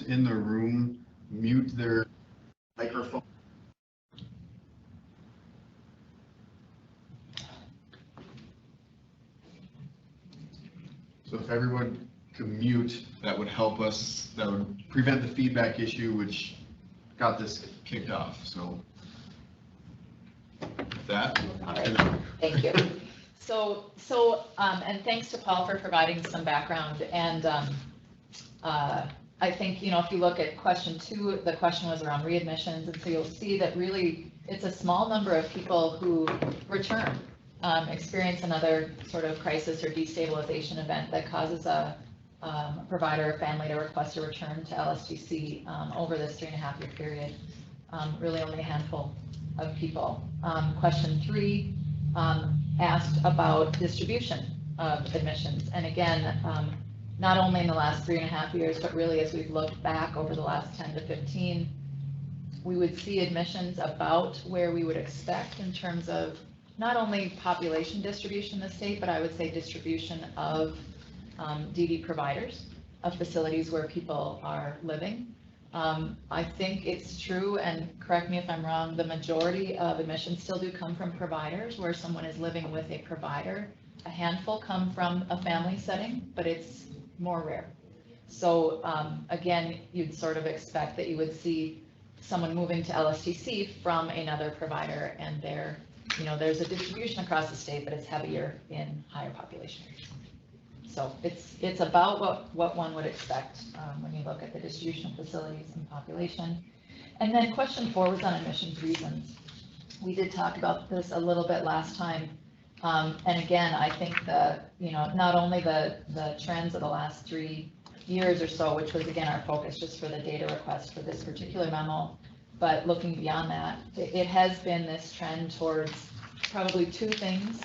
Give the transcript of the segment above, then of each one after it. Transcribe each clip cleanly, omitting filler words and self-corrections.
folks in the room mute their microphone. So if everyone could mute, that would help us, that would prevent the feedback issue which got this kicked off. So with that. All right, thank you. And thanks to Paul for providing some background. And I think, if you look at question 2, the question was around readmissions. And so you'll see that really it's a small number of people who return, experience another sort of crisis or destabilization event that causes a provider or family to request a return to LSTC over this 3.5-year period. Really only a handful of people. Question 3 asked about distribution of admissions. And again, not only in the last 3.5 years, but really as we've looked back over the last 10 to 15, we would see admissions about where we would expect in terms of not only population distribution in the state, but I would say distribution of DD providers, of facilities where people are living. I think it's true, and correct me if I'm wrong, the majority of admissions still do come from providers where someone is living with a provider. A handful come from a family setting, but it's more rare. So again, you'd sort of expect that you would see someone moving to LSTC from another provider, and there's a distribution across the state, but it's heavier in higher population areas. So it's about what one would expect when you look at the distribution of facilities and population. And then question 4 was on admissions reasons. We did talk about this a little bit last time. And again, I think not only the trends of the last 3 years or so, which was again our focus just for the data request for this particular memo, but looking beyond that, it has been this trend towards probably 2 things.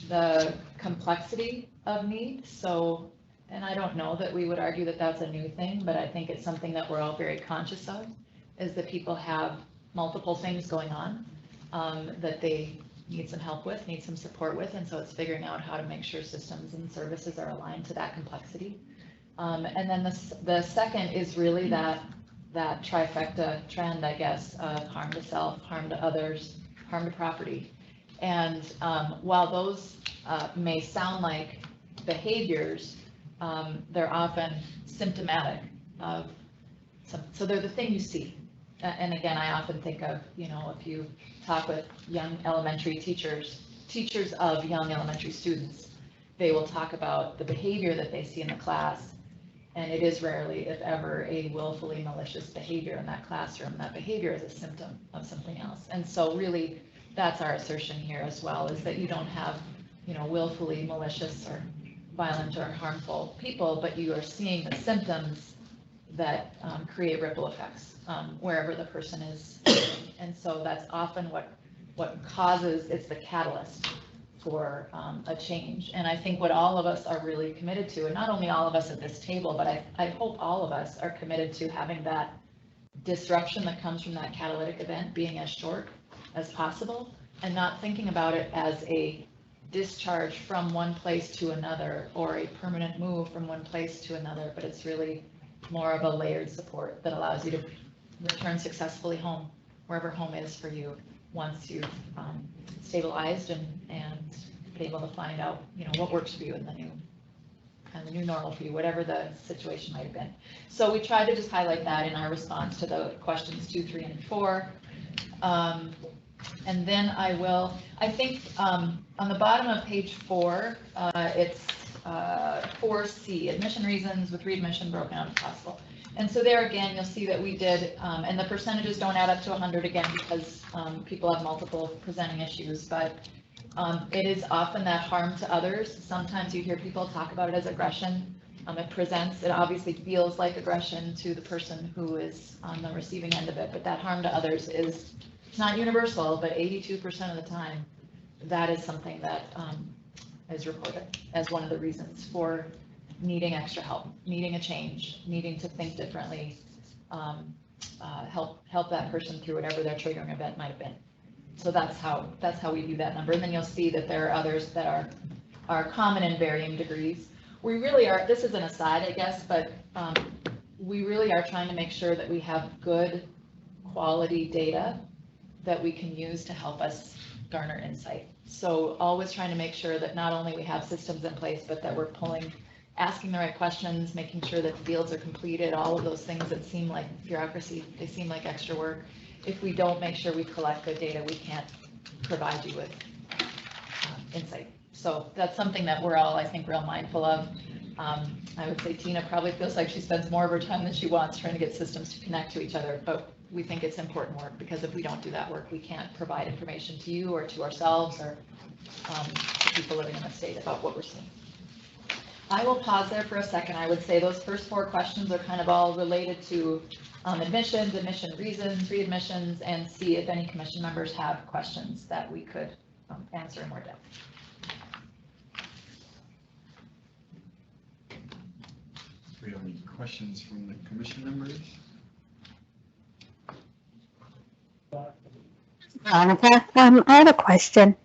The complexity of need. So, and I don't know that we would argue that that's a new thing, but I think it's something that we're all very conscious of, is that people have multiple things going on that they need some help with, need some support with, and so it's figuring out how to make sure systems and services are aligned to that complexity. And then the second is really that trifecta trend, I guess, of harm to self, harm to others, harm to property. And while those may sound like behaviors, they're often symptomatic of so they're the thing you see. And again, I often think of, if you talk with young elementary teachers of young elementary students, they will talk about the behavior that they see in the class. And it is rarely, if ever, a willfully malicious behavior in that classroom. That behavior is a symptom of something else. And so really, that's our assertion here as well, is that you don't have, willfully malicious or violent or harmful people, but you are seeing the symptoms that create ripple effects wherever the person is. And so that's often what causes, it's the catalyst for a change. And I think what all of us are really committed to, and not only all of us at this table, but I hope all of us are committed to having that disruption that comes from that catalytic event being as short as possible, and not thinking about it as a discharge from one place to another or a permanent move from one place to another, but it's really more of a layered support that allows you to return successfully home, wherever home is for you, once you've stabilized and been able to find out, what works for you in the new normal for you, whatever the situation might have been. So we tried to just highlight that in our response to the questions 2, 3, and 4. And then I think on the bottom of page 4, it's 4C, admission reasons with readmission broken out if possible. And so there again, you'll see that we did, and the percentages don't add up to 100 again because people have multiple presenting issues, but it is often that harm to others. Sometimes you hear people talk about it as aggression. It obviously feels like aggression to the person who is on the receiving end of it, but that harm to others is, it's not universal, but 82% of the time, that is something that is reported as one of the reasons for needing extra help, needing a change, needing to think differently, help that person through whatever their triggering event might have been. So that's how we view that number. And then you'll see that there are others that are common in varying degrees. We really are, this is an aside, I guess, but we really are trying to make sure that we have good quality data that we can use to help us garner insight. So always trying to make sure that not only we have systems in place, but that we're asking the right questions, making sure that fields are completed, all of those things that seem like bureaucracy, they seem like extra work. If we don't make sure we collect good data, we can't provide you with insight. So that's something that we're all, I think, real mindful of. I would say Tina probably feels like she spends more of her time than she wants trying to get systems to connect to each other, but we think it's important work, because if we don't do that work, we can't provide information to you or to ourselves or to people living in the state about what we're seeing. I will pause there for a second. I would say those first 4 questions are kind of all related to admissions, admission reasons, readmissions, and see if any commission members have questions that we could answer in more depth. Do we have any questions from the commission members? Veronica, I have a question.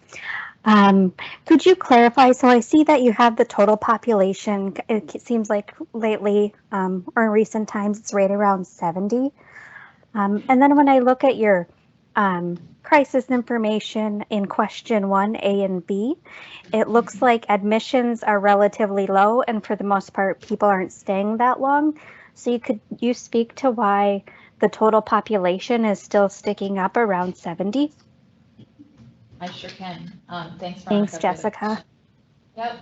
Could you clarify? So I see that you have the total population. It seems like lately or in recent times it's right around 70. And then when I look at your crisis information in question 1, A and B, it looks like admissions are relatively low, and for the most part, people aren't staying that long. So could you speak to why the total population is still sticking up around 70? I sure can. Thanks, Veronica. Thanks, Jessica. Yep.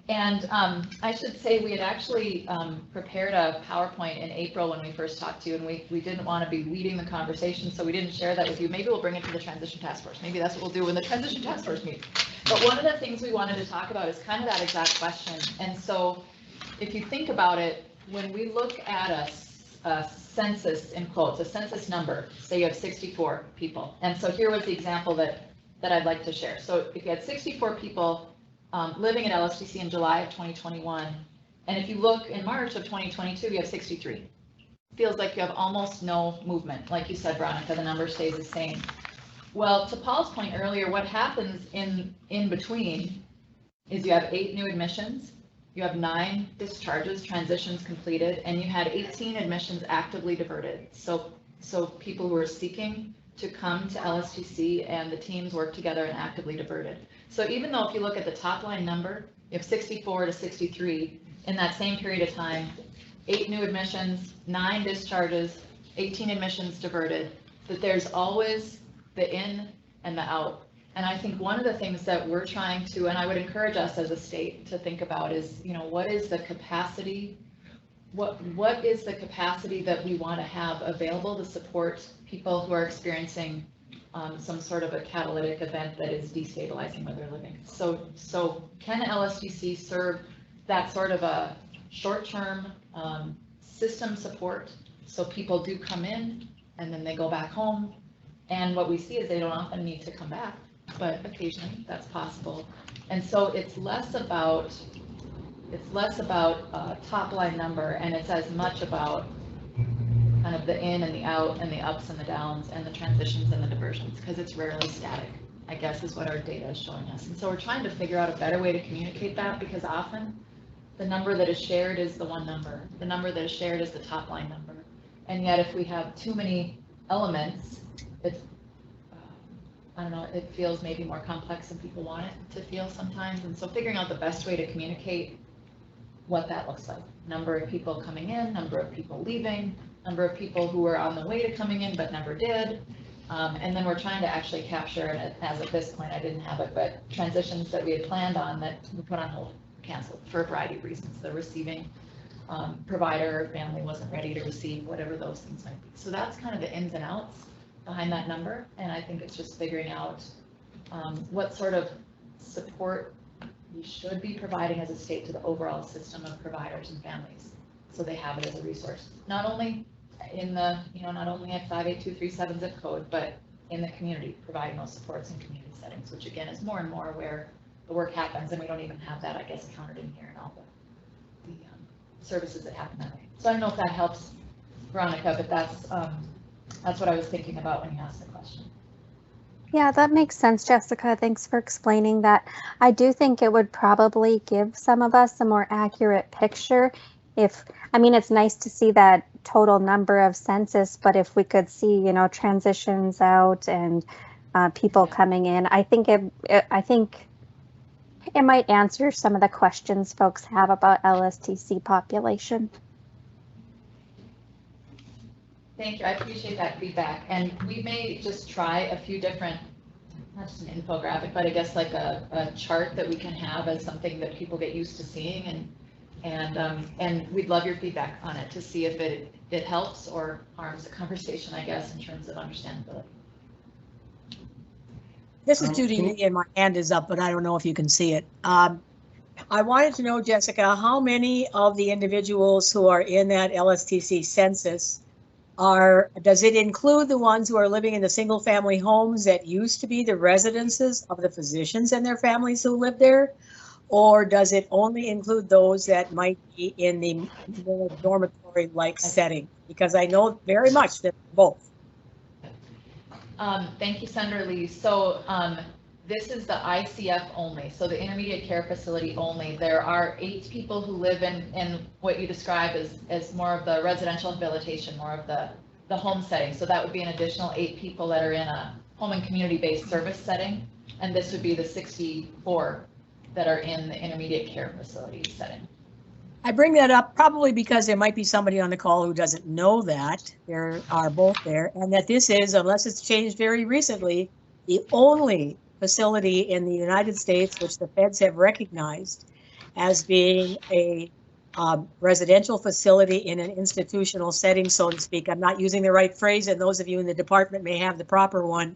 And I should say we had actually prepared a PowerPoint in April when we first talked to you, and we didn't want to be leading the conversation, so we didn't share that with you. Maybe we'll bring it to the Transition Task Force. Maybe that's what we'll do when the Transition Task Force meets. But one of the things we wanted to talk about is kind of that exact question. And so if you think about it, when we look at a census, in quotes, a census number, say you have 64 people. And so here was the example that I'd like to share. So if you had 64 people living at LSTC in July of 2021, and if you look in March of 2022, you have 63. Feels like you have almost no movement. Like you said, Veronica, the number stays the same. Well, to Paul's point earlier, what happens in between is you have 8 new admissions, you have 9 discharges, transitions completed, and you had 18 admissions actively diverted. So people who are seeking to come to LSTC and the teams work together and actively diverted. So even though if you look at the top line number, you have 64 to 63 in that same period of time, 8 new admissions, 9 discharges, 18 admissions diverted, that there's always the in and the out. And I think one of the things that we're trying to, and I would encourage us as a state to think about is, what is the capacity? What is the capacity that we want to have available to support people who are experiencing some sort of a catalytic event that is destabilizing where they're living? So can LSTC serve that sort of a short-term system support so people do come in and then they go back home? And what we see is they don't often need to come back, but occasionally that's possible. And so it's less about top line number, and it's as much about kind of the in and the out and the ups and the downs and the transitions and the diversions, because it's rarely static, I guess, is what our data is showing us. And so we're trying to figure out a better way to communicate that, because often the number that is shared is the one number. The number that is shared is the top line number. And yet if we have too many elements, it's, I don't know, it feels maybe more complex than people want it to feel sometimes. And so figuring out the best way to communicate what that looks like. Number of people coming in, number of people leaving, number of people who were on the way to coming in but never did. And then we're trying to actually capture, and as of this point I didn't have it, but transitions that we had planned on that we put on hold, canceled for a variety of reasons. The receiving provider or family wasn't ready to receive, whatever those things might be. So that's kind of the ins and outs behind that number. And I think it's just figuring out what sort of support we should be providing as a state to the overall system of providers and families, so they have it as a resource, not only in the, not only at 58237 zip code, but in the community, providing those supports in community settings, which again is more and more where the work happens, and we don't even have that, I guess, counted in here and all the services that happen that way. So I don't know if that helps, Veronica, but that's what I was thinking about when you asked the question. Yeah, that makes sense, Jessica. Thanks for explaining that. I do think it would probably give some of us a more accurate picture if, I mean, it's nice to see that total number of census, but if we could see, you know, transitions out and people coming in, I think it might answer some of the questions folks have about LSTC population. Thank you. I appreciate that feedback. And we may just try a few different, not just an infographic, but I guess like a chart that we can have as something that people get used to seeing. And we'd love your feedback on it to see if it helps or harms the conversation, I guess, in terms of understandability. This is Judy Lee, and my hand is up, but I don't know if you can see it. I wanted to know, Jessica, how many of the individuals who are in that LSTC census does it include the ones who are living in the single family homes that used to be the residences of the physicians and their families who live there? Or does it only include those that might be in the more dormitory-like setting? Because I know very much that both. Thank you, Senator Lee. So this is the ICF only, so the intermediate care facility only. There are 8 people who live in what you describe as more of the residential habilitation, more of the home setting. So that would be an additional 8 people that are in a home and community-based service setting. And this would be the 64 that are in the intermediate care facility setting. I bring that up probably because there might be somebody on the call who doesn't know that there are both there, and that this is, unless it's changed very recently, the only facility in the United States which the feds have recognized as being a residential facility in an institutional setting, so to speak. I'm not using the right phrase, and those of you in the department may have the proper one.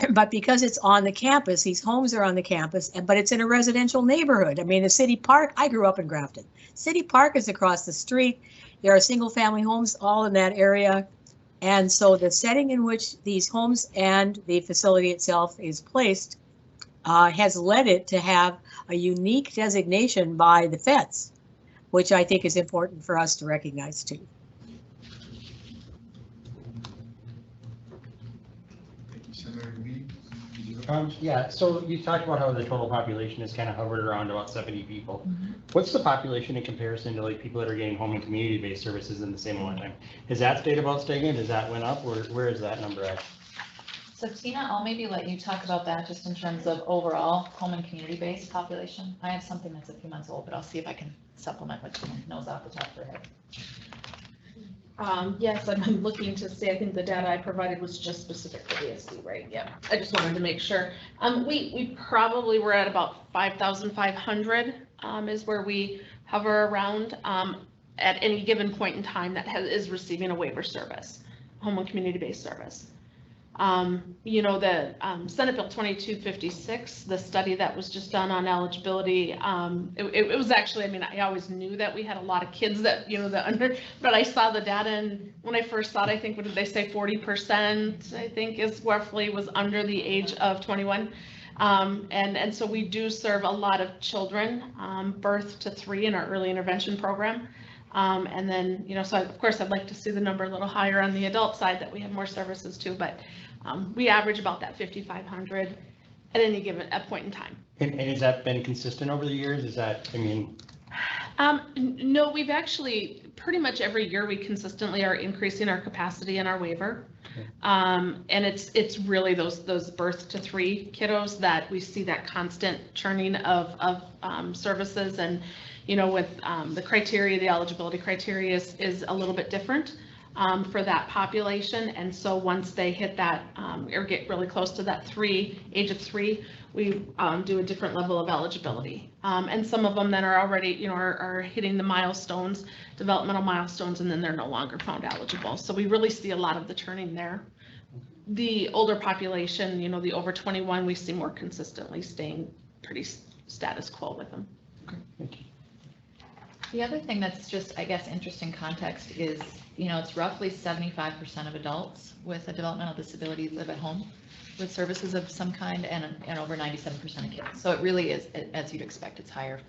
But because it's on the campus, these homes are on the campus, but it's in a residential neighborhood. I mean, the city park, I grew up in Grafton. City Park is across the street. There are single family homes all in that area. And so the setting in which these homes and the facility itself is placed has led it to have a unique designation by the feds, which I think is important for us to recognize too. Yeah, so you talked about how the total population is kind of hovered around about 70 people. Mm-hmm. What's the population in comparison to like people that are getting home and community-based services in the same amount of time? Has that stayed about stagnant? Has that went up? Or where is that number at? So Tina, I'll maybe let you talk about that just in terms of overall home and community-based population. I have something that's a few months old, but I'll see if I can supplement what Tina knows off the top of her head. Yes, I'm looking to see, I think the data I provided was just specific for VSD, right? Yeah, I just wanted to make sure. We probably were at about 5,500 is where we hover around at any given point in time that is receiving a waiver service, home and community-based service. You know, the Senate Bill 2256, the study that was just done on eligibility, it was actually, I mean, I always knew that we had a lot of kids that, you know, but I saw the data, and when I first saw it, I think, what did they say, 40%, I think, is roughly was under the age of 21. And so we do serve a lot of children, birth to 3 in our early intervention program. And then, you know, so of course I'd like to see the number a little higher on the adult side, that we have more services too, but we average about that 5,500 at any given point in time. And has that been consistent over the years? Is that, I mean? No, we've actually, pretty much every year we consistently are increasing our capacity in our waiver. Okay. And it's really those birth to 3 kiddos that we see that constant churning of services. And you know, with the criteria, the eligibility criteria is a little bit different for that population. And so once they hit that or get really close to that age of 3, we do a different level of eligibility. And some of them then are already, you know, are hitting the milestones, developmental milestones, and then they're no longer found eligible. So we really see a lot of the turning there. The older population, you know, the over 21, we see more consistently staying pretty status quo with them. Okay, thank you. The other thing that's just, I guess, interesting context is, you know, it's roughly 75% of adults with a developmental disability live at home with services of some kind, and over 97% of kids. So it really is, as you'd expect, it's higher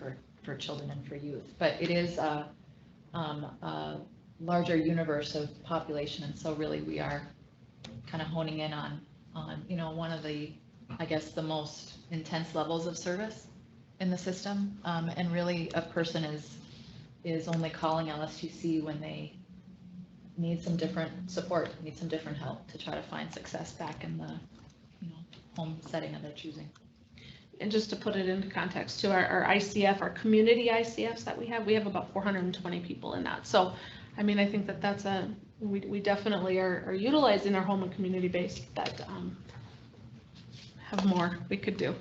for children and for youth. But it is a larger universe of population, and so really we are kind of honing in on you know, one of the, I guess, the most intense levels of service in the system, and really a person is only calling LSTC when they need some different support, need some different help to try to find success back in the, home setting that they're choosing. And just to put it into context too, our ICF, our community ICFs that we have about 420 people in that. So, I mean, I think that that's we definitely are utilizing our home and community base that have more we could do.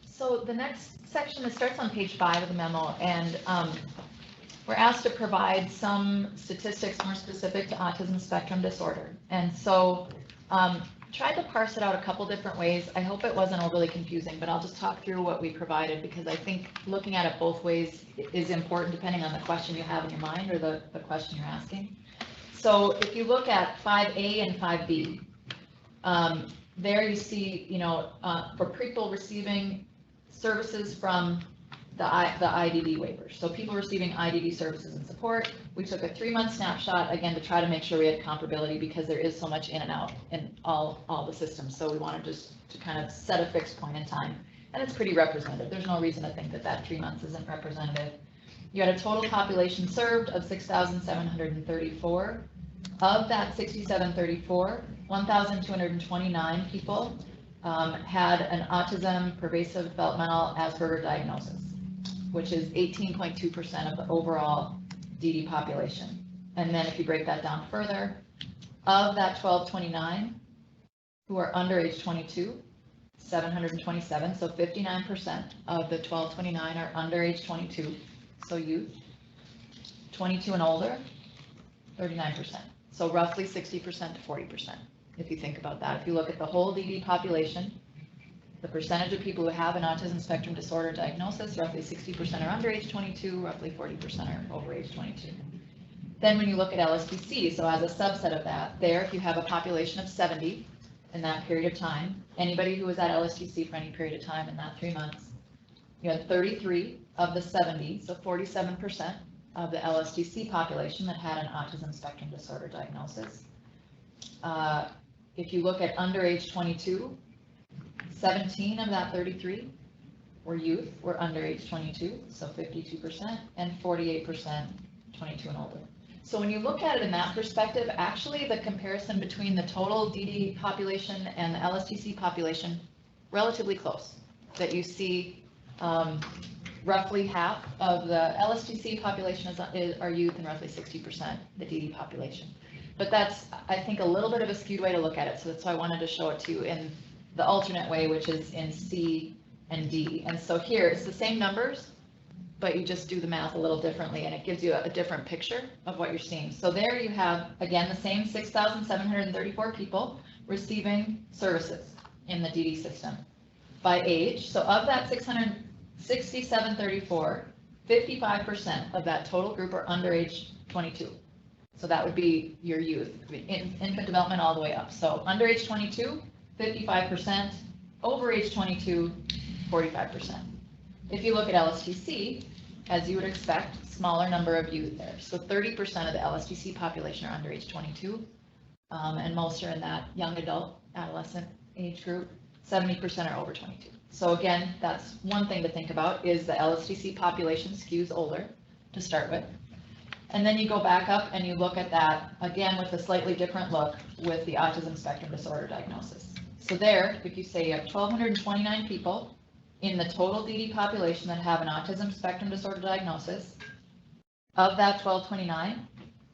So the next section, it starts on page 5 of the memo, and we're asked to provide some statistics more specific to autism spectrum disorder. And so tried to parse it out a couple different ways. I hope it wasn't overly confusing, but I'll just talk through what we provided, because I think looking at it both ways is important depending on the question you have in your mind or the question you're asking. So if you look at 5A and 5B, there you see, for people receiving services from the IDD waivers. So people receiving IDD services and support, we took a 3-month snapshot, again, to try to make sure we had comparability, because there is so much in and out in all the systems. So we wanted just to kind of set a fixed point in time, and it's pretty representative. There's no reason to think that 3 months isn't representative. You had a total population served of 6,734. Of that 6,734, 1,229 people had an autism pervasive developmental Asperger diagnosis, which is 18.2% of the overall DD population. And then if you break that down further, of that 1,229 who are under age 22, 727, so 59% of the 1,229 are under age 22, so youth. 22 and older, 39%. So roughly 60% to 40%, if you think about that. If you look at the whole DD population, the percentage of people who have an autism spectrum disorder diagnosis, roughly 60% are under age 22, roughly 40% are over age 22. Then when you look at LSTC, so as a subset of that, there, if you have a population of 70 in that period of time, anybody who was at LSTC for any period of time in that 3 months, you had 33 of the 70, so 47% of the LSTC population that had an autism spectrum disorder diagnosis. If you look at under age 22, 17 of that 33 were youth, were under age 22, so 52%, and 48% 22 and older. So when you look at it in that perspective, actually the comparison between the total DD population and the LSTC population, relatively close, that you see roughly half of the LSTC population are youth and roughly 60% the DD population. But that's, I think, a little bit of a skewed way to look at it. So that's why I wanted to show it to you in the alternate way, which is in C and D. And so here it's the same numbers, but you just do the math a little differently, and it gives you a different picture of what you're seeing. So there you have, again, the same 6,734 people receiving services in the DD system by age. So of that 6,734, 55% of that total group are under age 22. So that would be your youth, infant development all the way up. So under age 22, 55%, over age 22, 45%. If you look at LSTC, as you would expect, smaller number of youth there. So 30% of the LSTC population are under age 22, and most are in that young adult, adolescent age group. 70% are over 22. So again, that's one thing to think about, is the LSTC population skews older to start with. And then you go back up and you look at that, again, with a slightly different look with the autism spectrum disorder diagnosis. So there, if you say you have 1,229 people in the total DD population that have an autism spectrum disorder diagnosis, of that 1,229,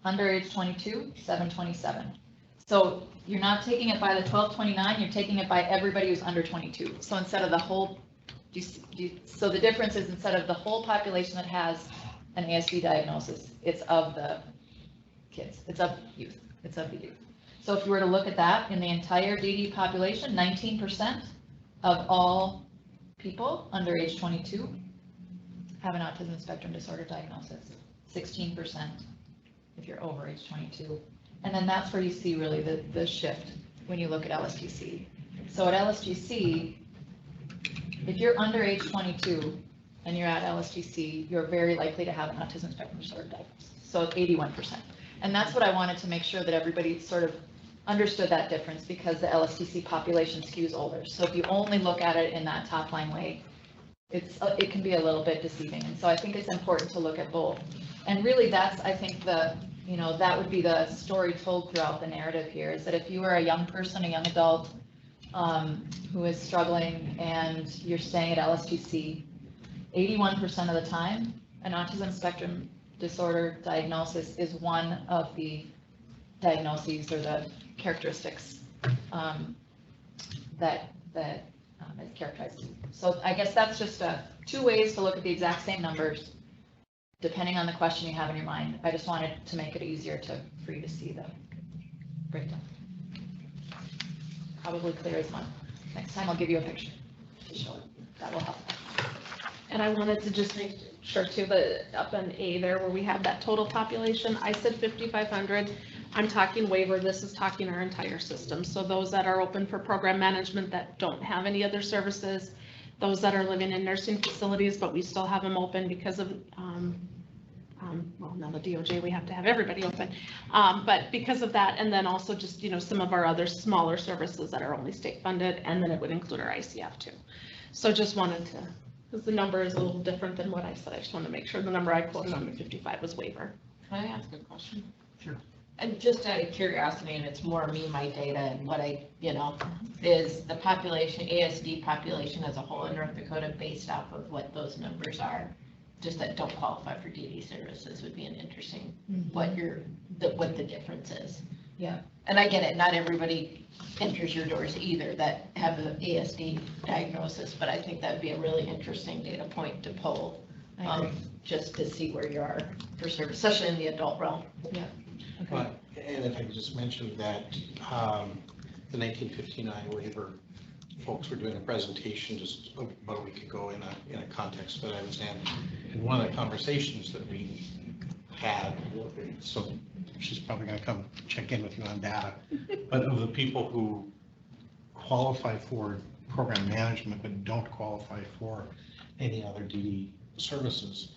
under age 22, 727. So you're not taking it by the 1,229, you're taking it by everybody who's under 22. So instead of the whole, so the difference is, instead of the whole population that has an ASD diagnosis, it's of the kids, it's of youth, it's of the youth. So if you were to look at that in the entire DD population, 19% of all people under age 22 have an autism spectrum disorder diagnosis, 16% if you're over age 22. And then that's where you see really the shift when you look at LSTC. So at LSTC, if you're under age 22 and you're at LSTC, you're very likely to have an autism spectrum disorder diagnosis. So it's 81%. And that's what I wanted to make sure that everybody sort of understood that difference, because the LSTC population skews older. So if you only look at it in that top line way, it can be a little bit deceiving. And so I think it's important to look at both. And really that's, I think that would be the story told throughout the narrative here, is that if you are a young person, a young adult, who is struggling and you're staying at LSTC, 81% of the time, an autism spectrum disorder diagnosis is one of the diagnoses or the characteristics that is characterized. So I guess that's just two ways to look at the exact same numbers, depending on the question you have in your mind. I just wanted to make it easier for you to see the breakdown. Probably clear as mud. Next time I'll give you a picture to show it. That will help. And I wanted to just make sure too, that up in A there where we have that total population, I said 5,500. I'm talking waiver, this is talking our entire system. So those that are open for program management that don't have any other services, those that are living in nursing facilities, but we still have them open because of, well, now the DOJ, we have to have everybody open. But because of that, and then also just, some of our other smaller services that are only state funded, and then it would include our ICF too. So just wanted to, because the number is a little different than what I said. I just wanted to make sure the number I quoted on the 55 was waiver. Can I ask a question? Sure. And just out of curiosity, and it's more me, my data, and what is the population, ASD population as a whole in North Dakota based off of what those numbers are? Just that don't qualify for DD services would be an interesting, what the difference is. Yeah. And I get it, not everybody enters your doors either that have an ASD diagnosis, but I think that would be a really interesting data point to pull, just to see where you are for service, especially in the adult realm. Yeah. Okay. But, and if I could just mention that the 1959 waiver, folks were doing a presentation just about a week ago in a context that I was in one of the conversations that we had, so she's probably going to come check in with you on data, but of the people who qualify for program management but don't qualify for any other DD services,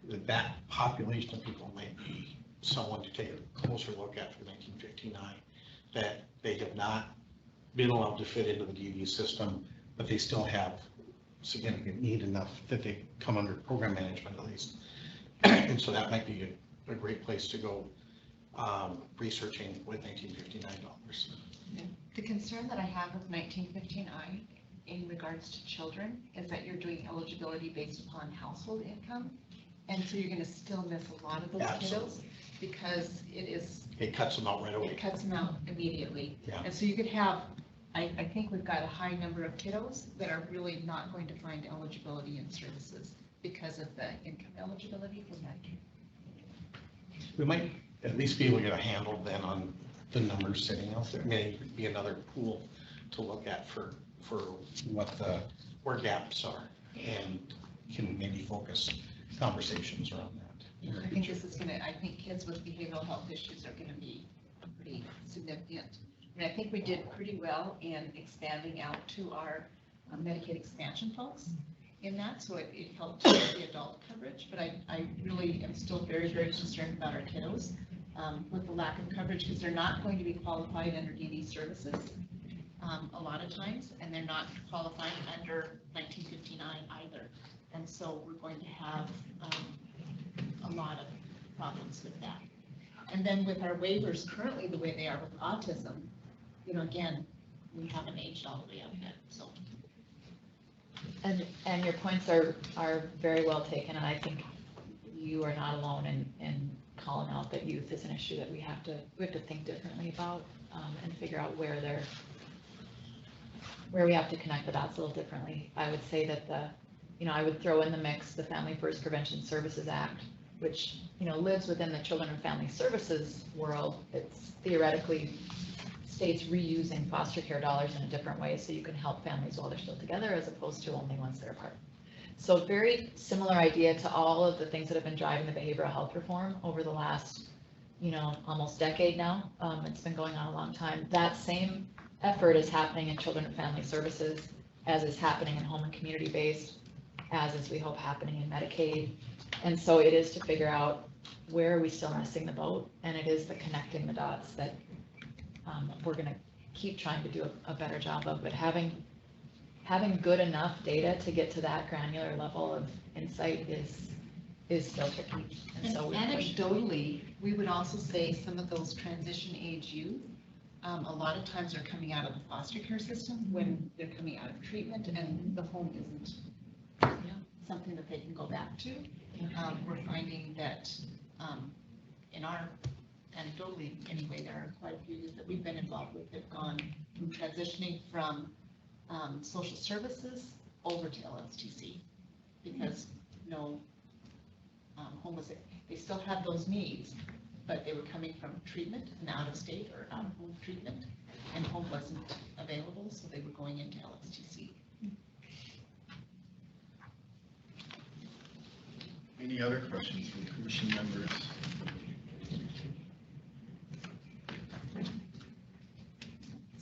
that population of people might be someone to take a closer look at for 1959, that they have not been allowed to fit into the DD system, but they still have significant need enough that they come under program management at least. And so that might be a great place to go researching with 1959 dollars. The concern that I have with 1959 in regards to children is that you're doing eligibility based upon household income. And so you're going to still miss a lot of those kiddos because it cuts them out right away. It cuts them out immediately. Yeah. And so you could have, I think we've got a high number of kiddos that are really not going to find eligibility in services because of the income eligibility for Medicaid. We might at least be able to get a handle then on the numbers sitting out there. Maybe be another pool to look at for where gaps are, and can maybe focus conversations around that. I think this is going to, I think kids with behavioral health issues are going to be pretty significant. I mean, I think we did pretty well in expanding out to our Medicaid expansion folks in that, so it helped with the adult coverage, but I really am still very, very concerned about our kiddos with the lack of coverage, because they're not going to be qualified under DD services a lot of times, and they're not qualified under 1959 either. And so we're going to have a lot of problems with that. And then with our waivers currently, the way they are with autism, again, we haven't aged all the way up yet, so. And your points are very well taken, and I think you are not alone in calling out that youth is an issue that we have to think differently about, and figure out where we have to connect the dots a little differently. I would say that I would throw in the mix the Family First Prevention Services Act, which, lives within the Children and Family Services world. It's theoretically states reusing foster care dollars in a different way so you can help families while they're still together as opposed to only once they're apart. So very similar idea to all of the things that have been driving the behavioral health reform over the last, almost decade now. It's been going on a long time. That same effort is happening in Children and Family Services, as is happening in home and community-based, as is, we hope, happening in Medicaid. And so it is to figure out where are we still missing the boat, and it is the connecting the dots that we're going to keep trying to do a better job of. But having having good enough data to get to that granular level of insight is still tricky. And And so we push. anecdotally, we would also say some of those transition age youth, a lot of times are coming out of the foster care system when they're coming out of treatment and the home isn't, you know, something that they can go back to. We're finding that in our, anecdotally anyway, there are quite a few youth that we've been involved with that have gone from transitioning from social services over to LSTC because no home was, they still have those needs, but they were coming from treatment and out of state or out of home treatment, and home wasn't available, so they were going into LSTC. Any other questions from commission members?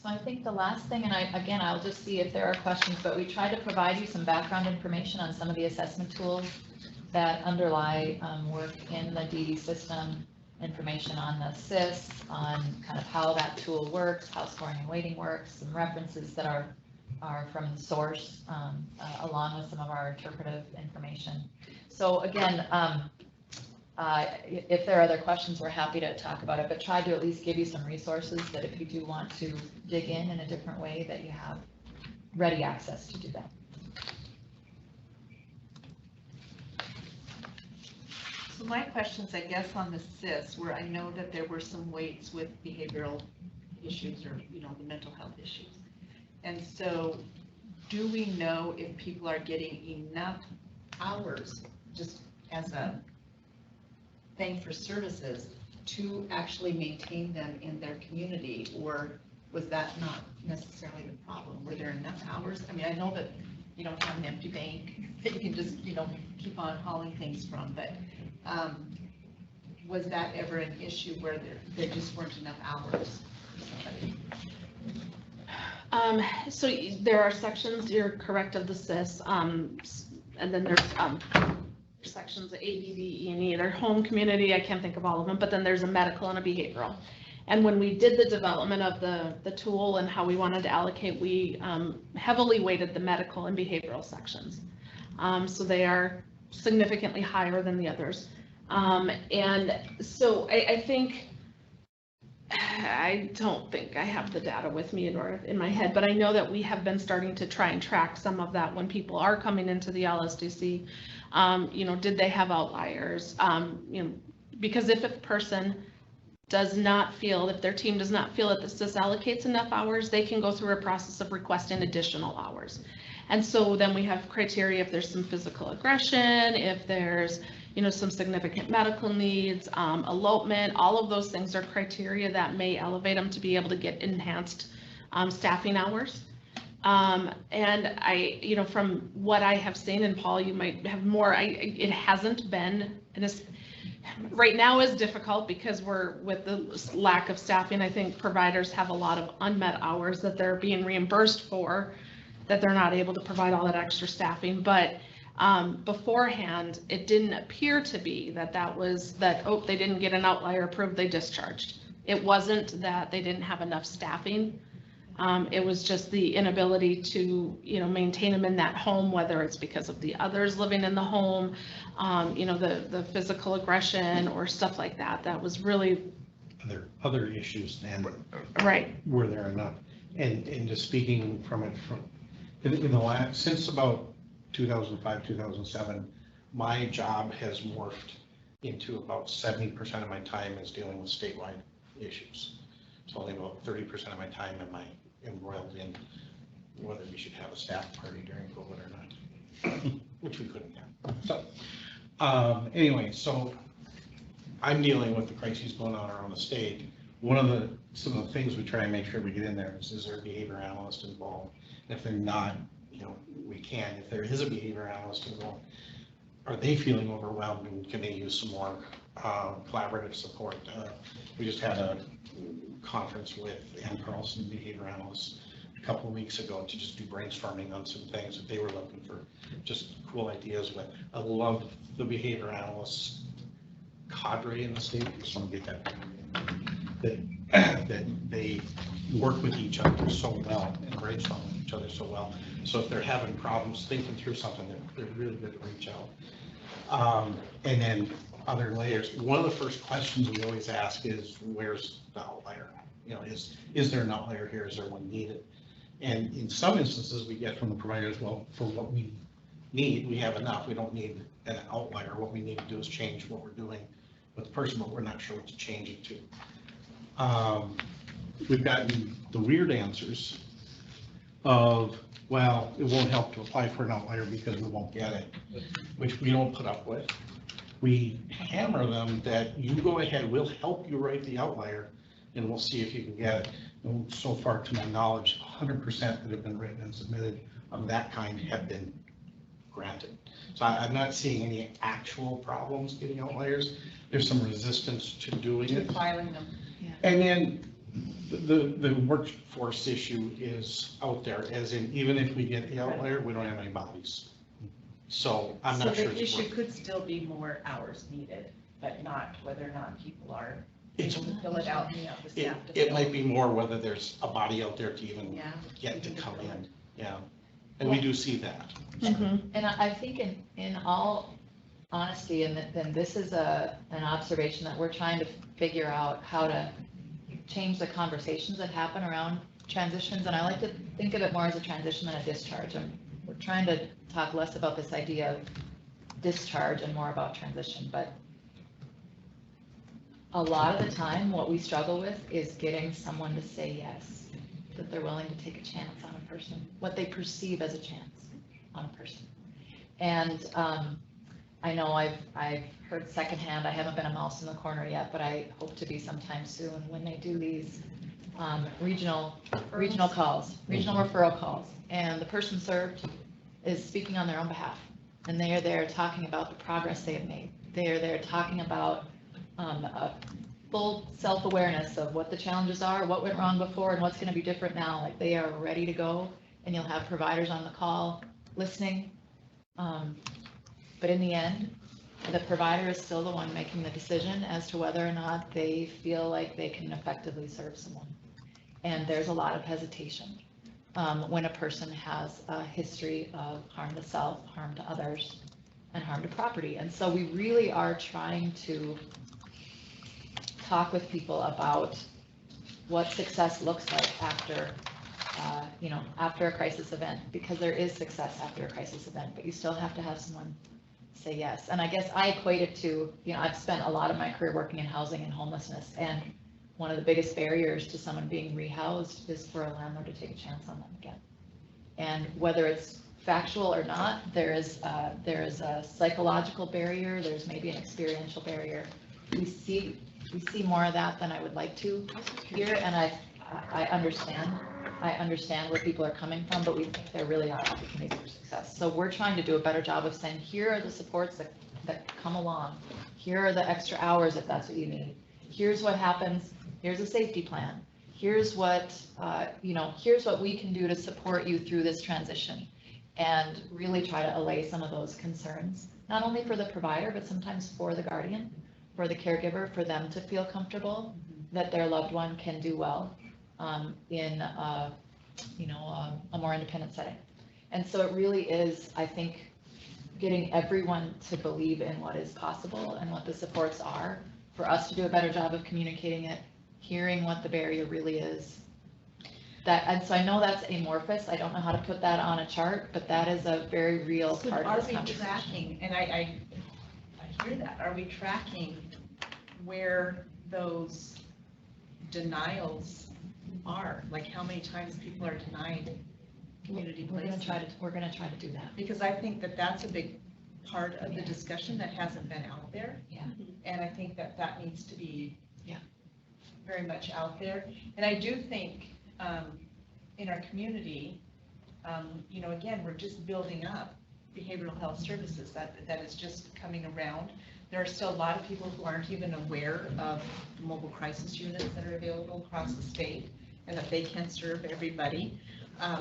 So I think the last thing, and I'll just see if there are questions, but we tried to provide you some background information on some of the assessment tools that underlie work in the DD system, information on the SIS, on kind of how that tool works, how scoring and weighting works, some references that are from the source, along with some of our interpretive information. So again, if there are other questions, we're happy to talk about it, but try to at least give you some resources that if you do want to dig in a different way, that you have ready access to do that. So my questions, I guess, on the CIS, where I know that there were some weights with behavioral issues or, you know, the mental health issues. And so do we know if people are getting enough hours just as a thing for services to actually maintain them in their community, or was that not necessarily the problem? Were there enough hours? I mean, I know that you don't have an empty bank that you can just, you know, keep on hauling things from, but was that ever an issue where there just weren't enough hours for somebody? So there are sections, you're correct, of the SIS, and then there's sections of A, B, D, E, and E. They're home, community, I can't think of all of them, but then there's a medical and a behavioral. And when we did the development of the tool and how we wanted to allocate, we heavily weighted the medical and behavioral sections. So they are significantly higher than the others. And so I don't think I have the data with me in my head, but I know that we have been starting to try and track some of that when people are coming into the LSDC. You know, did they have outliers? You know, because if a person does not feel, if their team does not feel that the SIS allocates enough hours, they can go through a process of requesting additional hours. And so then we have criteria if there's some physical aggression, if there's, you know, some significant medical needs, elopement, all of those things are criteria that may elevate them to be able to get enhanced staffing hours. And you know, from what I have seen, and Paul, you might have more, it hasn't been, right now is difficult because we're with the lack of staffing. I think providers have a lot of unmet hours that they're being reimbursed for, that they're not able to provide all that extra staffing. But beforehand, it didn't appear to be that oh, they didn't get an outlier approved, they discharged. It wasn't that they didn't have enough staffing. It was just the inability to, you know, maintain them in that home, whether it's because of the others living in the home, you know, the physical aggression or stuff like that. That was really other issues, and right. Were there enough? And just speaking from it in the last, since about 2005, 2007, my job has morphed into about 70% of my time is dealing with statewide issues. It's only about 30% of my time am I embroiled in whether we should have a staff party during COVID or not, which we couldn't have. So anyway, so I'm dealing with the crises going on around the state. Some of the things we try and make sure we get in there is there a behavior analyst involved? And if they're not, you know, we can. If there is a behavior analyst involved, are they feeling overwhelmed and can they use some more collaborative support? We just had a conference with Ann Carlson, behavior analysts, a couple of weeks ago to just do brainstorming on some things that they were looking for, just cool ideas with. I love the behavior analysts cadre in the state. I just want to get that they work with each other so well and brainstorming. each other so well. So if they're having problems thinking through something, they're really good to reach out. And then other layers, one of the first questions we always ask is, where's the outlier? You know, is there an outlier here? Is there one needed? And in some instances, we get from the providers, well, for what we need, we have enough. We don't need an outlier. What we need to do is change what we're doing with the person, but we're not sure what to change it to. We've gotten the weird answers of, well, it won't help to apply for an outlier because we won't get it, which we don't put up with. We hammer them that you go ahead, we'll help you write the outlier and we'll see if you can get it. And so far, to my knowledge, 100% that have been written and submitted of that kind have been granted. So I'm not seeing any actual problems getting outliers. There's some resistance to doing it. Filing them. And then the workforce issue is out there, as in, even if we get the outlier, we don't have any bodies. So I'm not sure. So the issue could still be more hours needed, but not whether or not people are able to fill it out and you have the staff to It fill might be more whether there's a body out there to even Yeah. get to come in. Yeah. And we do see that. And I think in all honesty, and this is an observation that we're trying to figure out how to change the conversations that happen around transitions. And I like to think of it more as a transition than a discharge. And we're trying to talk less about this idea of discharge and more about transition. But a lot of the time, what we struggle with is getting someone to say yes, that they're willing to take a chance on a person, what they perceive as a chance on a person. And I know I've heard secondhand, I haven't been a mouse in the corner yet, but I hope to be sometime soon when they do these regional calls, regional referral calls. And the person served is speaking on their own behalf. And they are there talking about the progress they have made. They are there talking about a full self-awareness of what the challenges are, what went wrong before, and what's going to be different now. Like, they are ready to go, and you'll have providers on the call listening. But in the end, the provider is still the one making the decision as to whether or not they feel like they can effectively serve someone. And there's a lot of hesitation when a person has a history of harm to self, harm to others, and harm to property. And so we really are trying to talk with people about what success looks like after, after a crisis event, because there is success after a crisis event, but you still have to have someone say yes. And I guess I equate it to, I've spent a lot of my career working in housing and homelessness, and one of the biggest barriers to someone being rehoused is for a landlord to take a chance on them again. And whether it's factual or not, there is a psychological barrier, there's maybe an experiential barrier. We see more of that than I would like to here, and I understand where people are coming from, but we think there really are opportunities for success. So we're trying to do a better job of saying, here are the supports that come along. Here are the extra hours if that's what you need. Here's what happens. Here's a safety plan. Here's what, here's what we can do to support you through this transition, and really try to allay some of those concerns, not only for the provider, but sometimes for the guardian, for the caregiver, for them to feel comfortable that their loved one can do well in a more independent setting. And so it really is, I think, getting everyone to believe in what is possible and what the supports are, for us to do a better job of communicating it, hearing what the barrier really is. And so I know that's amorphous. I don't know how to put that on a chart, but that is a very real part of this conversation. Are we tracking, and I hear that, are we tracking where those denials are? Like, how many times people are denied community placement? We're gonna try to do that. Because I think that that's a big part of the discussion that hasn't been out there. Yeah. And I think that needs to be Yeah. very much out there. And I do think in our community, again, we're just building up behavioral health services. That is just coming around. There are still a lot of people who aren't even aware of mobile crisis units that are available across the state, and that they can serve everybody.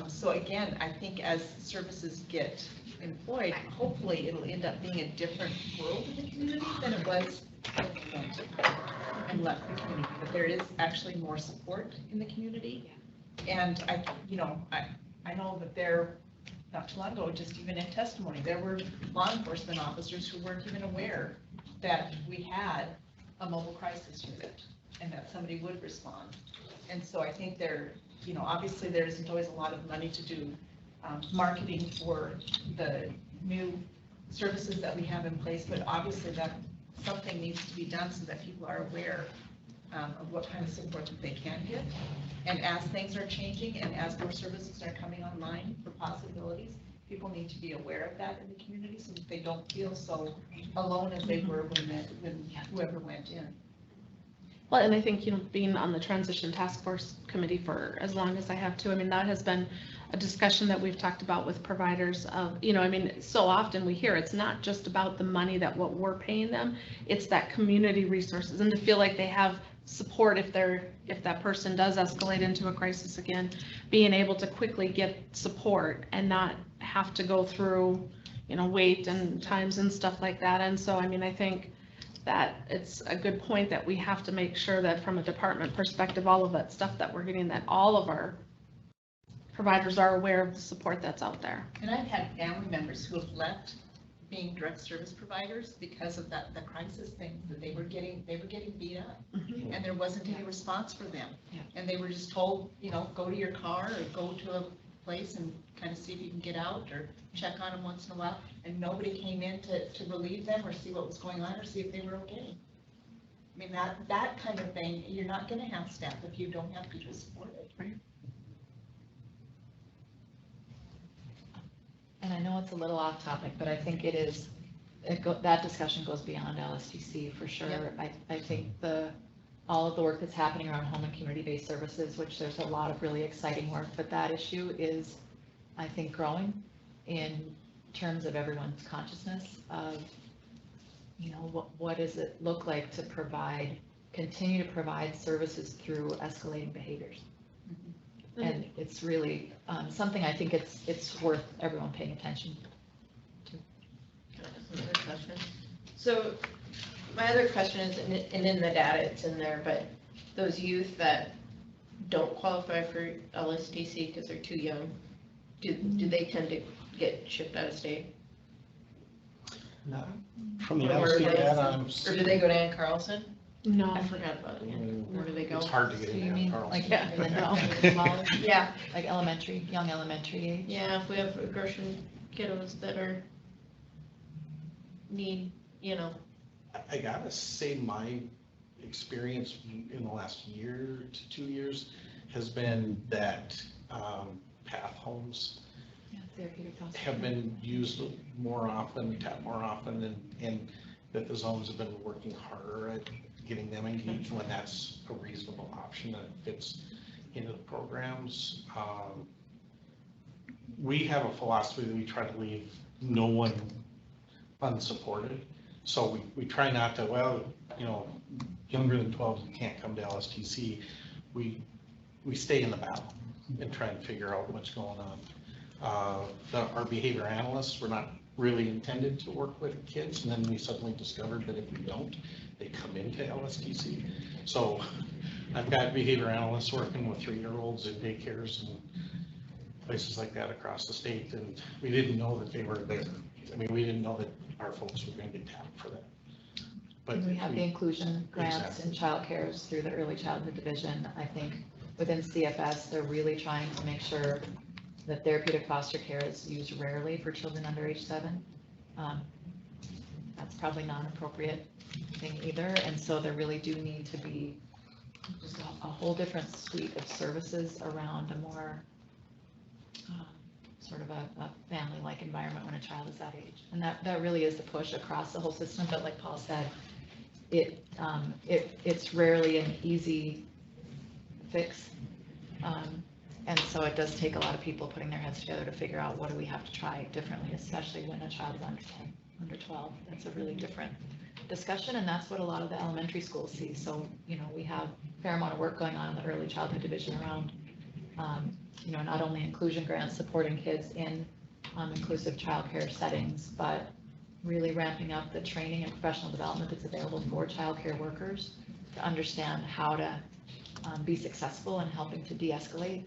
So again, I think as services get employed, hopefully it'll end up being a different world in the community than it was when we went and left the community. But there is actually more support in the community. And I know that there, not too long ago, just even in testimony, there were law enforcement officers who weren't even aware that we had a mobile crisis unit and that somebody would respond. And so I think there, obviously there isn't always a lot of money to do marketing for the new services that we have in place, but obviously that something needs to be done so that people are aware of what kind of support that they can get. And as things are changing and as more services are coming online for possibilities, people need to be aware of that in the community so that they don't feel so alone as they were when whoever went in. Well, and I think, being on the transition task force committee for as long as I have too, I mean, that has been a discussion that we've talked about with providers of, I mean, so often we hear it's not just about the money that what we're paying them, it's that community resources and to feel like they have support if that person does escalate into a crisis again, being able to quickly get support and not have to go through, wait and times and stuff like that. And so, I mean, I think that it's a good point that we have to make sure that from a department perspective, all of that stuff that we're getting, that all of our providers are aware of the support that's out there. And I've had family members who have left being direct service providers because of the crisis things that they were getting beat up, and there wasn't any response for them. Yeah. And they were just told, go to your car or go to a place and kind of see if you can get out or check on them once in a while. And nobody came in to relieve them or see what was going on or see if they were okay. I mean, that kind of thing, you're not going to have staff if you don't have people supported. Right. And I know it's a little off topic, but I think it is, that discussion goes beyond LSTC for sure. Yep. I think all of the work that's happening around home and community-based services, which there's a lot of really exciting work, but that issue is, I think, growing in terms of everyone's consciousness of, what does it look like to continue to provide services through escalating behaviors. And it's really something I think it's worth everyone paying attention to. Another question. So my other question is, and in the data it's in there, but those youth that don't qualify for LSTC because they're too young, do they tend to get shipped out of state? No. From the Or LSD do they- data, Or do they go to Ann Carlson? No. I forgot about it. Where do they go? it's hard to get So in you there, mean Carlson. like Yeah. Yeah, like young elementary age? yeah, if we have aggression kiddos that need, I gotta say, my experience in the last year to 2 years has been that path homes Yeah, therapeutic foster have care. been used more often, tapped more often, and that the zones have been working harder at getting them engaged when that's a reasonable option that fits into the programs. We have a philosophy that we try to leave no one unsupported. So we try not to, younger than 12, you can't come to LSTC. We stay in the battle and try and figure out what's going on. Our behavior analysts were not really intended to work with kids, and then we suddenly discovered that if we don't, they come into LSTC. So I've got behavior analysts working with 3-year-olds in daycares and places like that across the state, and we didn't know that they were there. I mean, we didn't know that our folks were going to get tapped for that. But And we have the inclusion grants and childcares through the early childhood division. I think within CFS, they're really trying to make sure that therapeutic foster care is used rarely for children under age 7. That's probably not an appropriate thing either. And so there really do need to be just a whole different suite of services around a more sort of a family-like environment when a child is that age. And that really is the push across the whole system. But like Paul said, it's rarely an easy fix. And so it does take a lot of people putting their heads together to figure out what do we have to try differently, especially when a child is under 10, under 12. That's a really different discussion, and that's what a lot of the elementary schools see. So, we have a fair amount of work going on in the early childhood division around, not only inclusion grants supporting kids in inclusive childcare settings, but really ramping up the training and professional development that's available for childcare workers to understand how to be successful in helping to de-escalate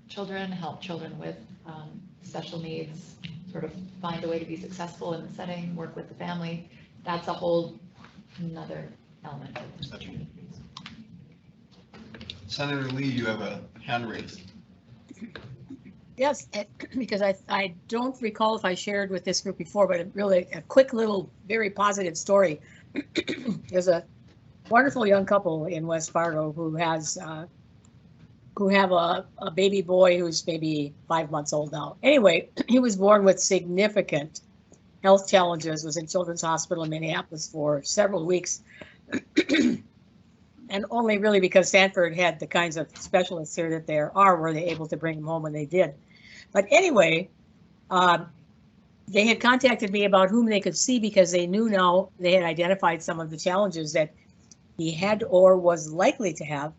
children, help children with special needs, sort of find a way to be successful in the setting, work with the family. That's a whole another element. Senator Lee, you have a hand raised. Yes, because I don't recall if I shared with this group before, but really a quick little, very positive story. There's a wonderful young couple in West Fargo who have a baby boy who's maybe 5 months old now. Anyway, he was born with significant health challenges, was in Children's Hospital in Minneapolis for several weeks. And only really because Sanford had the kinds of specialists here that there are, were they able to bring him home when they did. But anyway, they had contacted me about whom they could see because they knew now they had identified some of the challenges that he had or was likely to have.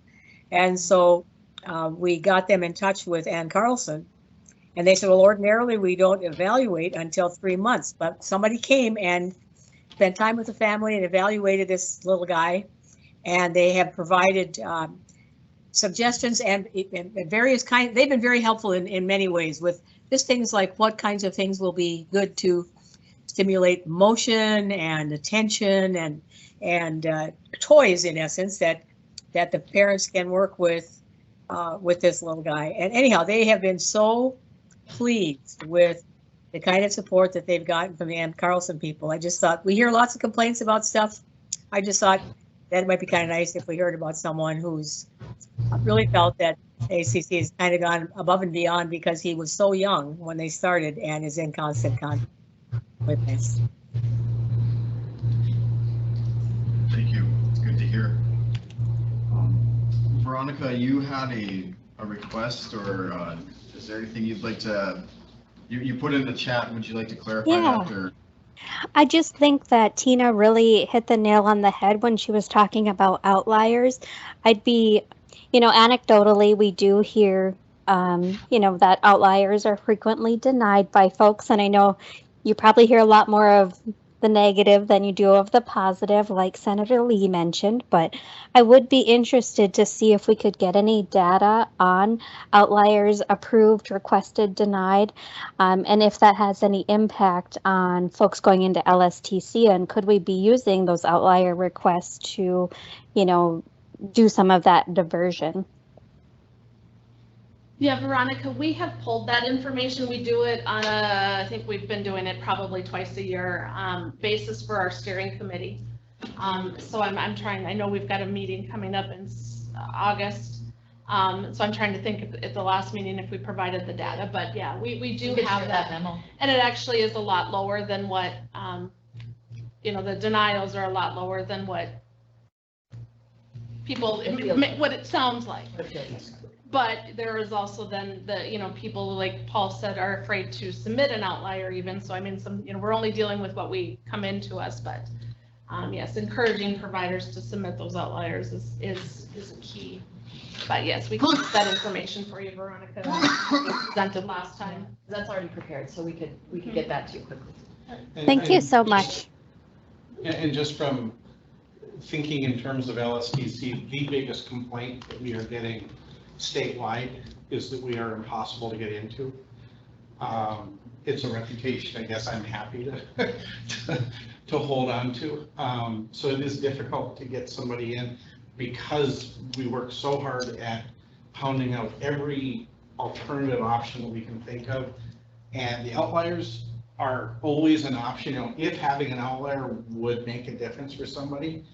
And so we got them in touch with Ann Carlson. And they said, well, ordinarily we don't evaluate until 3 months, but somebody came and spent time with the family and evaluated this little guy. And they have provided suggestions and various kinds. They've been very helpful in many ways with just things like what kinds of things will be good to stimulate motion and attention and toys, in essence, that the parents can work with this little guy. And anyhow, they have been so pleased with the kind of support that they've gotten from the Ann Carlson people. I just thought, we hear lots of complaints about stuff. I just thought that might be kind of nice if we heard about someone who's really felt that ACC has kind of gone above and beyond because he was so young when they started and is in constant contact with this. Thank you. It's good to hear. Veronica, you had a request, or is there anything you'd like to, you put in the chat, would you like to clarify that? Or? I just think that Tina really hit the nail on the head when she was talking about outliers. I'd be, anecdotally, we do hear, that outliers are frequently denied by folks. And I know you probably hear a lot more of the negative than you do of the positive, like Senator Lee mentioned, but I would be interested to see if we could get any data on outliers approved, requested, denied, and if that has any impact on folks going into LSTC, and could we be using those outlier requests to, do some of that diversion? Yeah, Veronica, we have pulled that information. We do it on I think we've been doing it probably twice a year basis for our steering committee. So I'm trying, I know we've got a meeting coming up in August. So I'm trying to think at the last meeting if we provided the data, but yeah, we do have that memo. And it actually is a lot lower than what, the denials are a lot lower than what people, what it sounds like. But there is also then the, people like Paul said are afraid to submit an outlier even. So I mean, we're only dealing with what we come into us, but yes, encouraging providers to submit those outliers is a key. But yes, we can get that information for you, Veronica. Presented last time. That's already prepared, so we could get that to you quickly. Thank you so much. And just from thinking in terms of LSTC, the biggest complaint that we are getting statewide is that we are impossible to get into. It's a reputation I guess I'm happy to hold on to. So it is difficult to get somebody in because we work so hard at pounding out every alternative option that we can think of. And the outliers are always an option. If having an outlier would make a difference for somebody,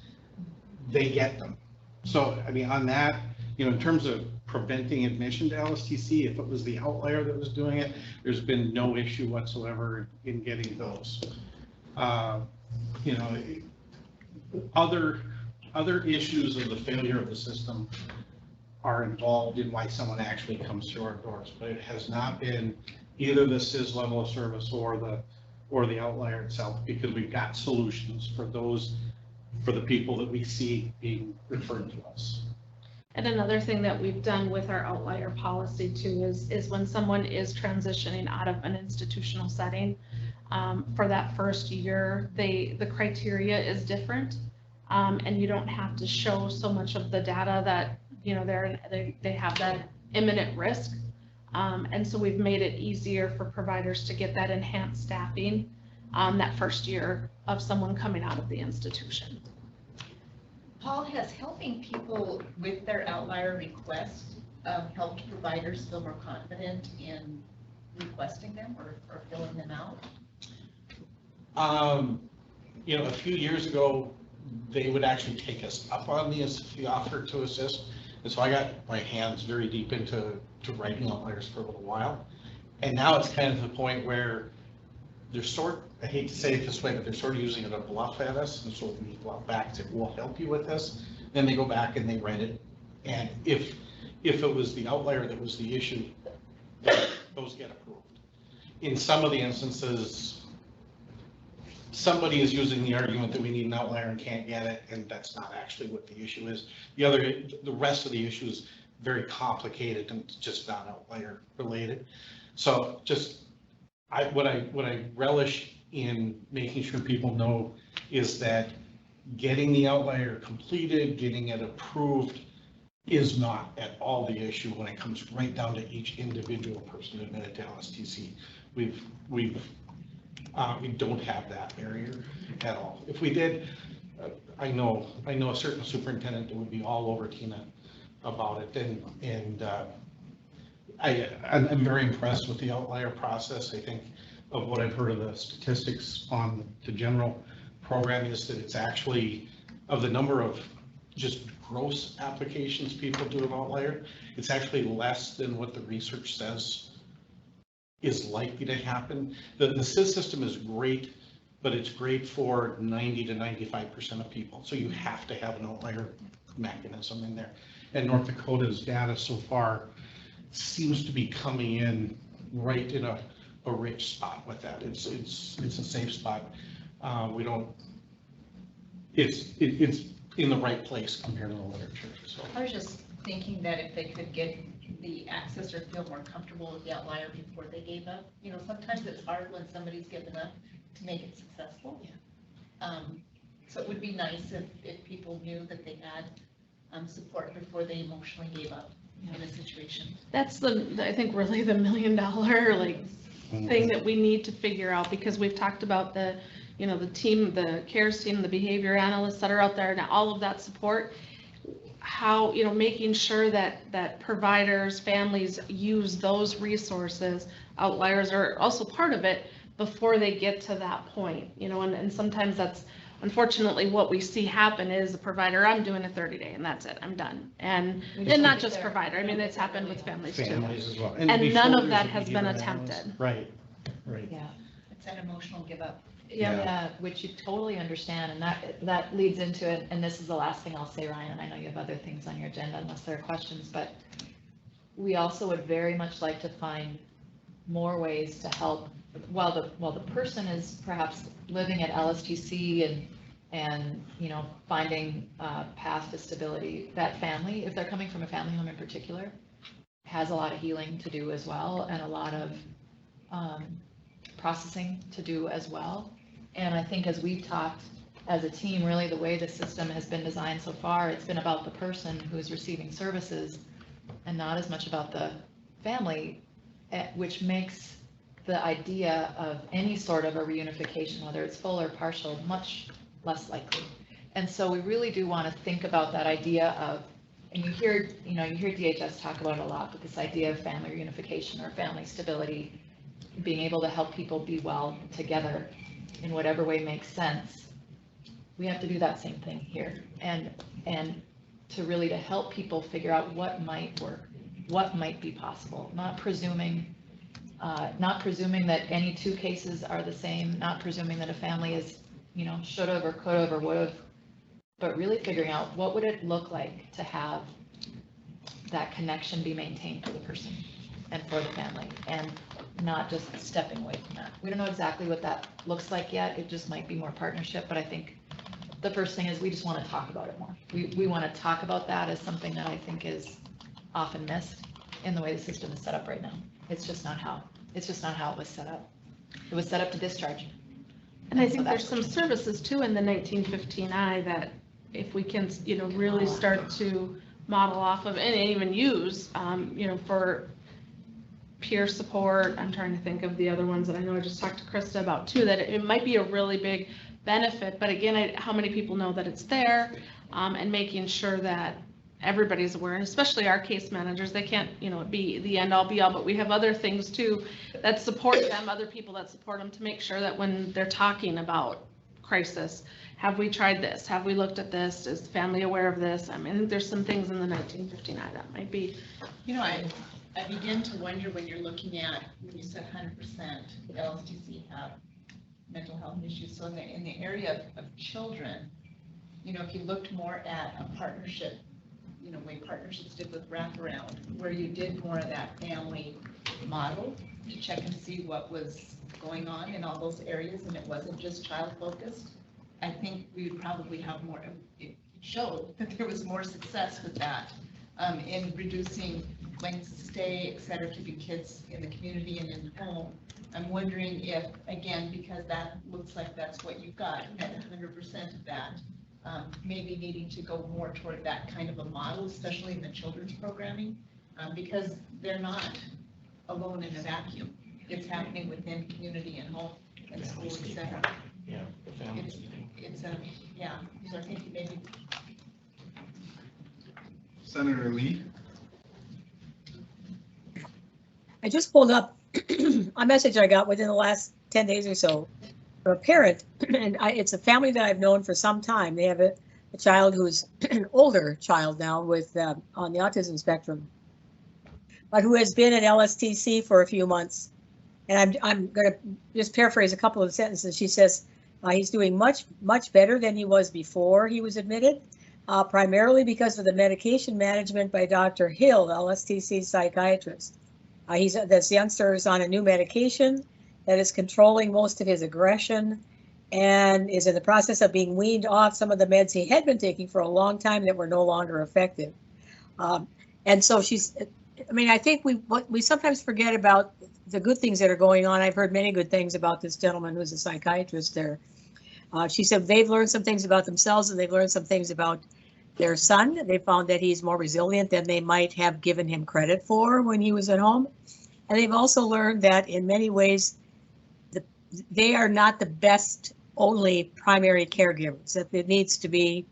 they get them. So, I mean, on that, in terms of preventing admission to LSTC, if it was the outlier that was doing it, there's been no issue whatsoever in getting those. Other issues of the failure of the system are involved in why someone actually comes through our doors, but it has not been either the SIS level of service or the outlier itself, because we've got solutions for the people that we see being referred to us. And another thing that we've done with our outlier policy too is when someone is transitioning out of an institutional setting, for that first year, the criteria is different, and you don't have to show so much of the data that they have that imminent risk. And so we've made it easier for providers to get that enhanced staffing that first year of someone coming out of the institution. Paul, has helping people with their outlier requests helped providers feel more confident in requesting them or filling them out? You know, a few years ago, they would actually take us up on the offer to assist. And so I got my hands very deep into writing outliers for a little while. And now it's kind of the point where they're I hate to say it this way, but they're sort of using it to bluff at us. And so we bluff back to, we'll help you with this. Then they go back and they write it. And if it was the outlier that was the issue, those get approved. In some of the instances, somebody is using the argument that we need an outlier and can't get it, and that's not actually what the issue is. The rest of the issue is very complicated and just not outlier related. So what I relish in making sure people know is that getting the outlier completed, getting it approved is not at all the issue when it comes right down to each individual person admitted to LSTC. We don't have that barrier at all. If we did, I know a certain superintendent that would be all over Tina about it, and I'm very impressed with the outlier process. I think of what I've heard of the statistics on the general program is that it's actually, of the number of just gross applications people do of outlier, it's actually less than what the research says is likely to happen. The SIS system is great, but it's great for 90 to 95% of people. So you have to have an outlier mechanism in there. And North Dakota's data so far seems to be coming in right in a rich spot with that. It's a safe spot. It's in the right place compared to the literature. So I was just thinking that if they could get the access or feel more comfortable with the outlier before they gave up. You know, sometimes it's hard when somebody's given up to make it successful. Yeah. So it would be nice if people knew that they had support before they emotionally gave up in a situation. That's I think really the $1 million thing that we need to figure out, because we've talked about the team, the CARES team, the behavior analysts that are out there, and all of that support. How, making sure that providers, families use those resources, outliers are also part of it before they get to that point, and sometimes that's unfortunately what we see happen is a provider, I'm doing a 30-day and that's it, I'm done. And not just provider, I mean, it's happened with families too. As well. And none of that has been attempted. Right. Yeah. It's an emotional give up. Yeah, which you totally understand, and that leads into it, and this is the last thing I'll say, Ryan, and I know you have other things on your agenda unless there are questions, but we also would very much like to find more ways to help while the person is perhaps living at LSTC and finding path to stability. That family, if they're coming from a family home in particular, has a lot of healing to do as well, and a lot of processing to do as well. And I think as we've talked as a team, really the way the system has been designed so far, it's been about the person who's receiving services and not as much about the family, which makes the idea of any sort of a reunification, whether it's full or partial, much less likely. And so we really do want to think about that idea of, and you hear DHS talk about it a lot, but this idea of family reunification or family stability, being able to help people be well together in whatever way makes sense. We have to do that same thing here, and to help people figure out what might work, what might be possible, not presuming that any two cases are the same, not presuming that a family is, should have or could have or would have, but really figuring out what would it look like to have that connection be maintained for the person and for the family, and not just stepping away from that. We don't know exactly what that looks like yet. It just might be more partnership, but I think the first thing is we just want to talk about it more. We want to talk about that as something that I think is often missed in the way the system is set up right now. It's just not how it was set up. It was set up to discharge. And I think there's some services too in the 1915I that if we can, really start to model off of and even use, for peer support. I'm trying to think of the other ones that I know I just talked to Krista about too, that it might be a really big benefit. But again, how many people know that it's there, and making sure that everybody's aware, and especially our case managers. They can't, be the end all be all, but we have other things too that support them, other people that support them, to make sure that when they're talking about crisis, have we tried this? Have we looked at this? Is the family aware of this? I mean, I think there's some things in the 1959 that might be. I begin to wonder when you're looking at, when you said 100% LSTC have mental health issues. So in the area of children, if you looked more at a partnership, way partnerships did with wraparound, where you did more of that family model to check and see what was going on in all those areas, and it wasn't just child focused, I think we would probably have more. It showed that there was more success with that in reducing lengths of stay, et cetera, keeping kids in the community and in the home. I'm wondering if, again, because that looks like that's what you've got, that 100% of that, maybe needing to go more toward that kind of a model, especially in the children's programming, because they're not alone in a vacuum. It's happening within community and home and school, et cetera. Yeah, the families. Yeah, so I think maybe. Senator Lee? I just pulled up a message I got within the last 10 days or so from a parent, and it's a family that I've known for some time. They have a child who's an older child now with on the autism spectrum, but who has been at LSTC for a few months. And I'm going to just paraphrase a couple of sentences. She says he's doing much better than he was before he was admitted, primarily because of the medication management by Dr. Hill, LSTC psychiatrist. This youngster is on a new medication that is controlling most of his aggression and is in the process of being weaned off some of the meds he had been taking for a long time that were no longer effective. And so I think we sometimes forget about the good things that are going on. I've heard many good things about this gentleman who's a psychiatrist there. She said they've learned some things about themselves, and they've learned some things about their son. They found that he's more resilient than they might have given him credit for when he was at home. And they've also learned that in many ways, they are not the best only primary caregivers, that there needs to be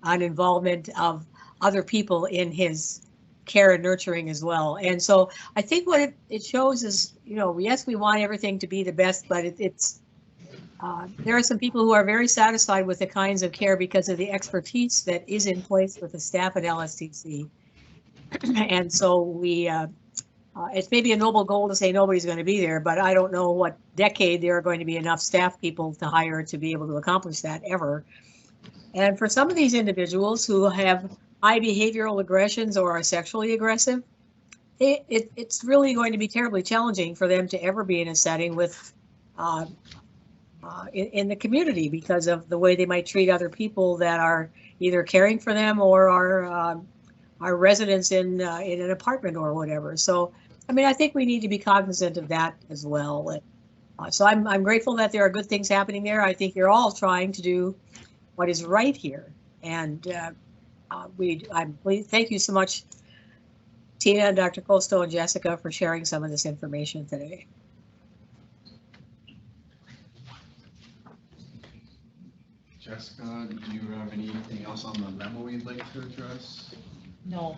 an involvement of other people in his care and nurturing as well. And so I think what it shows is, yes, we want everything to be the best, but there are some people who are very satisfied with the kinds of care because of the expertise that is in place with the staff at LSTC. And so it's maybe a noble goal to say nobody's going to be there, but I don't know what decade there are going to be enough staff people to hire to be able to accomplish that ever. And for some of these individuals who have high behavioral aggressions or are sexually aggressive, it's really going to be terribly challenging for them to ever be in a setting with in the community because of the way they might treat other people that are either caring for them or are residents in an apartment or whatever. So, I think we need to be cognizant of that as well. So I'm grateful that there are good things happening there. I think you're all trying to do what is right here. And thank you so much, Tina and Dr. Costo and Jessica, for sharing some of this information today. Jessica, do you have anything else on the memo you'd like to address? No,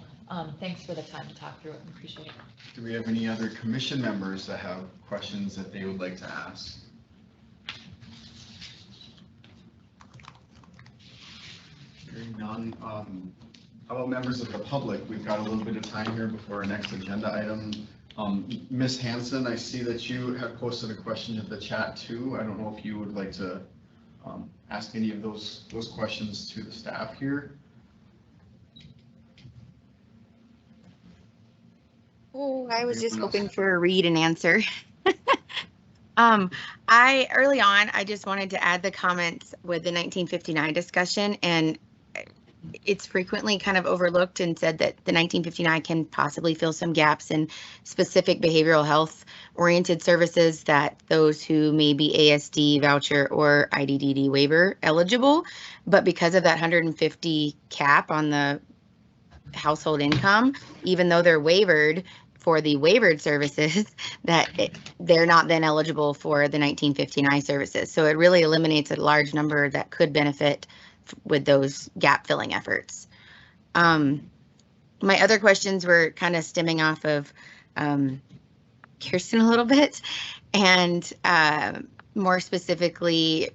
thanks for the time to talk through it. Appreciate it. Do we have any other commission members that have questions that they would like to ask? Hearing none. How about members of the public? We've got a little bit of time here before our next agenda item. Ms. Hanson, I see that you have posted a question in the chat too. I don't know if you would like to ask any of those questions to the staff here. Oh, I was just hoping for a read and answer. Early on, I just wanted to add the comments with the 1959 discussion, and it's frequently kind of overlooked and said that the 1959 can possibly fill some gaps in specific behavioral health oriented services that those who may be ASD, voucher, or IDDD waiver eligible. But because of that 150 cap on the household income, even though they're waivered, for the waivered services, they're not then eligible for the 1959 services. So it really eliminates a large number that could benefit with those gap filling efforts. My other questions were kind of stemming off of Kirsten a little bit, and more specifically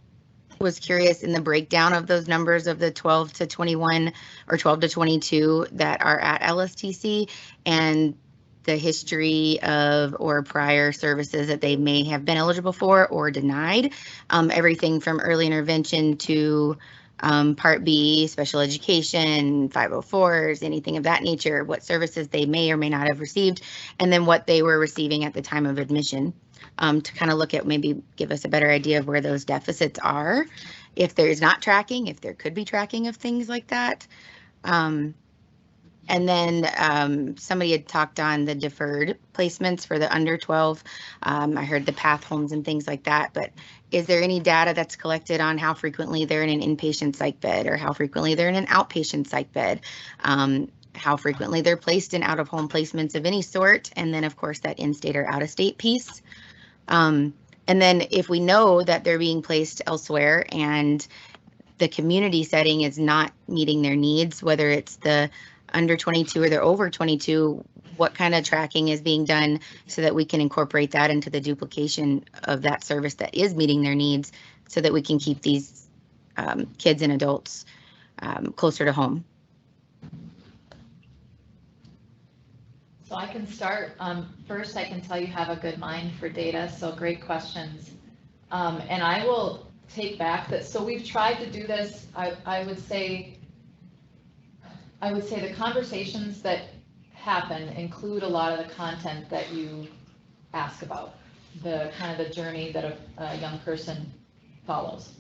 was curious in the breakdown of those numbers of the 12 to 21 or 12 to 22 that are at LSTC and the history of or prior services that they may have been eligible for or denied. Everything from early intervention to Part B, special education, 504s, anything of that nature, what services they may or may not have received, and then what they were receiving at the time of admission. To kind of look at, maybe give us a better idea of where those deficits are, if there's not tracking, if there could be tracking of things like that. And then somebody had talked on the deferred placements for the under 12. I heard the path homes and things like that, but is there any data that's collected on how frequently they're in an inpatient psych bed or how frequently they're in an outpatient psych bed? How frequently they're placed in out-of-home placements of any sort, and then of course that in-state or out-of-state piece. And then if we know that they're being placed elsewhere and the community setting is not meeting their needs, whether it's the under 22 or they're over 22, what kind of tracking is being done so that we can incorporate that into the duplication of that service that is meeting their needs so that we can keep these kids and adults closer to home? So I can start. First, I can tell you have a good mind for data, so great questions. And I will take back that, so we've tried to do this. I would say the conversations that happen include a lot of the content that you ask about, the kind of the journey that a young person follows.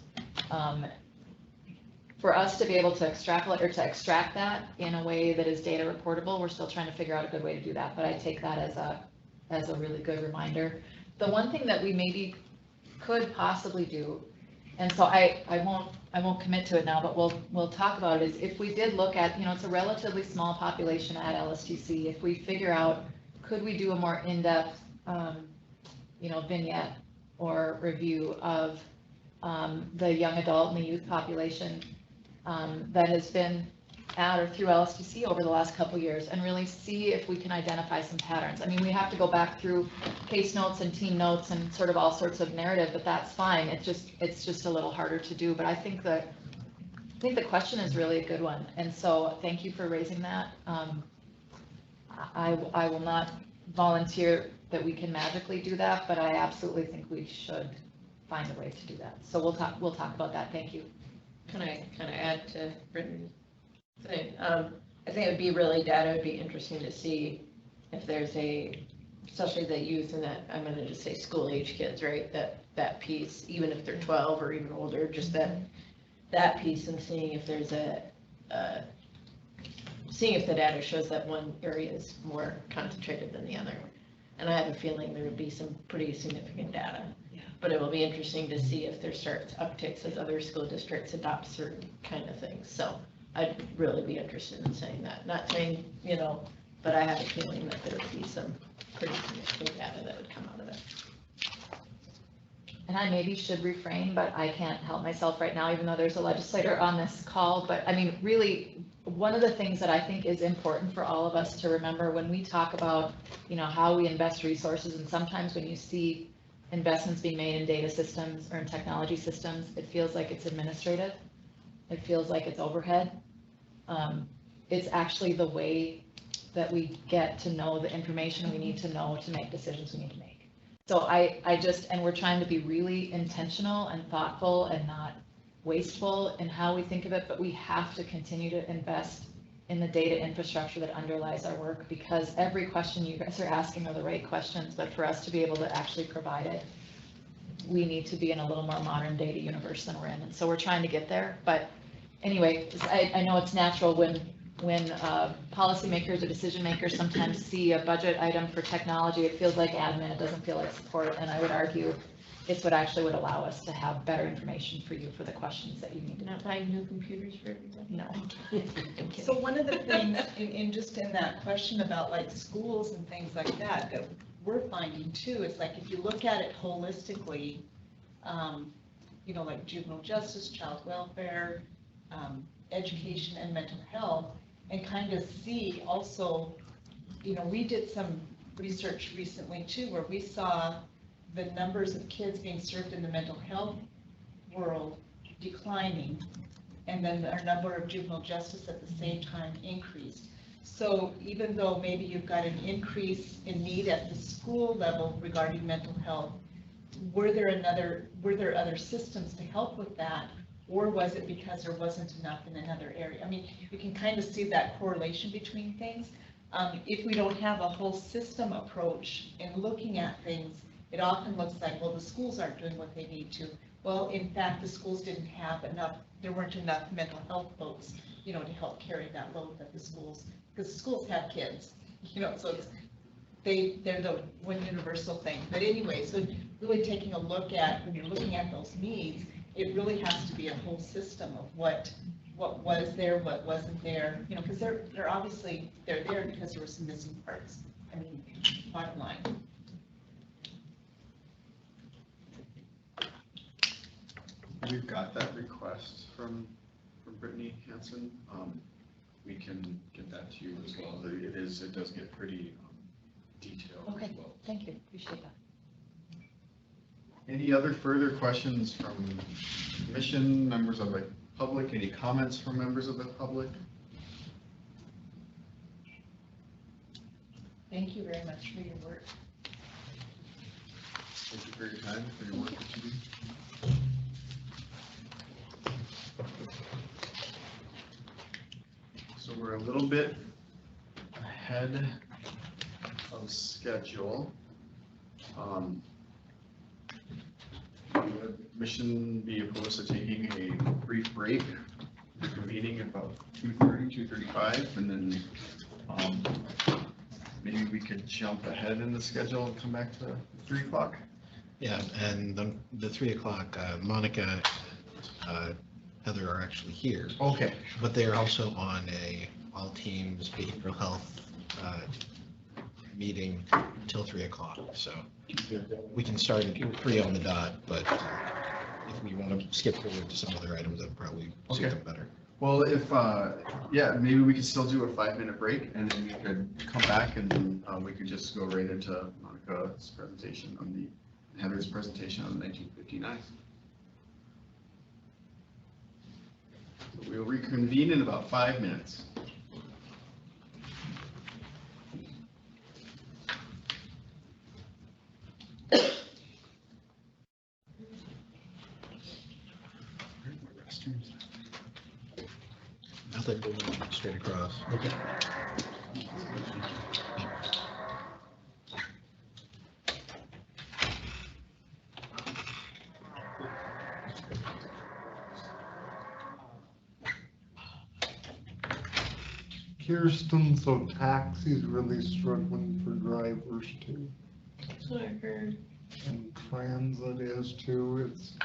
For us to be able to extrapolate or to extract that in a way that is data reportable, we're still trying to figure out a good way to do that, but I take that as a really good reminder. The one thing that we maybe could possibly do, and so I won't commit to it now, but we'll talk about it, is if we did look at, it's a relatively small population at LSTC, if we figure out, could we do a more in-depth, vignette or review of the young adult and the youth population that has been at or through LSTC over the last couple years, and really see if we can identify some patterns. I mean, we have to go back through case notes and team notes and sort of all sorts of narrative, but that's fine. It's just a little harder to do. But I think the question is really a good one, and so thank you for raising that. I will not volunteer that we can magically do that, but I absolutely think we should find a way to do that. So we'll talk about that. Thank you. Can I kind of add to Brittany's thing? I think it would be really data. It would be interesting to see if there's especially the youth and that, I'm going to just say school age kids, right? That piece, even if they're 12 or even older, just that piece, and seeing if there's seeing if the data shows that one area is more concentrated than the other. And I have a feeling there would be some pretty significant data. But it will be interesting to see if there starts upticks as other school districts adopt certain kind of things. So I'd really be interested in saying that. Not saying, but I have a feeling that there would be some pretty significant data that would come out of it. And I maybe should refrain, but I can't help myself right now, even though there's a legislator on this call. But I mean, really, one of the things that I think is important for all of us to remember when we talk about, how we invest resources, and sometimes when you see investments being made in data systems or in technology systems, it feels like it's administrative. It feels like it's overhead. It's actually the way that we get to know the information we need to know to make decisions we need to make. So and we're trying to be really intentional and thoughtful and not wasteful in how we think of it, but we have to continue to invest in the data infrastructure that underlies our work, because every question you guys are asking are the right questions, but for us to be able to actually provide it, we need to be in a little more modern data universe than we're in. And so we're trying to get there. But anyway, I know it's natural when policymakers or decision makers sometimes see a budget item for technology, it feels like admin, it doesn't feel like support. And I would argue it's what actually would allow us to have better information for you for the questions that you need to know. Not buying new computers for everybody. No. So one of the things in just in that question about like schools and things like that, that we're finding too, is like if you look at it holistically, you know, like juvenile justice, child welfare, education and mental health, and kind of see also, you know, we did some research recently too, where we saw the numbers of kids being served in the mental health world declining, and then our number of juvenile justice at the same time increased. So even though maybe you've got an increase in need at the school level regarding mental health, were there other systems to help with that? Or was it because there wasn't enough in another area? I mean, you can kind of see that correlation between things. If we don't have a whole system approach in looking at things, it often looks like, well, the schools aren't doing what they need to. Well, in fact, the schools didn't have enough, there weren't enough mental health folks, you know, to help carry that load at the schools. Because the schools have kids, you know, so they're the one universal thing. But anyway, so really taking a look at, when you're looking at those needs, it really has to be a whole system of what was there, what wasn't there, you know, because they're obviously, they're there because there were some missing parts. I mean, bottom line. We've got that request from Brittany Hanson. We can get that to you as well. It does get pretty detailed as Okay, well. thank you, appreciate that. Any other further questions from commission, members of the public? Any comments from members of the public? Thank you very much for your work. Thank you for your time, for your work that you do. So we're a little bit ahead of schedule. Would the commission be opposed to taking a brief break, reconvening at about 2:30, 2:35, and then maybe we could jump ahead in the schedule and come back to 3 o'clock? Yeah, and the 3 o'clock, Monica, Heather are actually here, Okay. but they are also on a all teams behavioral health meeting till 3 o'clock. So we can start at 3 on the dot, but if we want to skip forward to some other items, that probably suit Okay. them better. Well, if, yeah, maybe we could still do a 5-minute break and then we could come back and we could just go right into Monica's presentation on Heather's presentation on 1959. So we'll reconvene in about 5 minutes. I'll take the one straight across. Okay. Kirsten, so taxi's really struggling for drivers too, That's what I heard. and transit is too. It's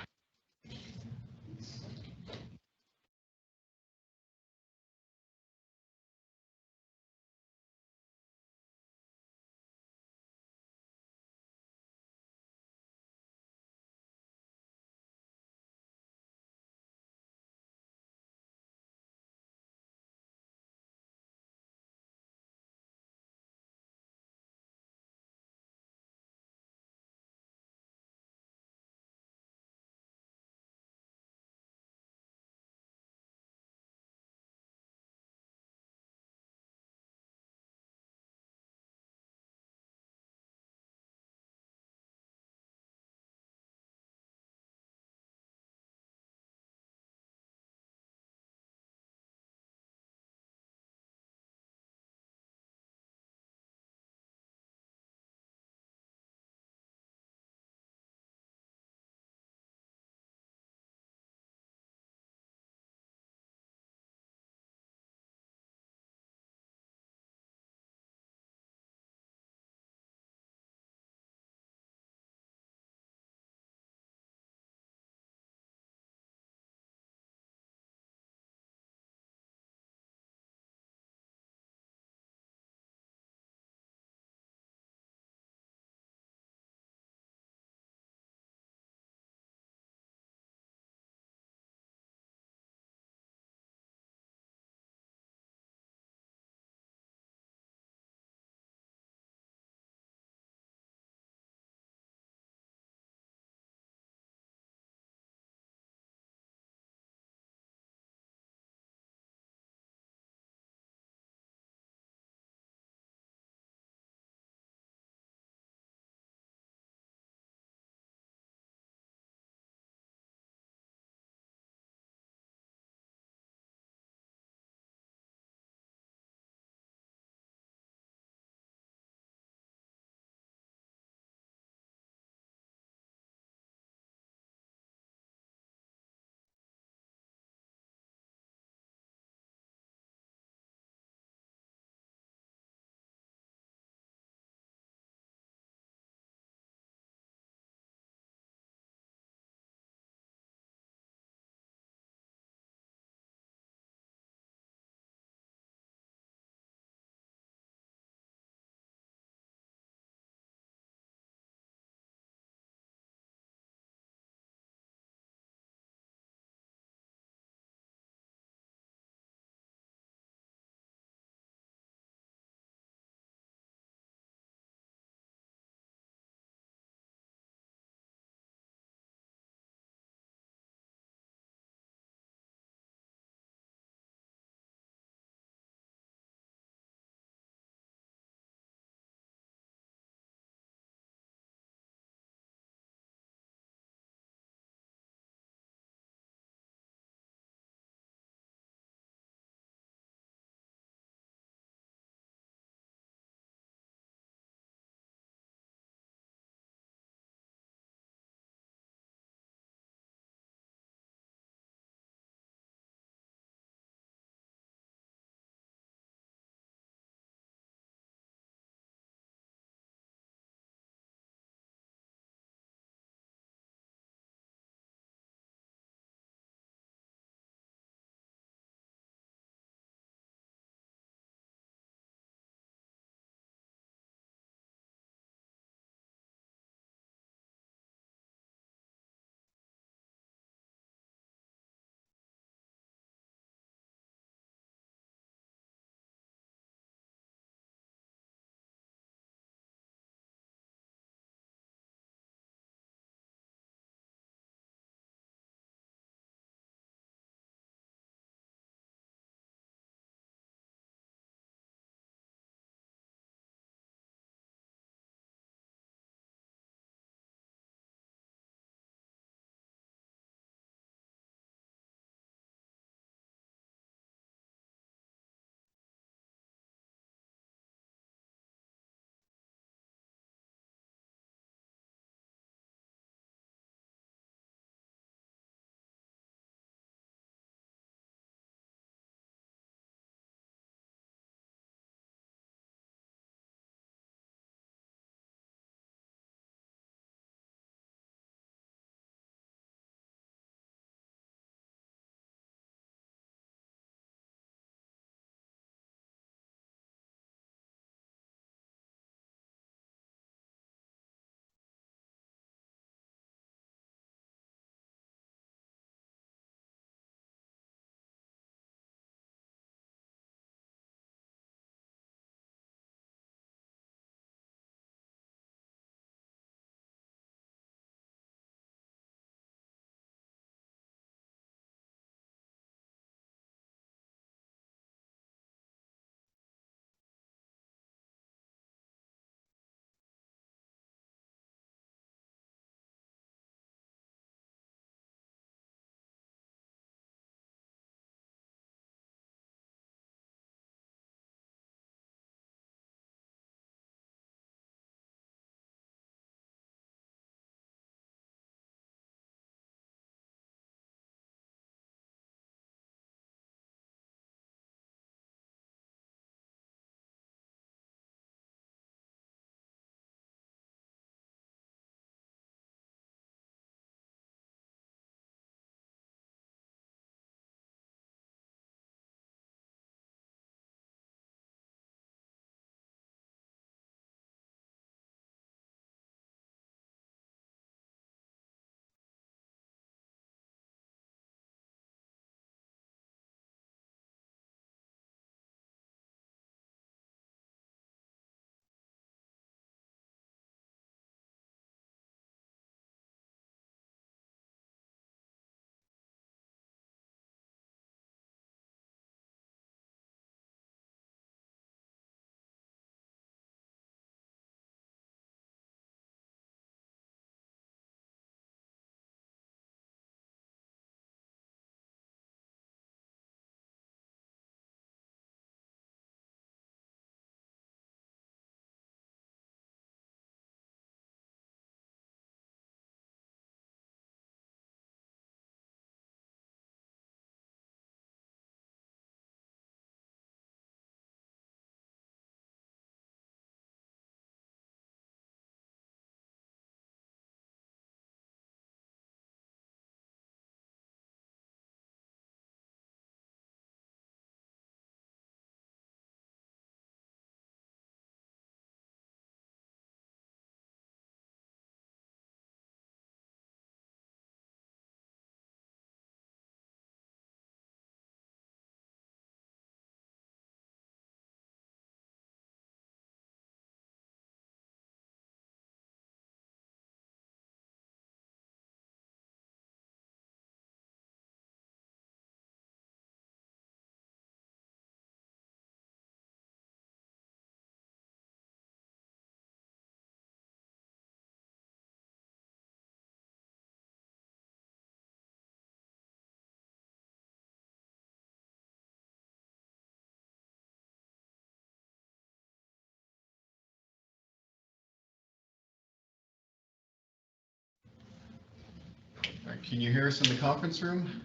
can you hear us in the conference room?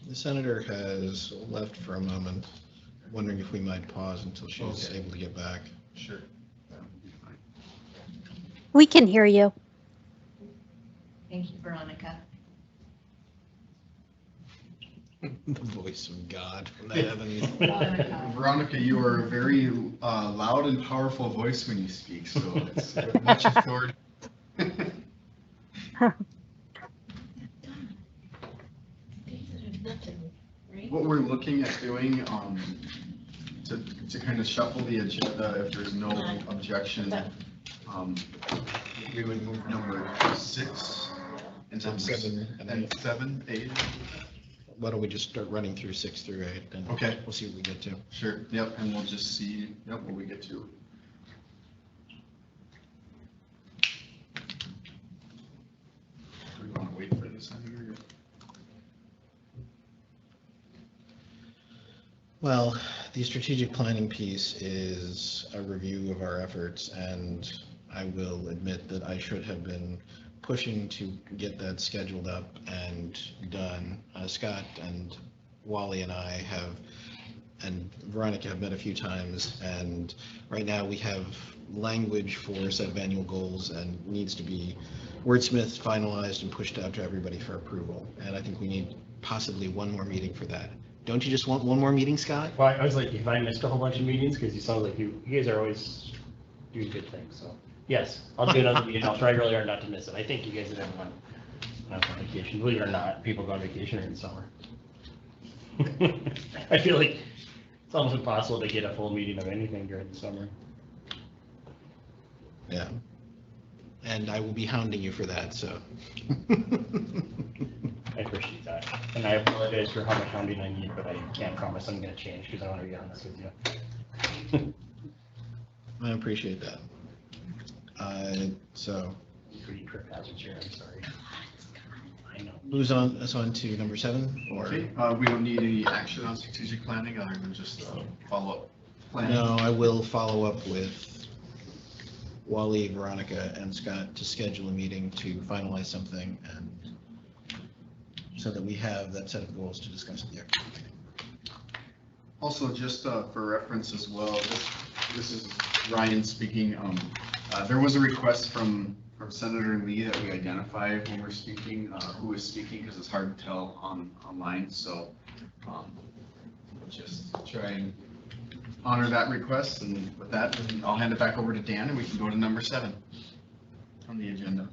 The senator has left for a moment, wondering if we might pause until she's Okay. able to get back. Sure. We can hear you. Thank you, Veronica. The voice of God from the heavens. Veronica, you are a very loud and powerful voice when you speak, so it's much authority. What we're looking at doing, to kind of shuffle the agenda, if there's no objection, we would move number 6 and number 7 and and 8. 7, 8. Why don't we just start running through 6 through 8, and Okay. we'll see what we get to. Sure, yep, and we'll just see, yep, what we get to. Do we want to wait for this on here? Well, the strategic planning piece is a review of our efforts, and I will admit that I should have been pushing to get that scheduled up and done. Scott and Wally and I have, and Veronica have met a few times, and right now we have language for a set of annual goals and needs to be wordsmithed, finalized, and pushed out to everybody for approval. And I think we need possibly one more meeting for that. Don't you just want one more meeting, Scott? Well, I was like, if I missed a whole bunch of meetings, because you sound like you guys are always doing good things, so. Yes, I'll do another meeting. I'll try really hard not to miss it. I think you guys did everyone on vacation. Believe it or not, people go on vacation in the summer. I feel like it's almost impossible to get a full meeting of anything during the summer. Yeah. And I will be hounding you for that, so. I appreciate that. And I apologize for how much hounding I need, but I can't promise I'm going to change because I want to be honest with you. I appreciate that. So Pretty trip hazards here, I'm sorry. I know. who's on, us on to number 7? Or Okay, we don't need any action on strategic planning other than just follow-up plan. no, I will follow up with Wally, Veronica, and Scott to schedule a meeting to finalize something, and so that we have that set of goals to discuss at the actual meeting. Also, just for reference as well, this is Ryan speaking. There was a request from Senator Lee that we identify when we're speaking, who is speaking, because it's hard to tell online. So just try and honor that request. And with that, I'll hand it back over to Dan, and we can go to number 7 on the agenda.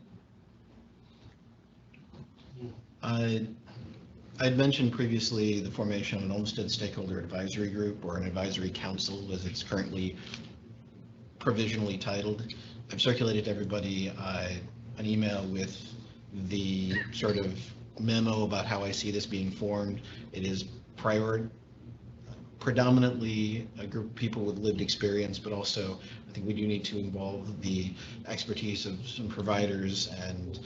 I'd mentioned previously the formation of an Olmstead Stakeholder Advisory Group, or an advisory council as it's currently provisionally titled. I've circulated to everybody an email with the sort of memo about how I see this being formed. It is predominantly a group of people with lived experience, but also I think we do need to involve the expertise of some providers and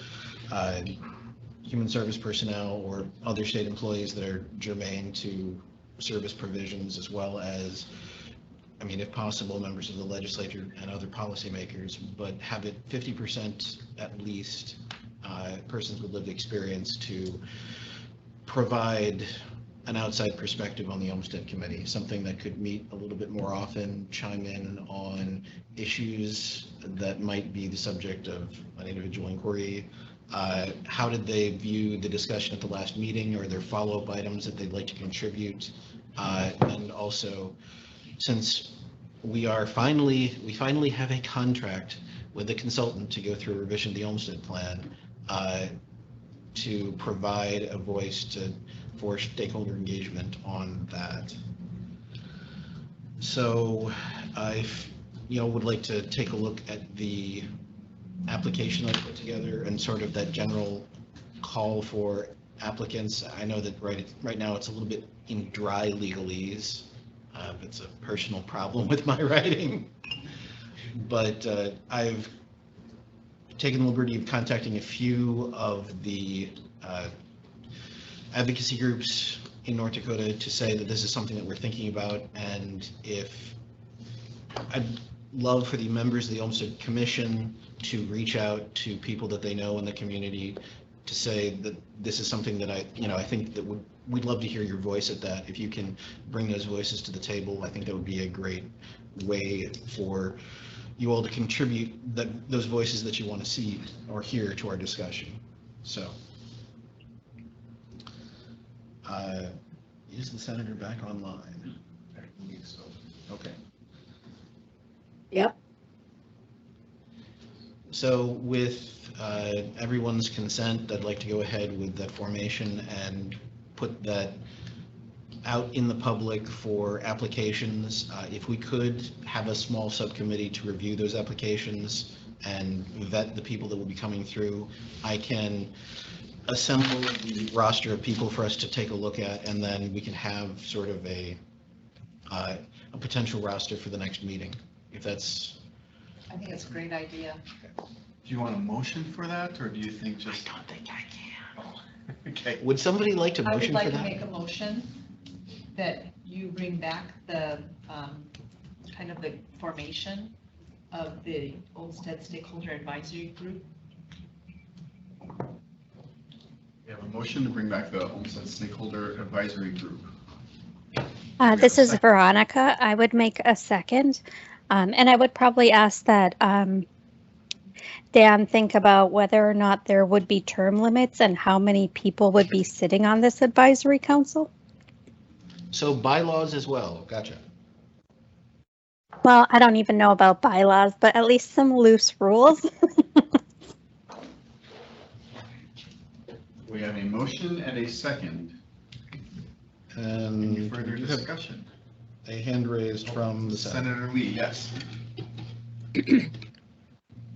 human service personnel or other state employees that are germane to service provisions, as well as, I mean, if possible, members of the legislature and other policymakers, but have it 50% at least persons with lived experience to provide an outside perspective on the Olmstead Committee, something that could meet a little bit more often, chime in on issues that might be the subject of an individual inquiry. How did they view the discussion at the last meeting, or their follow-up items that they'd like to contribute? And also, since we finally have a contract with a consultant to go through a revision of the Olmstead Plan, to provide a voice for stakeholder engagement on that. So I, would like to take a look at the application I put together and sort of that general call for applicants. I know that right now it's a little bit in dry legalese. It's a personal problem with my writing, but I've taken the liberty of contacting a few of the advocacy groups in North Dakota to say that this is something that we're thinking about, and if love for the members of the Olmstead Commission to reach out to people that they know in the community to say that this is something that I think that we'd love to hear your voice at that. If you can bring those voices to the table, I think that would be a great way for you all to contribute those voices that you want to see or hear to our discussion. So, is the senator back online? I believe so. Okay. Yep. So with everyone's consent, I'd like to go ahead with that formation and put that out in the public for applications. If we could have a small subcommittee to review those applications and vet the people that will be coming through, I can assemble the roster of people for us to take a look at, and then we can have sort of a potential roster for the next meeting, if that's. I think it's a great idea. Do you want a motion for that, or do you think just? I don't think I can. Oh, okay. Would somebody like to I would motion like for to that? make a motion that you bring back the, kind of the formation of the Olmstead Stakeholder Advisory Group. We have a motion to bring back the Olmstead Stakeholder Advisory Group. This is Veronica. I would make a second. And I would probably ask that Dan think about whether or not there would be term limits and how many people would be sitting on this advisory council. So bylaws as well, gotcha. Well, I don't even know about bylaws, but at least some loose rules. We have a motion and a second. Any And further you have discussion? a hand raised from the Senate. Senator Lee, yes.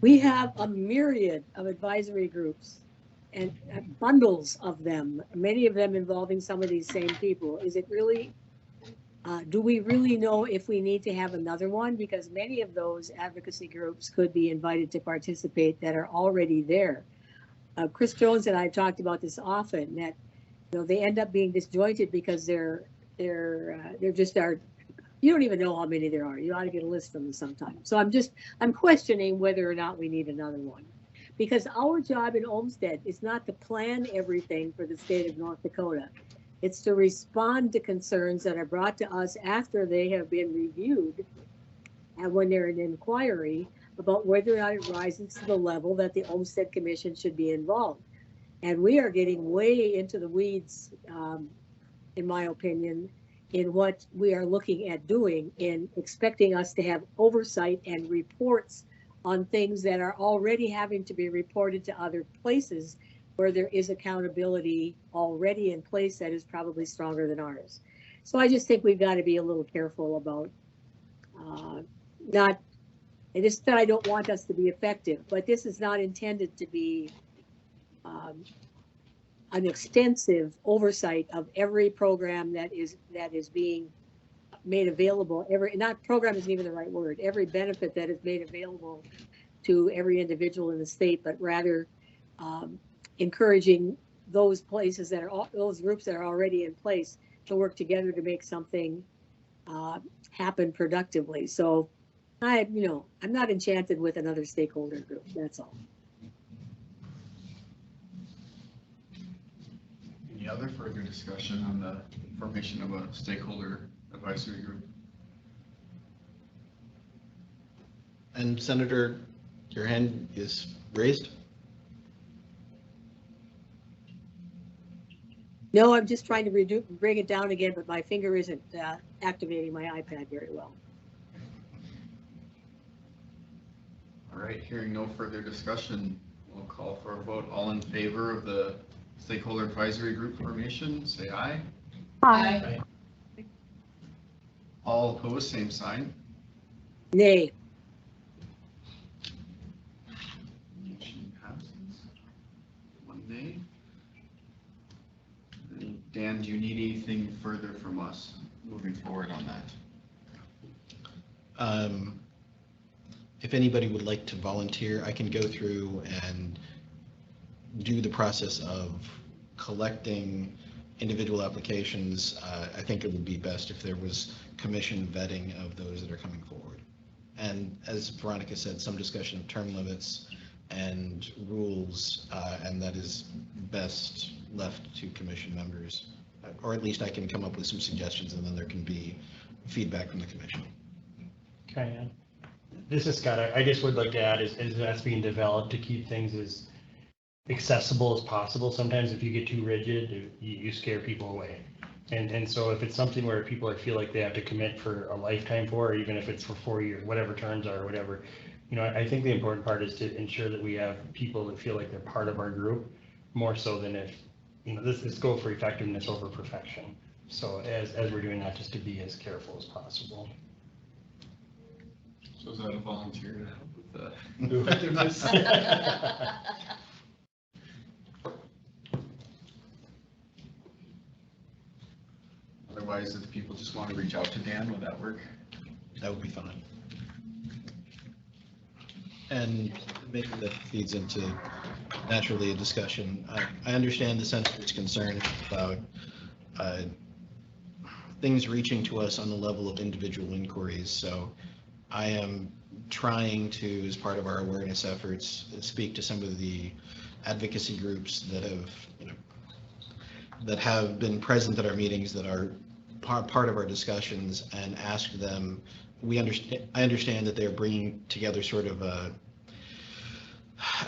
We have a myriad of advisory groups and bundles of them, many of them involving some of these same people. Is it really, do we really know if we need to have another one? Because many of those advocacy groups could be invited to participate that are already there. Chris Jones and I talked about this often, that they end up being disjointed because they're just you don't even know how many there are. You ought to get a list from them sometime. So I'm questioning whether or not we need another one. Because our job in Olmstead is not to plan everything for the state of North Dakota. It's to respond to concerns that are brought to us after they have been reviewed and when they're in inquiry about whether or not it rises to the level that the Olmstead Commission should be involved. And we are getting way into the weeds, in my opinion, in what we are looking at doing, in expecting us to have oversight and reports on things that are already having to be reported to other places where there is accountability already in place that is probably stronger than ours. So I just think we've got to be a little careful about and it's that I don't want us to be effective, but this is not intended to be an extensive oversight of every program that is being made available. Not program isn't even the right word. Every benefit that is made available to every individual in the state, but rather encouraging those places those groups that are already in place to work together to make something happen productively. So I'm not enchanted with another stakeholder group. That's all. Any other further discussion on the formation of a stakeholder advisory group? And Senator, your hand is raised. No, I'm just trying to bring it down again, but my finger isn't activating my iPad very well. All right, hearing no further discussion, we'll call for a vote. All in favor of the stakeholder advisory group formation, say aye. Aye. All opposed, same sign. Nay. Motion passes. One nay. And Dan, do you need anything further from us moving forward on that? If anybody would like to volunteer, I can go through and do the process of collecting individual applications. I think it would be best if there was commission vetting of those that are coming forward. And as Veronica said, some discussion of term limits and rules, and that is best left to commission members. Or at least I can come up with some suggestions and then there can be feedback from the commission. Okay. This is Scott. I just would like to add is that's being developed to keep things as accessible as possible. Sometimes if you get too rigid, you scare people away. And so if it's something where people feel like they have to commit for a lifetime for, or even if it's for 4 years, whatever terms are, or whatever, I think the important part is to ensure that we have people that feel like they're part of our group more so than if, this go for effectiveness over perfection. So as we're doing that, just to be as careful as possible. So is that a volunteer to help with the effectiveness? Otherwise, if people just want to reach out to Dan, would that work? That would be fine. And maybe that feeds into naturally a discussion. I understand the senator's concern about things reaching to us on the level of individual inquiries. So I am trying to, as part of our awareness efforts, speak to some of the advocacy groups that have been present at our meetings, that are part of our discussions, and ask them. I understand that they're bringing together sort of a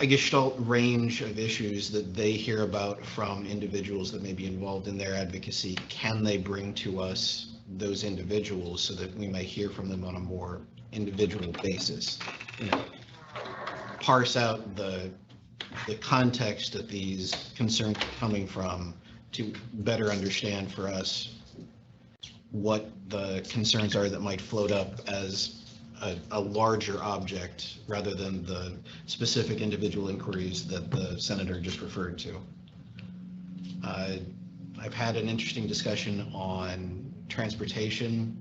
gestalt range of issues that they hear about from individuals that may be involved in their advocacy. Can they bring to us those individuals so that we may hear from them on a more individual basis? Parse out the context that these concerns are coming from to better understand for us what the concerns are that might float up as a larger object rather than the specific individual inquiries that the senator just referred to. I've had an interesting discussion on transportation,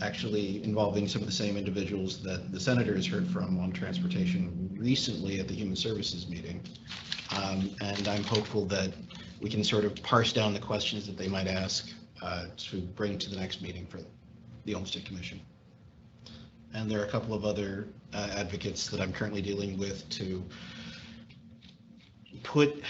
actually involving some of the same individuals that the senator has heard from on transportation recently at the Human Services meeting. And I'm hopeful that we can sort of parse down the questions that they might ask to bring to the next meeting for the Olmstead Commission. And there are a couple of other advocates that I'm currently dealing with to put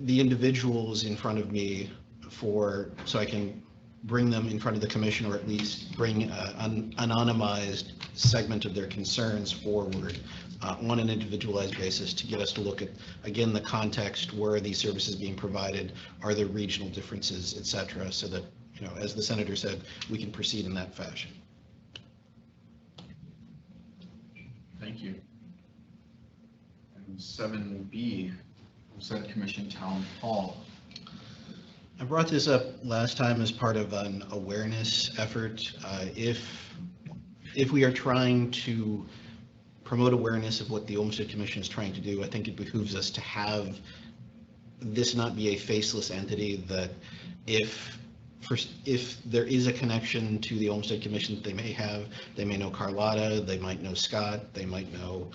the individuals in front of me so I can bring them in front of the commission, or at least bring an anonymized segment of their concerns forward on an individualized basis to get us to look at, again, the context. Where are these services being provided? Are there regional differences, et cetera, so that, as the senator said, we can proceed in that fashion. Thank you. And 7B, Olmstead Commission Town Hall. I brought this up last time as part of an awareness effort. If we are trying to promote awareness of what the Olmstead Commission is trying to do, I think it behooves us to have this not be a faceless entity, that if there is a connection to the Olmstead Commission that they may have, they may know Carlotta, they might know Scott, they might know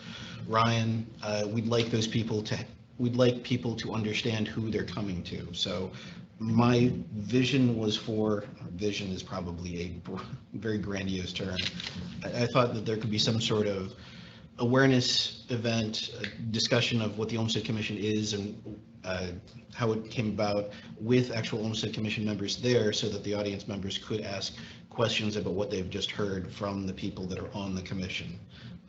Ryan. We'd like people to understand who they're coming to. So my vision was vision is probably a very grandiose term. I thought that there could be some sort of awareness event, a discussion of what the Olmstead Commission is and how it came about, with actual Olmstead Commission members there, so that the audience members could ask questions about what they've just heard from the people that are on the commission.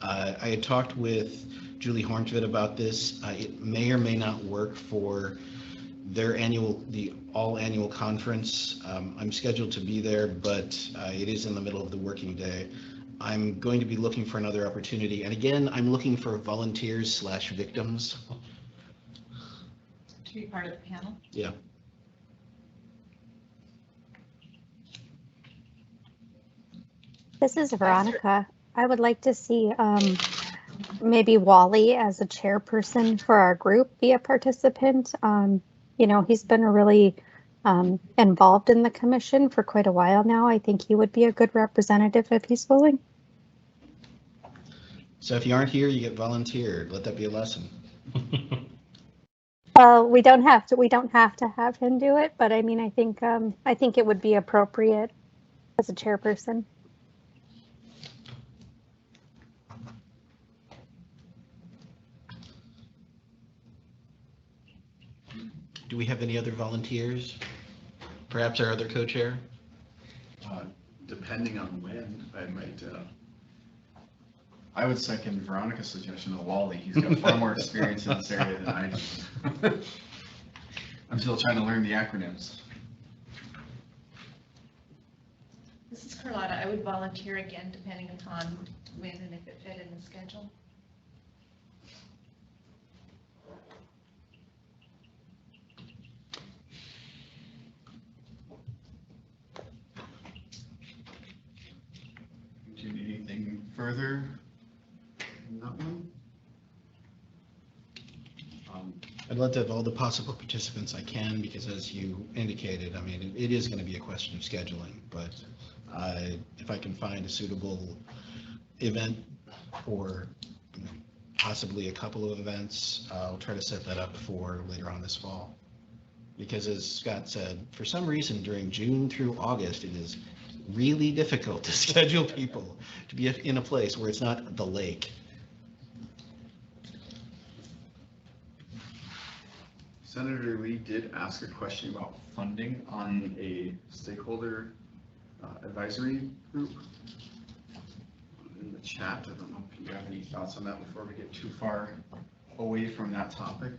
I had talked with Julie Horntvit about this. It may or may not work for their all annual conference. I'm scheduled to be there, but it is in the middle of the working day. I'm going to be looking for another opportunity. And again, I'm looking for volunteers/victims. To be part of the panel? Yeah. This is Veronica. I would like to see maybe Wally as a chairperson for our group be a participant. He's been really involved in the commission for quite a while now. I think he would be a good representative if he's willing. So if you aren't here, you get volunteered. Let that be a lesson. We don't have to have him do it, but I mean, I think it would be appropriate as a chairperson. Do we have any other volunteers? Perhaps our other co-chair? Depending on when, I might, I would second Veronica's suggestion of Wally. He's got far more experience in this area than I do. I'm still trying to learn the acronyms. This is Carlotta. I would volunteer again, depending upon when and if it fit in the schedule. Do you need anything further in that one? I'd love to have all the possible participants I can, because as you indicated, I mean, it is going to be a question of scheduling, but if I can find a suitable event or possibly a couple of events, I'll try to set that up for later on this fall. Because as Scott said, for some reason during June through August, it is really difficult to schedule people to be in a place where it's not the lake. Senator Lee did ask a question about funding on a stakeholder advisory group in the chat. I don't know if you have any thoughts on that before we get too far away from that topic.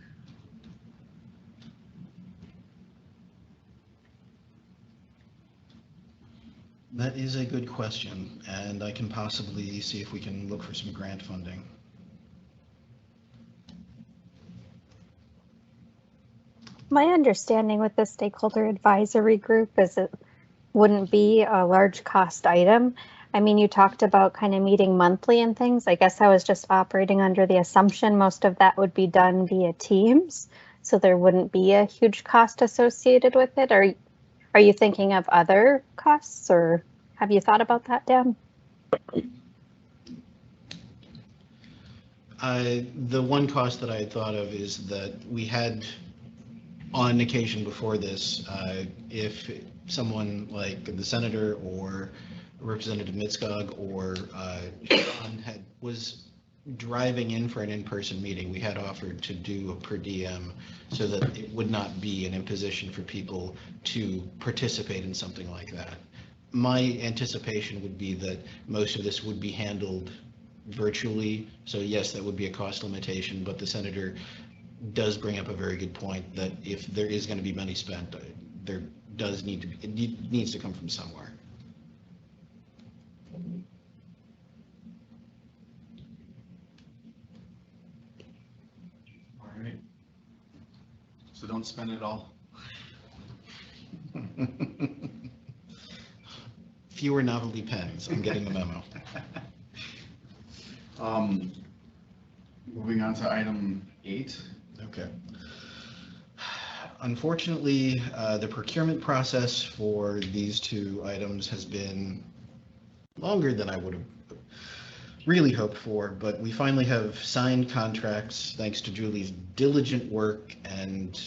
That is a good question, and I can possibly see if we can look for some grant funding. My understanding with the stakeholder advisory group is it wouldn't be a large cost item. I mean, you talked about kind of meeting monthly and things. I guess I was just operating under the assumption most of that would be done via Teams, so there wouldn't be a huge cost associated with it. Are you thinking of other costs, or have you thought about that, Dan? The one cost that I had thought of is that we had, on occasion before this, if someone like the senator or Representative Mitskog or Sean was driving in for an in-person meeting, we had offered to do a per diem so that it would not be an imposition for people to participate in something like that. My anticipation would be that most of this would be handled virtually. So yes, that would be a cost limitation, but the senator does bring up a very good point that if there is going to be money spent, there does need to be, it needs to come from somewhere. All right. So don't spend it all. Fewer novelty pens. I'm getting the memo. Moving on to item 8. Okay. Unfortunately, the procurement process for these two items has been longer than I would have really hoped for, but we finally have signed contracts thanks to Julie's diligent work and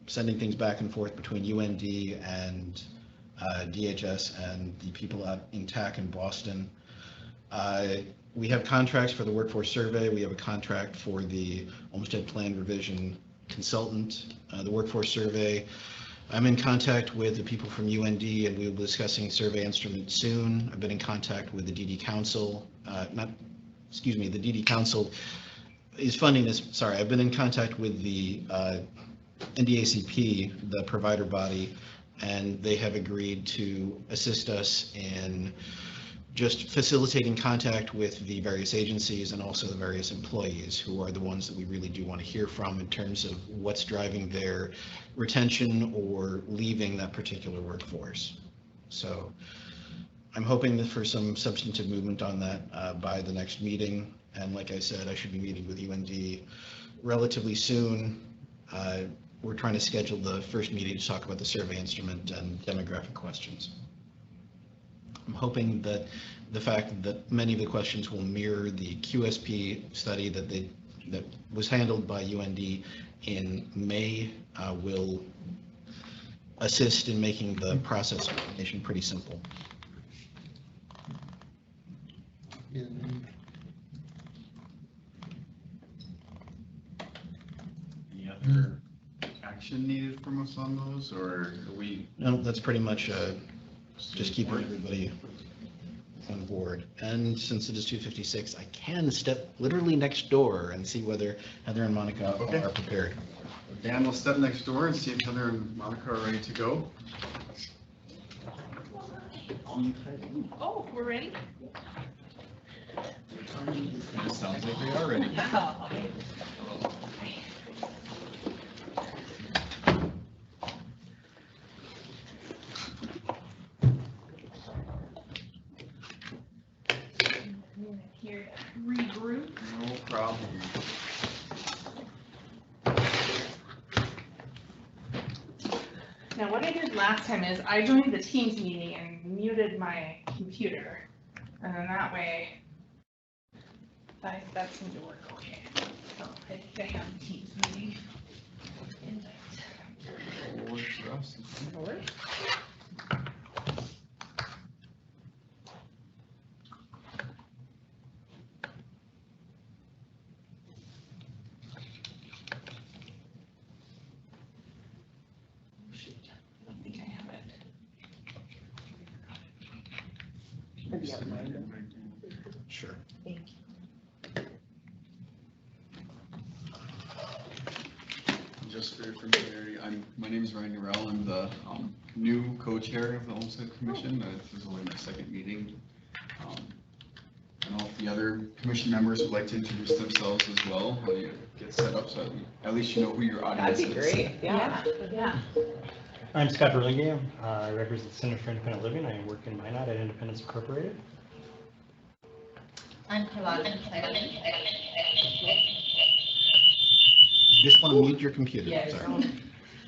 sending things back and forth between UND and DHS and the people out in TAC in Boston. We have contracts for the workforce survey. We have a contract for the Olmstead Plan Revision consultant, the workforce survey. I'm in contact with the people from UND, and we'll be discussing survey instruments soon. I've been in contact with the DD Council, the DD Council is funding this. Sorry, I've been in contact with the NDACP, the provider body, and they have agreed to assist us in just facilitating contact with the various agencies and also the various employees who are the ones that we really do want to hear from in terms of what's driving their retention or leaving that particular workforce. So I'm hoping for some substantive movement on that by the next meeting. And like I said, I should be meeting with UND relatively soon. We're trying to schedule the first meeting to talk about the survey instrument and demographic questions. I'm hoping that the fact that many of the questions will mirror the QSP study that was handled by UND in May will assist in making the process of application pretty simple. Any other action needed from us on those, or are we? No, that's pretty much just keeping everybody on board. And since it is 2:56, I can step literally next door and see whether Heather and Monica Okay. are prepared. Dan will step next door and see if Heather and Monica are ready to go. Oh, we're ready? It sounds like they are ready. Here to regroup. No problem. Now, what I did last time is I joined the Teams meeting and muted my computer. And then that way, that seemed to work okay. So I think I have the Teams meeting. It'll work for us. Shoot, I don't think I have it. Sure. Thank you. Just for your familiarity, my name is Ryan Norell. I'm the new co-chair of the Olmstead Commission. This is only my second meeting. I don't know if the other commission members would like to introduce themselves as well while you get set up, so at least you know who your audience is. Yeah. I'm Scott Burlingame. I represent the Center for Independent Living. I work in Minot at Independence Incorporated. I'm Carlotta McLaren. You just want to mute your computer. Yes. Sorry.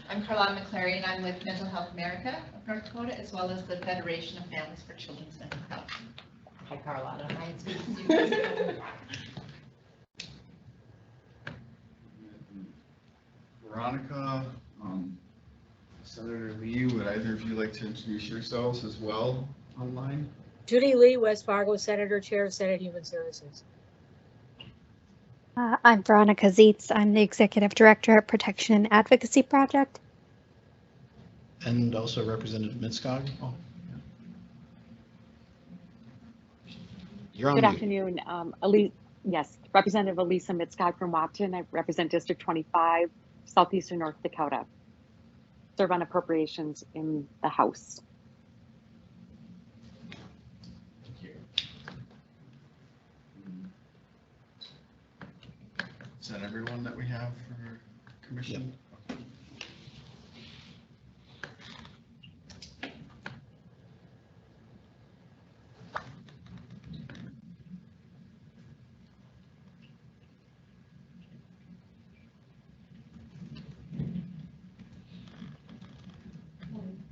I'm Carlotta McLaren, and I'm with Mental Health America of North Dakota, as well as the Federation of Families for Children's Mental Health. Hi, Carlotta. Nice to meet you. Veronica, Senator Lee, would either of you like to introduce yourselves as well online? Judy Lee, West Fargo Senator, Chair of Senate Human Services. I'm Veronica Zietz. I'm the Executive Director at Protection and Advocacy Project. And also Representative Mitskog. Oh. You're on Good mute. afternoon. Yes, Representative Elisa Mitskog from Wapton. I represent District 25, Southeastern North Dakota. Serve on appropriations in the House. Thank you. Is that everyone that we have for commission?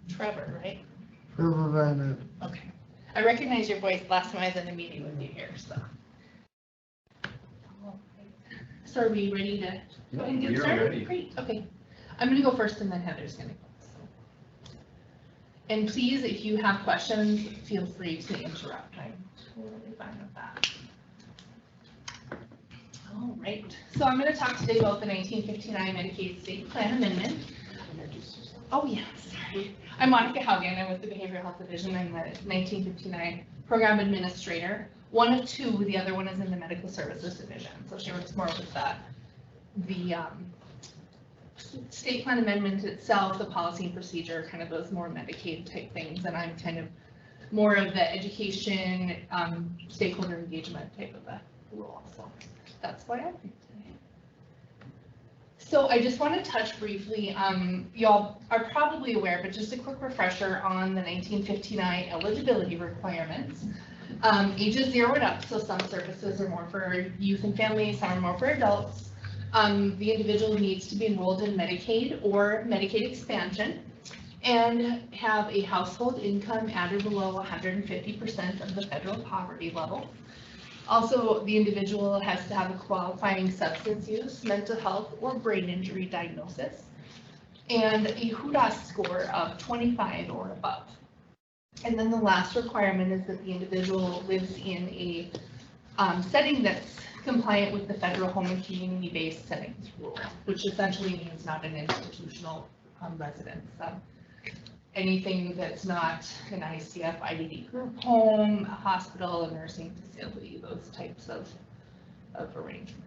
Trevor, right? Trevor Van Okay. I recognize your voice last time I was in a meeting with you here, so. So are we ready to go ahead and get We are started? ready. Great, okay. I'm gonna go first and then Heather's gonna go. So. And please, if you have questions, feel free to interrupt. I'm totally fine with that. All right, so I'm gonna talk today about the 1959 Medicaid State Plan Amendment. Oh, yeah, sorry. I'm Monica Haugen. I'm with the Behavioral Health Division. I'm the 1959 Program Administrator. One of two, the other one is in the Medical Services Division. So she works more with the state plan amendment itself, the policy and procedure, kind of those more Medicaid type things. And I'm kind of more of the education, stakeholder engagement type of a role. So that's why I'm here today. So I just want to touch briefly, y'all are probably aware, but just a quick refresher on the 1959 eligibility requirements. Ages 0 and up, so some services are more for youth and families, some are more for adults. The individual needs to be enrolled in Medicaid or Medicaid expansion and have a household income at or below 150% of the federal poverty level. Also, the individual has to have a qualifying substance use, mental health, or brain injury diagnosis, and a HUDAS score of 25 or above. And then the last requirement is that the individual lives in a setting that's compliant with the federal home and community-based settings rule, which essentially means not an institutional residence. Anything that's not an ICF IDD group home, a hospital, a nursing facility, those types of arrangements.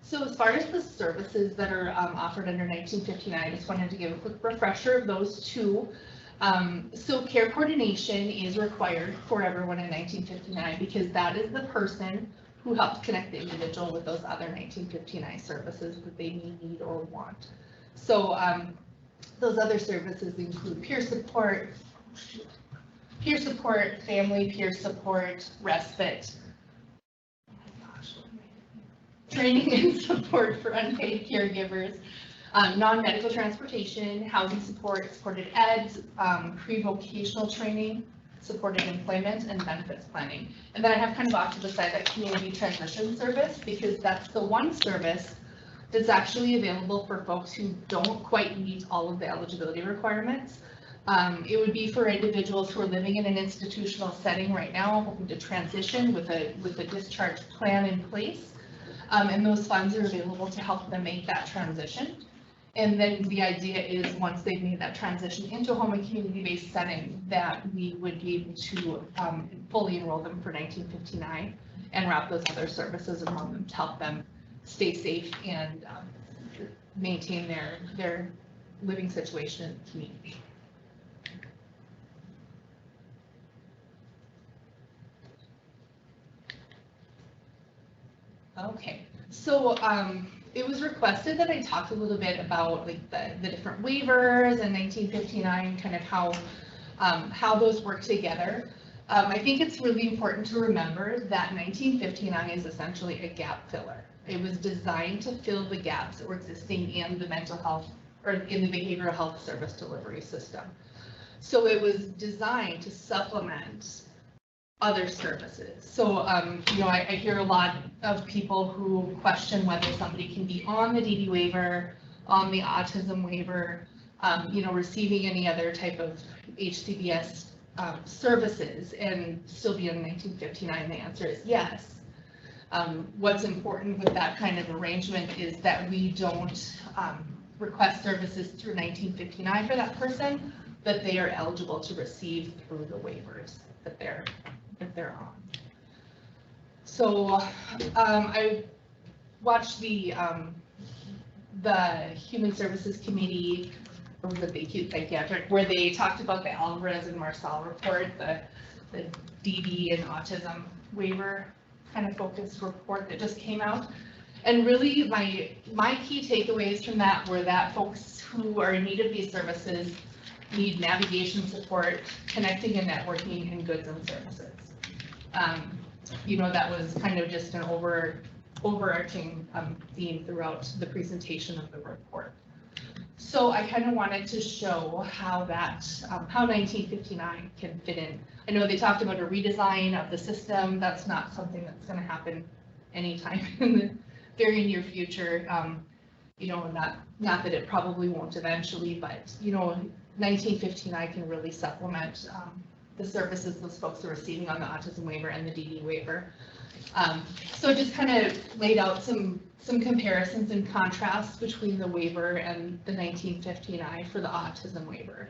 So as far as the services that are offered under 1959, I just wanted to give a quick refresher of those two. So care coordination is required for everyone in 1959 because that is the person who helps connect the individual with those other 1959 services that they may need or want. So those other services include peer support, family peer support, respite, training and support for unpaid caregivers, non-medical transportation, housing support, supported ed, pre-vocational training, supported employment, and benefits planning. And then I have kind of off to the side that community transition service, because that's the one service that's actually available for folks who don't quite meet all of the eligibility requirements. It would be for individuals who are living in an institutional setting right now, hoping to transition with a discharge plan in place. And those funds are available to help them make that transition. And then the idea is once they've made that transition into a home and community-based setting, that we would be able to fully enroll them for 1959 and wrap those other services around them to help them stay safe and maintain their living situation in the community. Okay, so it was requested that I talk a little bit about like the different waivers and 1959, kind of how those work together. I think it's really important to remember that 1959 is essentially a gap filler. It was designed to fill the gaps that were existing in the mental health or in the behavioral health service delivery system. So it was designed to supplement other services. So, you know, I hear a lot of people who question whether somebody can be on the DD waiver, on the autism waiver, you know, receiving any other type of HCBS services and still be in 1959. The answer is yes. What's important with that kind of arrangement is that we don't request services through 1959 for that person, but they are eligible to receive through the waivers that they're on. So I watched the Human Services Committee, or was it the Acute Psychiatric, where they talked about the Alvarez and Marcel report, the DD and autism waiver kind of focused report that just came out. And really my key takeaways from that were that folks who are in need of these services need navigation support, connecting and networking, and goods and services. You know, that was kind of just an overarching theme throughout the presentation of the report. So I kind of wanted to show how that, how 1959 can fit in. I know they talked about a redesign of the system. That's not something that's going to happen anytime in the very near future. You know, not that it probably won't eventually, but you know, 1959 can really supplement the services those folks are receiving on the autism waiver and the DD waiver. So just kind of laid out some comparisons and contrasts between the waiver and the 1959 for the autism waiver.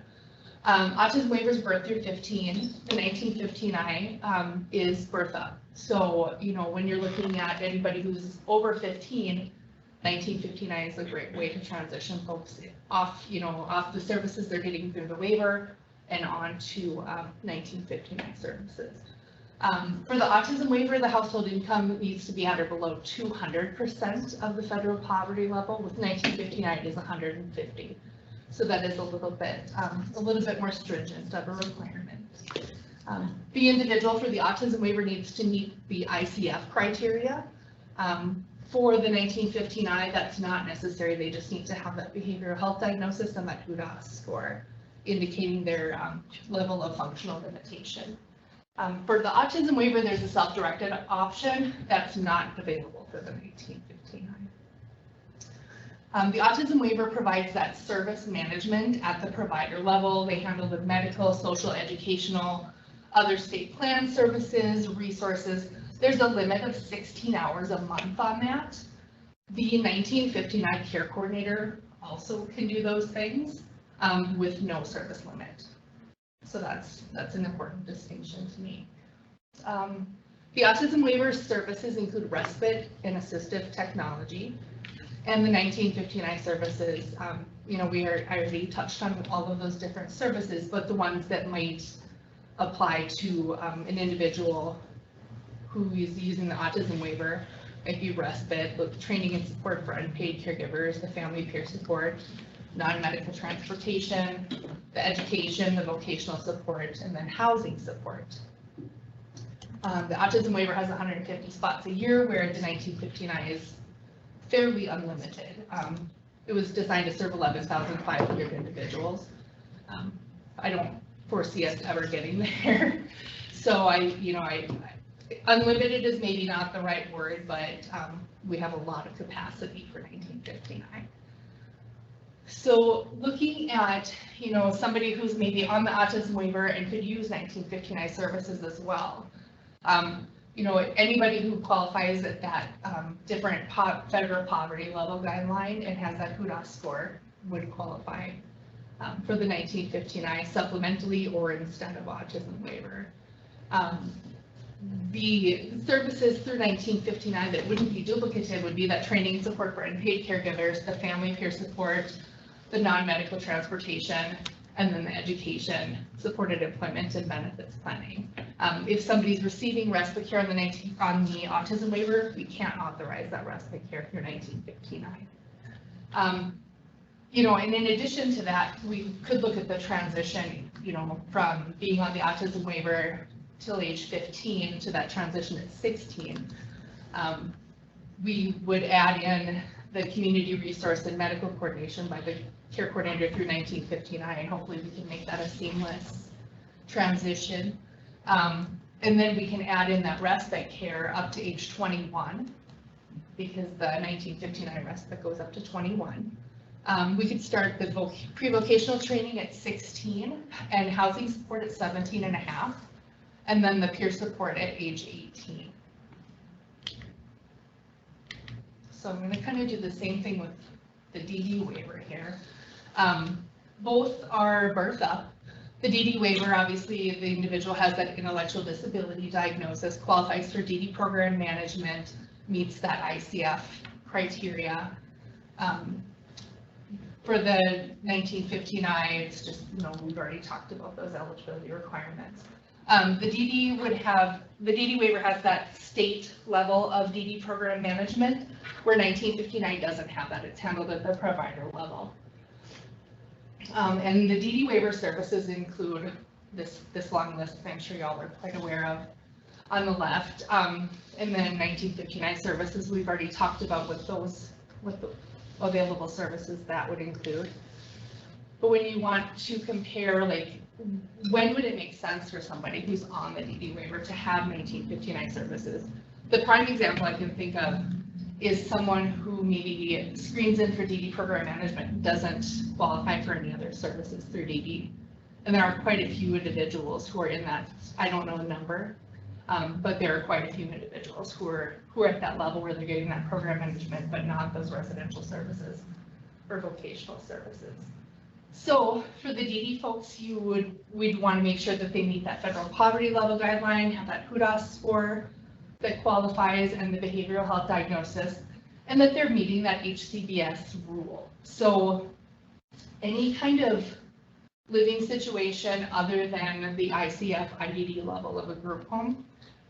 Autism waiver is birth through 15. The 1959 is birth up. So, you know, when you're looking at anybody who's over 15, 1959 is a great way to transition folks off, you know, off the services they're getting through the waiver and on to 1959 services. For the autism waiver, the household income needs to be at or below 200% of the federal poverty level. With 1959, it is 150. So that is a little bit more stringent of a requirement. The individual for the autism waiver needs to meet the ICF criteria. For the 1959, that's not necessary. They just need to have that behavioral health diagnosis and that HUDAS score, indicating their level of functional limitation. For the autism waiver, there's a self-directed option that's not available for the 1959. The autism waiver provides that service management at the provider level. They handle the medical, social, educational, other state plan services, resources. There's a limit of 16 hours a month on that. The 1959 care coordinator also can do those things with no service limit. So that's an important distinction to me. The autism waiver services include respite and assistive technology. And the 1959 services, I already touched on all of those different services, but the ones that might apply to an individual who is using the autism waiver might be respite, with training and support for unpaid caregivers, the family peer support, non-medical transportation, the education, the vocational support, and then housing support. The autism waiver has 150 spots a year, where the 1959 is fairly unlimited. It was designed to serve 11,500 individuals. I don't foresee us ever getting there. So unlimited is maybe not the right word, but we have a lot of capacity for 1959. So looking at, somebody who's maybe on the autism waiver and could use 1959 services as well. Anybody who qualifies at that different federal poverty level guideline and has that HUDA score would qualify for the 1959 supplementally or instead of autism waiver. The services through 1959 that wouldn't be duplicative would be that training and support for unpaid caregivers, the family peer support, the non-medical transportation, and then the education, supported employment, and benefits planning. If somebody's receiving respite care on the autism waiver, we can't authorize that respite care through 1959. And in addition to that, we could look at the transition, from being on the autism waiver till age 15 to that transition at 16. We would add in the community resource and medical coordination by the care coordinator through 1959. Hopefully we can make that a seamless transition. And then we can add in that respite care up to age 21, because the 1959 respite goes up to 21. We could start the pre-vocational training at 16 and housing support at 17 and a half, and then the peer support at age 18. So I'm going to kind of do the same thing with the DD waiver here. Both are birth up. The DD waiver, obviously, the individual has that intellectual disability diagnosis, qualifies for DD program management, meets that ICF criteria. For the 1959, it's just, we've already talked about those eligibility requirements. The DD waiver has that state level of DD program management, where 1959 doesn't have that. It's handled at the provider level. And the DD waiver services include this long list I'm sure y'all are quite aware of on the left. And then 1959 services, we've already talked about with the available services that would include. But when you want to compare, when would it make sense for somebody who's on the DD waiver to have 1959 services? The prime example I can think of is someone who maybe screens in for DD program management, doesn't qualify for any other services through DD. And there are quite a few individuals who are in that, I don't know the number, but there are quite a few individuals who are at that level where they're getting that program management, but not those residential services or vocational services. So for the DD folks, we'd want to make sure that they meet that federal poverty level guideline, have that HUDA score that qualifies, and the behavioral health diagnosis, and that they're meeting that HCBS rule. So any kind of living situation other than the ICF IDD level of a group home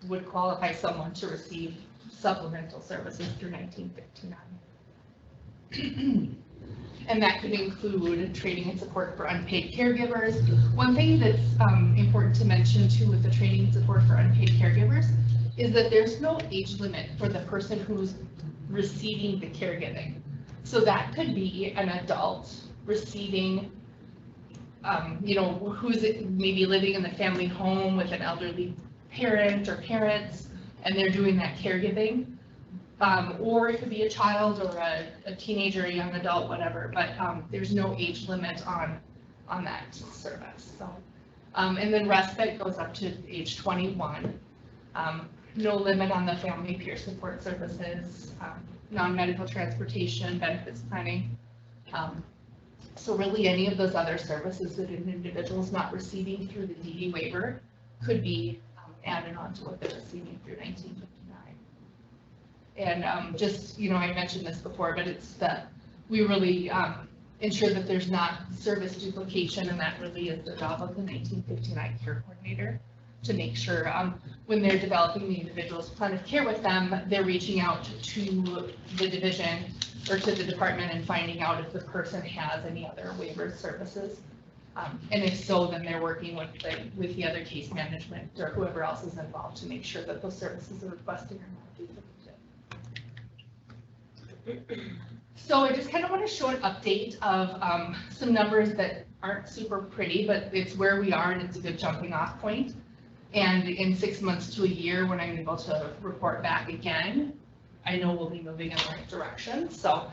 would qualify someone to receive supplemental services through 1959. And that could include training and support for unpaid caregivers. One thing that's important to mention too with the training and support for unpaid caregivers is that there's no age limit for the person who's receiving the caregiving. So that could be an adult receiving, who's maybe living in the family home with an elderly parent or parents, and they're doing that caregiving. Or it could be a child or a teenager, a young adult, whatever, but there's no age limit on that service. So And then respite goes up to age 21. No limit on the family peer support services, non-medical transportation, benefits planning. So really any of those other services that an individual's not receiving through the DD waiver could be added on to what they're receiving through 1959. And just, I mentioned this before, but it's that we really ensure that there's not service duplication, and that really is the job of the 1959 care coordinator, to make sure when they're developing the individual's plan of care with them, they're reaching out to the division or to the department and finding out if the person has any other waiver services. And if so, then they're working with the other case management or whoever else is involved to make sure that those services are requested or not duplicated. So I just kind of want to show an update of some numbers that aren't super pretty, but it's where we are and it's a good jumping off point. And in 6 months to a year, when I'm able to report back again, I know we'll be moving in the right direction. So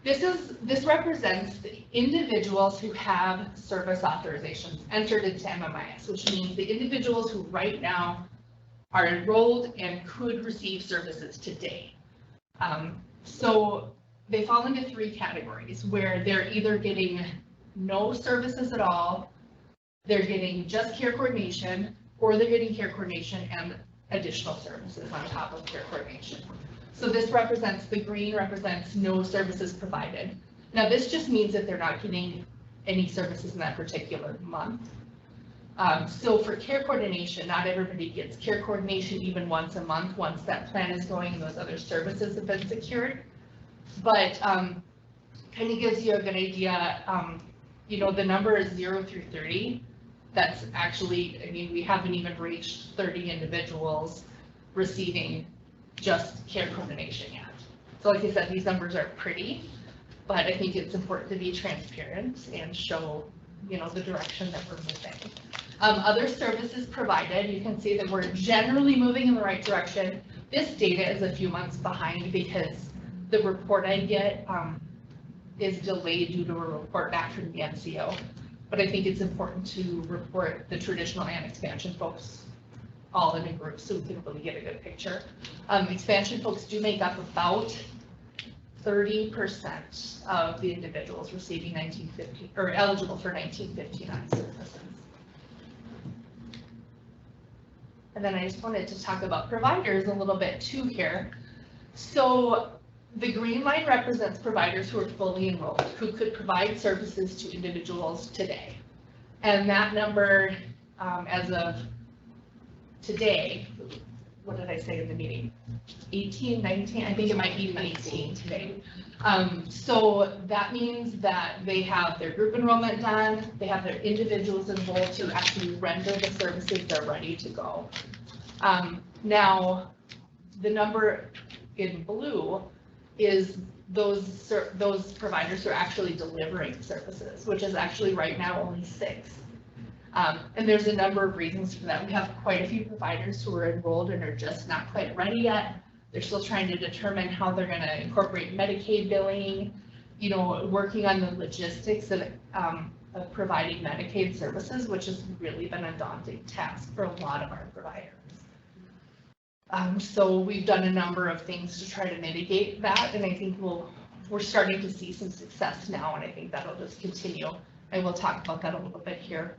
this represents the individuals who have service authorizations entered into MMIS, which means the individuals who right now are enrolled and could receive services today. So they fall into 3 categories where they're either getting no services at all, they're getting just care coordination, or they're getting care coordination and additional services on top of care coordination. So this represents, the green represents no services provided. Now this just means that they're not getting any services in that particular month. So for care coordination, not everybody gets care coordination even once a month, once that plan is going and those other services have been secured. But kind of gives you a good idea, the number is 0 through 30. That's actually, we haven't even reached 30 individuals receiving just care coordination yet. So like I said, these numbers are pretty, but I think it's important to be transparent and show, the direction that we're moving. Other services provided, you can see that we're generally moving in the right direction. This data is a few months behind because the report I get is delayed due to a report back from the NCO. But I think it's important to report the traditional and expansion folks all in a group so we can really get a good picture. Expansion folks do make up about 30% of the individuals receiving 1950 or eligible for 1959 services. And then I just wanted to talk about providers a little bit too here. So the green line represents providers who are fully enrolled, who could provide services to individuals today. And that number, as of today, what did I say in the meeting? 18, 19, I think it might be 19 today. So that means that they have their group enrollment done, they have their individuals enrolled to actually render the services, they're ready to go. Now, the number in blue is those providers who are actually delivering services, which is actually right now only 6. And there's a number of reasons for that. We have quite a few providers who are enrolled and are just not quite ready yet. They're still trying to determine how they're going to incorporate Medicaid billing, working on the logistics of providing Medicaid services, which has really been a daunting task for a lot of our providers. So we've done a number of things to try to mitigate that, and I think we're starting to see some success now, and I think that'll just continue. I will talk about that a little bit here.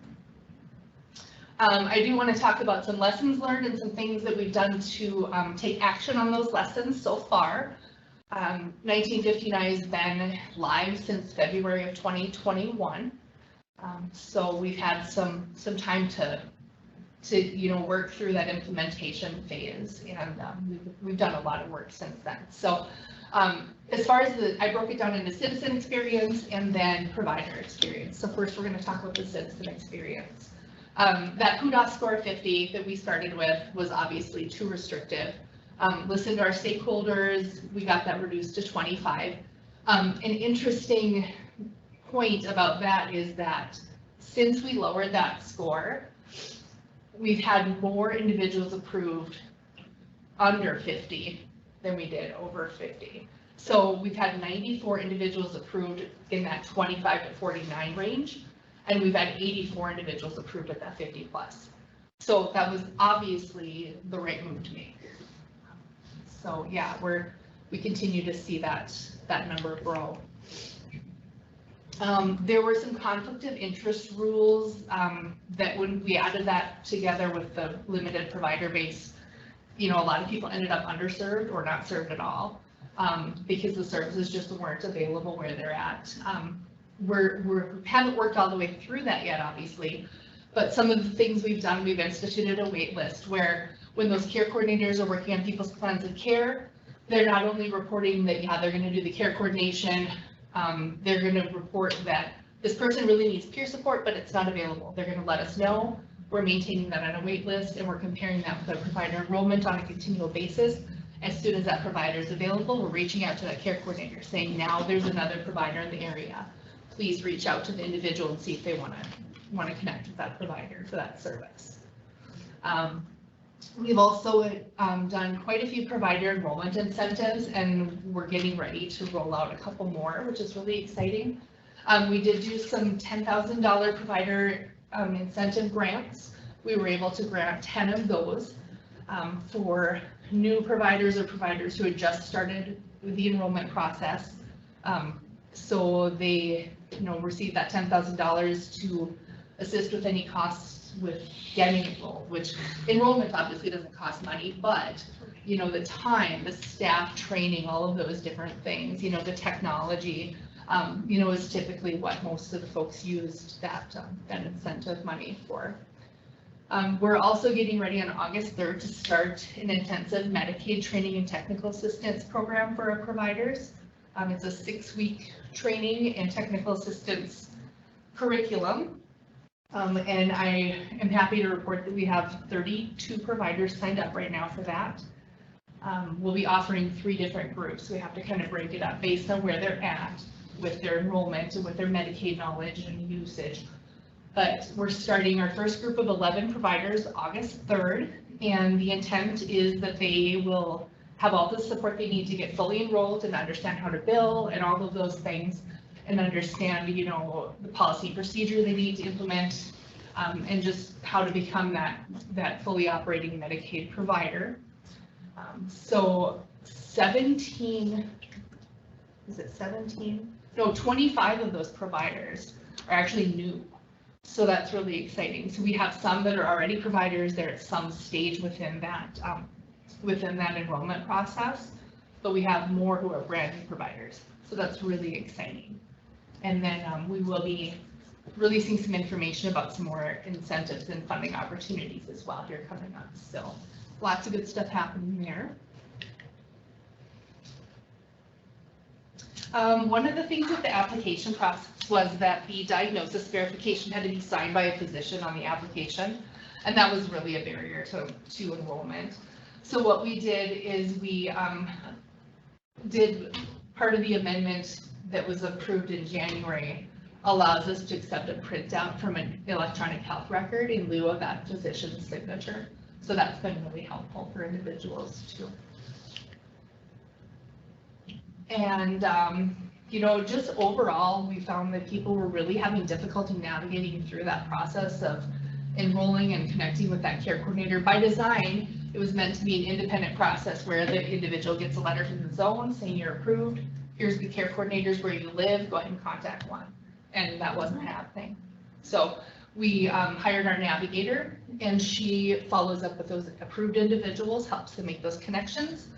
I do want to talk about some lessons learned and some things that we've done to take action on those lessons so far. 1959 has been live since February of 2021. So we've had some time to work through that implementation phase, and we've done a lot of work since then. So as far as I broke it down into citizen experience and then provider experience. So first we're going to talk about the citizen experience. That PUDOS score of 50 that we started with was obviously too restrictive. Listened to our stakeholders, we got that reduced to 25. An interesting point about that is that since we lowered that score, we've had more individuals approved under 50 than we did over 50. So we've had 94 individuals approved in that 25 to 49 range, and we've had 84 individuals approved at that 50 plus. So that was obviously the right move to make. So yeah, we continue to see that number grow. There were some conflict of interest rules that when we added that together with the limited provider base, you know, a lot of people ended up underserved or not served at all because the services just weren't available where they're at. We haven't worked all the way through that yet, obviously, but some of the things we've done, we've instituted a wait list where when those care coordinators are working on people's plans of care, they're not only reporting that, yeah, they're going to do the care coordination, they're going to report that this person really needs peer support, but it's not available. They're going to let us know. We're maintaining that on a wait list, and we're comparing that with provider enrollment on a continual basis. As soon as that provider is available, we're reaching out to that care coordinator saying, now there's another provider in the area. Please reach out to the individual and see if they want to connect with that provider for that service. We've also done quite a few provider enrollment incentives, and we're getting ready to roll out a couple more, which is really exciting. We did do some $10,000 provider incentive grants. We were able to grant 10 of those for new providers or providers who had just started the enrollment process. So they, you know, received that $10,000 to assist with any costs with getting enrolled, which enrollment obviously doesn't cost money, but you know, the time, the staff training, all of those different things, you know, the technology, you know, is typically what most of the folks used that incentive money for. We're also getting ready on August 3rd to start an intensive Medicaid training and technical assistance program for our providers. It's a 6-week training and technical assistance curriculum. And I am happy to report that we have 32 providers signed up right now for that. We'll be offering 3 different groups. We have to kind of break it up based on where they're at with their enrollment and with their Medicaid knowledge and usage. But we're starting our first group of 11 providers August 3rd, and the intent is that they will have all the support they need to get fully enrolled and understand how to bill and all of those things, and understand, you know, the policy and procedure they need to implement, and just how to become that fully operating Medicaid provider. So 17, is it 17? No, 25 of those providers are actually new. So that's really exciting. So we have some that are already providers. They're at some stage within that enrollment process, but we have more who are brand new providers. So that's really exciting. And then we will be releasing some information about some more incentives and funding opportunities as well here coming up. So lots of good stuff happening there. One of the things with the application process was that the diagnosis verification had to be signed by a physician on the application, and that was really a barrier to enrollment. So what we did is we did part of the amendment that was approved in January allows us to accept a printout from an electronic health record in lieu of that physician's signature. So that's been really helpful for individuals too. And, you know, just overall, we found that people were really having difficulty navigating through that process of enrolling and connecting with that care coordinator. By design, it was meant to be an independent process where the individual gets a letter from the zone saying you're approved. Here's the care coordinators where you live, go ahead and contact one. And that wasn't happening. So we hired our navigator, and she follows up with those approved individuals, helps them make those connections.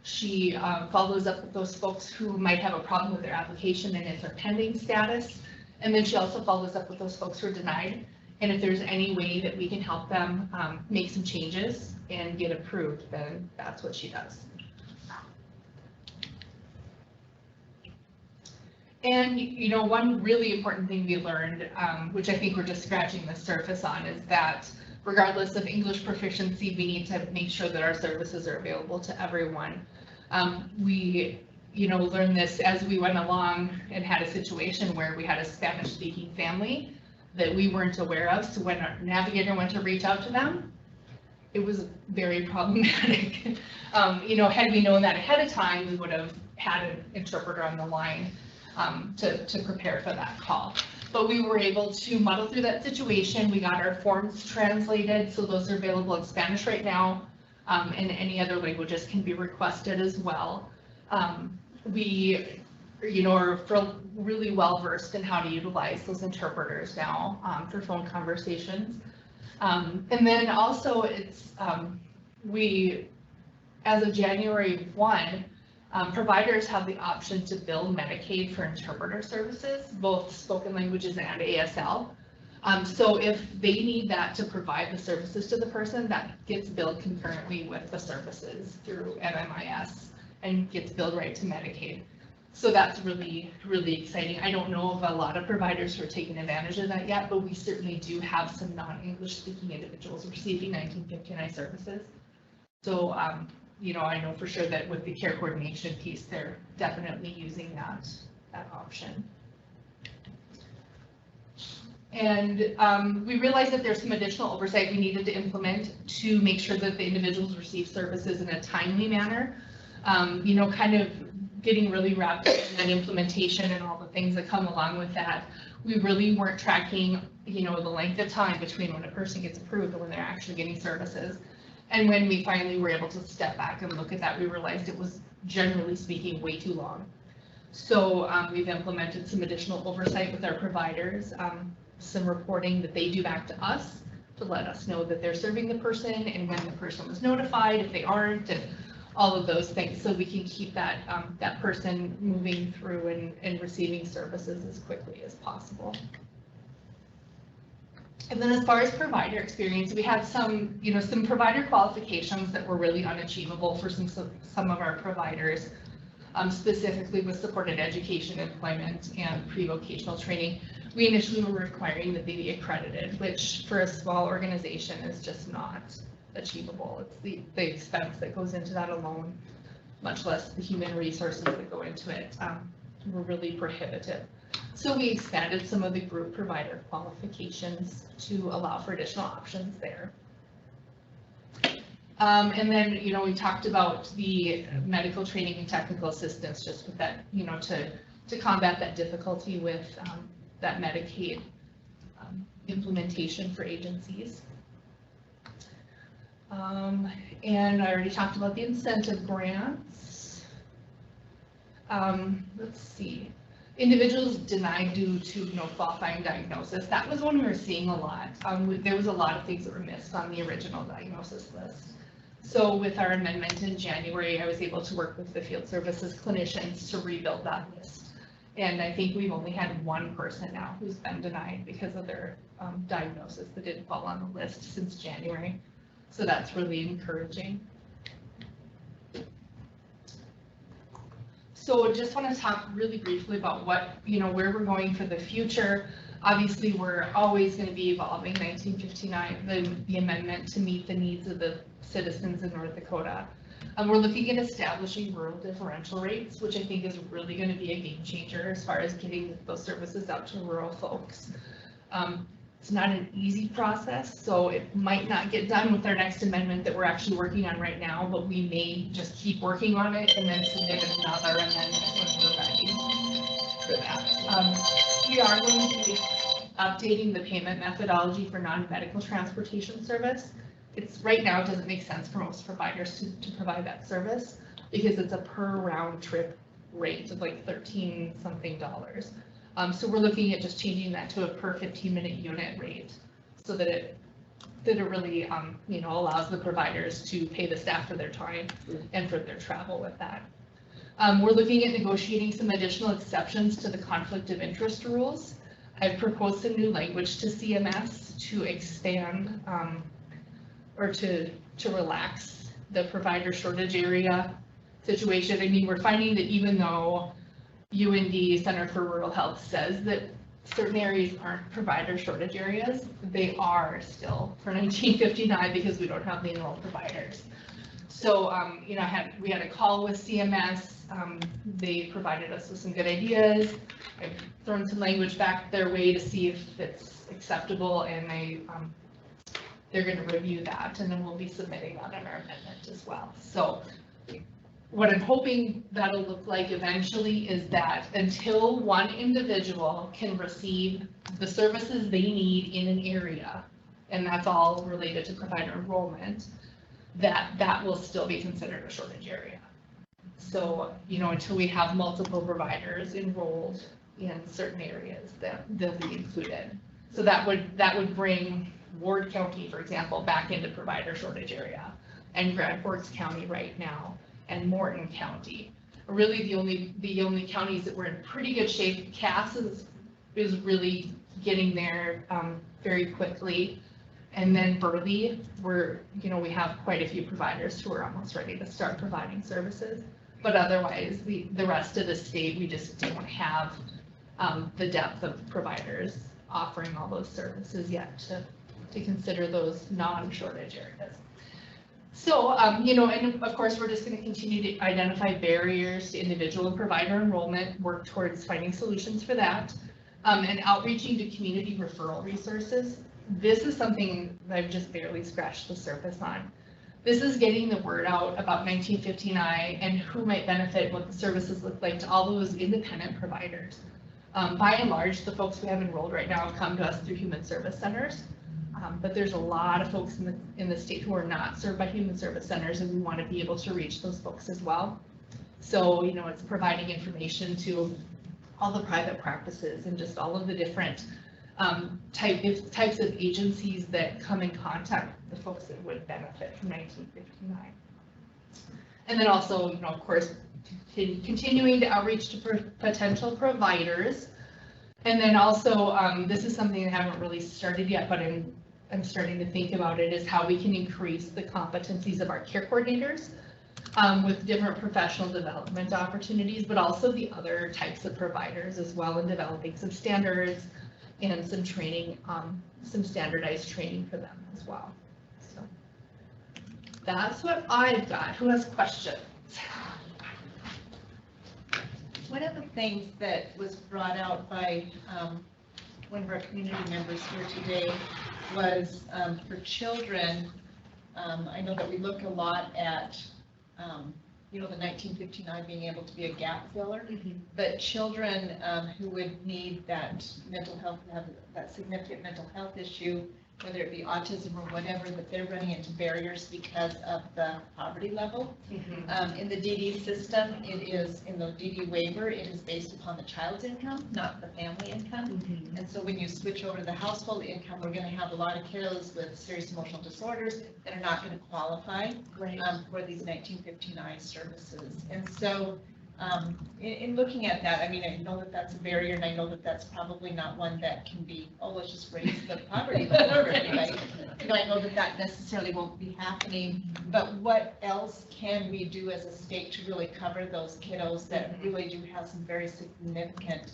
She follows up with those folks who might have a problem with their application and it's a pending status. And then she also follows up with those folks who are denied. And if there's any way that we can help them make some changes and get approved, then that's what she does. And, you know, one really important thing we learned, which I think we're just scratching the surface on, is that regardless of English proficiency, we need to make sure that our services are available to everyone. We, you know, learned this as we went along and had a situation where we had a Spanish-speaking family that we weren't aware of. So when our navigator went to reach out to them, it was very problematic. You know, had we known that ahead of time, we would have had an interpreter on the line to prepare for that call. But we were able to muddle through that situation. We got our forms translated, so those are available in Spanish right now, and any other languages can be requested as well. We, are really well versed in how to utilize those interpreters now for phone conversations. And then also it's, we, as of January 1, providers have the option to bill Medicaid for interpreter services, both spoken languages and ASL. So if they need that to provide the services to the person, that gets billed concurrently with the services through MMIS and gets billed right to Medicaid. So that's really, really exciting. I don't know of a lot of providers who are taking advantage of that yet, but we certainly do have some non-English speaking individuals receiving 1959 services. So, I know for sure that with the care coordination piece, they're definitely using that option. And we realized that there's some additional oversight we needed to implement to make sure that the individuals receive services in a timely manner. Kind of getting really wrapped up in that implementation and all the things that come along with that. We really weren't tracking, the length of time between when a person gets approved and when they're actually getting services. And when we finally were able to step back and look at that, we realized it was, generally speaking, way too long. So we've implemented some additional oversight with our providers, some reporting that they do back to us to let us know that they're serving the person and when the person was notified, if they aren't, and all of those things, so we can keep that that person moving through and receiving services as quickly as possible. And then as far as provider experience, we had some, some provider qualifications that were really unachievable for some of our providers, specifically with supported education, employment, and pre-vocational training. We initially were requiring that they be accredited, which for a small organization is just not achievable. It's the expense that goes into that alone, much less the human resources that go into it, were really prohibitive. So we expanded some of the group provider qualifications to allow for additional options there. And then, we talked about the medical training and technical assistance, just with that, to combat that difficulty with that Medicaid implementation for agencies. And I already talked about the incentive grants. Let's see. Individuals denied due to no qualifying diagnosis. That was one we were seeing a lot. There was a lot of things that were missed on the original diagnosis list. So with our amendment in January, I was able to work with the field services clinicians to rebuild that list. And I think we've only had one person now who's been denied because of their diagnosis that didn't fall on the list since January. So that's really encouraging. So just want to talk really briefly about what, where we're going for the future. Obviously, we're always going to be evolving 1959, the amendment to meet the needs of the citizens in North Dakota. We're looking at establishing rural differential rates, which I think is really going to be a game changer as far as getting those services out to rural folks. It's not an easy process, so it might not get done with our next amendment that we're actually working on right now, but we may just keep working on it and then submit another amendment when we're ready for that. We are going to be updating the payment methodology for non-medical transportation service. Right now, it doesn't make sense for most providers to provide that service because it's a per round trip rate of like $13 something. So we're looking at just changing that to a per 15-minute unit rate so that it really, allows the providers to pay the staff for their time and for their travel with that. We're looking at negotiating some additional exceptions to the conflict of interest rules. I've proposed some new language to CMS to expand or to relax the provider shortage area situation. I mean, we're finding that even though UND, Center for Rural Health, says that certain areas aren't provider shortage areas, they are still for 1959 because we don't have the enrolled providers. So, we had a call with CMS. They provided us with some good ideas. I've thrown some language back their way to see if it's acceptable, and they're going to review that, and then we'll be submitting that in our amendment as well. So what I'm hoping that'll look like eventually is that until one individual can receive the services they need in an area, and that's all related to provider enrollment, that will still be considered a shortage area. So, until we have multiple providers enrolled in certain areas, that they'll be included. So that would bring Ward County, for example, back into provider shortage area, and Grand Forks County right now, and Morton County. Really, the only counties that were in pretty good shape. Cass is really getting there very quickly. And then Burley, we have quite a few providers who are almost ready to start providing services. But otherwise, the rest of the state, we just don't have the depth of providers offering all those services yet to consider those non-shortage areas. So, and of course, we're just going to continue to identify barriers to individual and provider enrollment, work towards finding solutions for that, and outreaching to community referral resources. This is something that I've just barely scratched the surface on. This is getting the word out about 1959 and who might benefit, what the services look like to all those independent providers. By and large, the folks we have enrolled right now come to us through human service centers. But there's a lot of folks in the state who are not served by human service centers, and we want to be able to reach those folks as well. So, it's providing information to all the private practices and just all of the different types of agencies that come in contact with the folks that would benefit from 1959. And then also, of course, continuing to outreach to potential providers. And then also, this is something I haven't really started yet, but I'm starting to think about it, is how we can increase the competencies of our care coordinators with different professional development opportunities, but also the other types of providers as well, in developing some standards and some training, some standardized training for them as well. So that's what I've got. Who has questions? One of the things that was brought out by one of our community members here today was for children. I know that we look a lot at, the 1959 being able to be a gap filler, but children who would need that mental health, have that significant mental health issue, whether it be autism or whatever, that they're running into barriers because of the poverty level. In the DD system, it is, in the DD waiver, it is based upon the child's income, not the family income. And so when you switch over to the household income, we're going to have a lot of kiddos with serious emotional disorders that are not going to qualify for these 1959 services. And so in looking at that, I mean, I know that that's a barrier, and I know that that's probably not one that can be, oh, let's just raise the poverty level for everybody. I know that that necessarily won't be happening, but what else can we do as a state to really cover those kiddos that really do have some very significant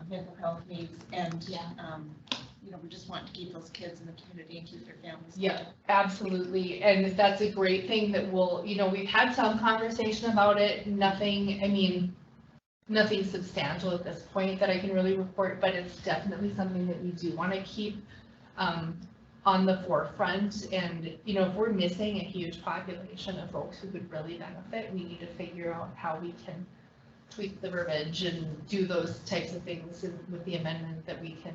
mental health needs, and we just want to keep those kids in the community and keep their families. Yeah, absolutely. And that's a great thing that we've had some conversation about it. Nothing substantial at this point that I can really report, but it's definitely something that we do want to keep on the forefront. And, if we're missing a huge population of folks who could really benefit, we need to figure out how we can tweak the verbiage and do those types of things with the amendment that we can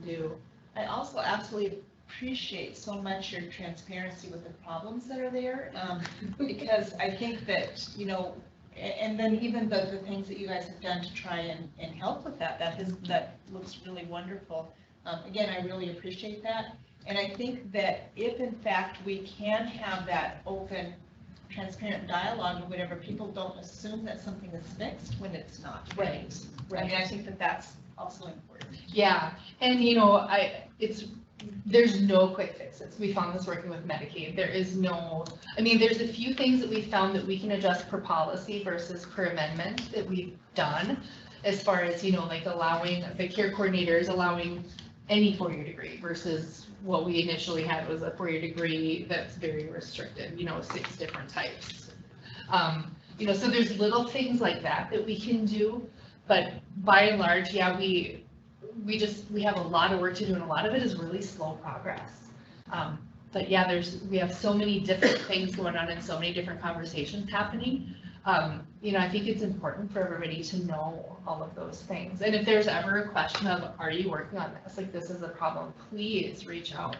do. I also absolutely appreciate so much your transparency with the problems that are there, because I think that, and then even the things that you guys have done to try and help with that looks really wonderful. Again, I really appreciate that. And I think that if in fact we can have that open, transparent dialogue or whatever, people don't assume that something is fixed when it's not. Right. I mean, I think that that's also important. Yeah, and there's no quick fixes. We found this working with Medicaid. there's a few things that we found that we can adjust per policy versus per amendment that we've done, as far as, like allowing the care coordinators, allowing any 4-year degree versus what we initially had was a 4-year degree that's very restricted, 6 different types. So there's little things like that we can do, but by and large, yeah, we have a lot of work to do, and a lot of it is really slow progress. But yeah, we have so many different things going on and so many different conversations happening. You know, I think it's important for everybody to know all of those things. And if there's ever a question of, are you working on this? Like, this is a problem, please reach out.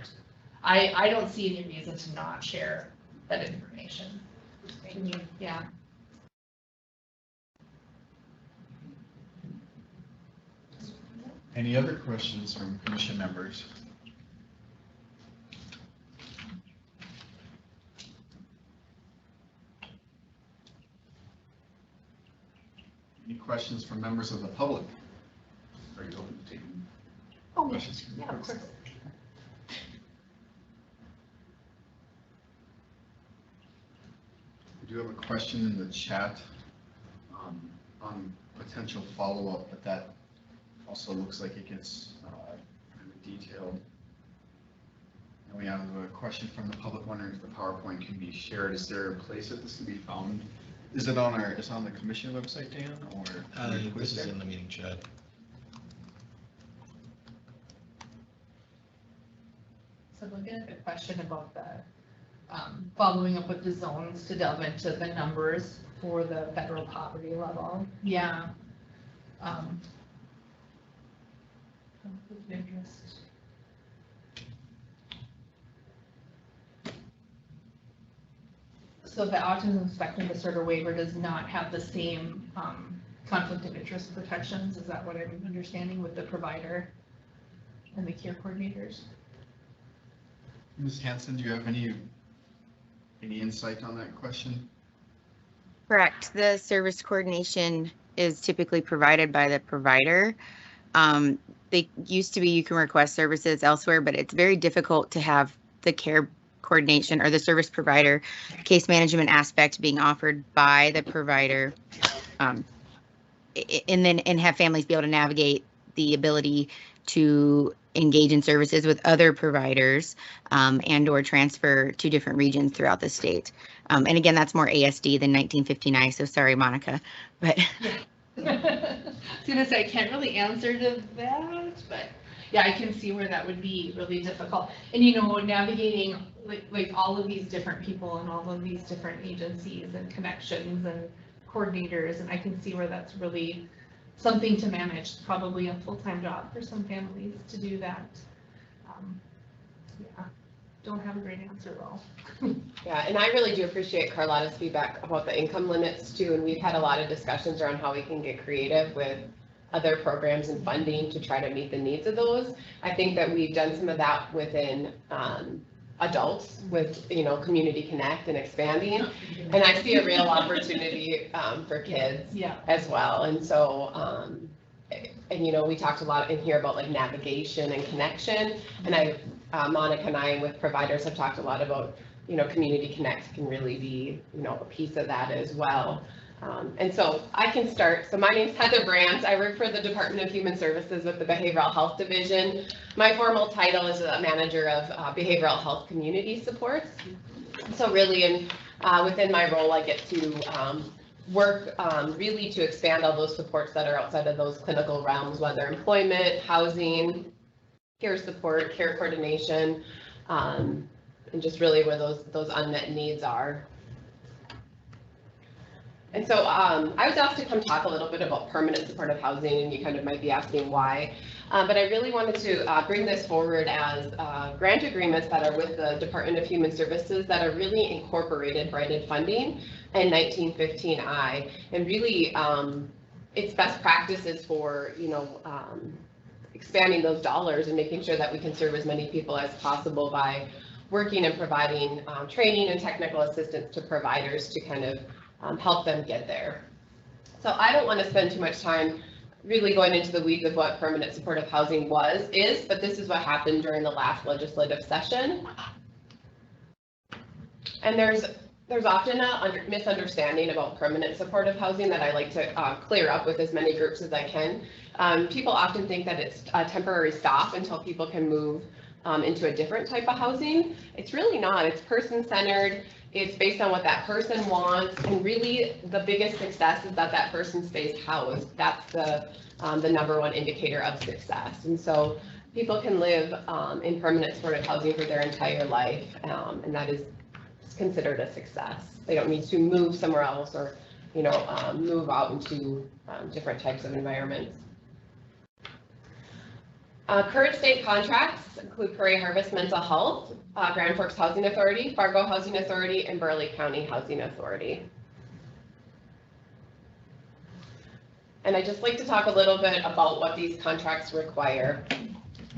I don't see any reason to not share that information. Yeah. Any other questions from commission members? Any questions from members of the public? Are you open to taking questions? Yeah, of course. We do have a question in the chat on potential follow-up, but that also looks like it gets kind of detailed. And we have a question from the public wondering if the PowerPoint can be shared. Is there a place that this can be found? Is it on the commission website, Dan, or? This is in the meeting chat. So looking at the question about the following up with the zones to delve into the numbers for the federal poverty level. Yeah. Conflict of interest. So the autism spectrum disorder waiver does not have the same conflict of interest protections. Is that what I'm understanding with the provider and the care coordinators? Ms. Hanson, do you have any insight on that question? Correct. The service coordination is typically provided by the provider. They used to be you can request services elsewhere, but it's very difficult to have the care coordination or the service provider case management aspect being offered by the provider, and have families be able to navigate the ability to engage in services with other providers and or transfer to different regions throughout the state. And again, that's more ASD than 1959. So sorry, Monica, but. I was gonna say, I can't really answer to that, but yeah, I can see where that would be really difficult. And you know, navigating like all of these different people and all of these different agencies and connections and coordinators, and I can see where that's really something to manage, probably a full-time job for some families to do that. Yeah, don't have a great answer though. Yeah, and I really do appreciate Carlotta's feedback about the income limits too, and we've had a lot of discussions around how we can get creative with other programs and funding to try to meet the needs of those. I think that we've done some of that within adults with, you know, Community Connect and expanding, and I see a real opportunity for kids as well. And so, and you know, we talked a lot in here about like navigation and connection, and Monica and I with providers have talked a lot about, you know, Community Connect can really be, you know, a piece of that as well. And so I can start. So my name's Heather Brandt. I work for the Department of Human Services with the Behavioral Health Division. My formal title is a manager of behavioral health community supports. So really within my role, I get to work really to expand all those supports that are outside of those clinical realms, whether employment, housing, care support, care coordination, and just really where those unmet needs are. And so I was asked to come talk a little bit about permanent supportive housing, and you kind of might be asking why. But I really wanted to bring this forward as grant agreements that are with the Department of Human Services that are really incorporated Brighted funding and 1915I. And really, it's best practices for, you know, expanding those dollars and making sure that we can serve as many people as possible by working and providing training and technical assistance to providers to kind of help them get there. So I don't want to spend too much time really going into the weeds of what permanent supportive housing is, but this is what happened during the last legislative session. And there's often a misunderstanding about permanent supportive housing that I like to clear up with as many groups as I can. People often think that it's a temporary stop until people can move into a different type of housing. It's really not. It's person-centered. It's based on what that person wants, and really the biggest success is that that person stays housed. That's the number one indicator of success. And so people can live in permanent supportive housing for their entire life, and that is considered a success. They don't need to move somewhere else or, move out into different types of environments. Current state contracts include Prairie Harvest Mental Health, Grand Forks Housing Authority, Fargo Housing Authority, and Burley County Housing Authority. And I'd just like to talk a little bit about what these contracts require.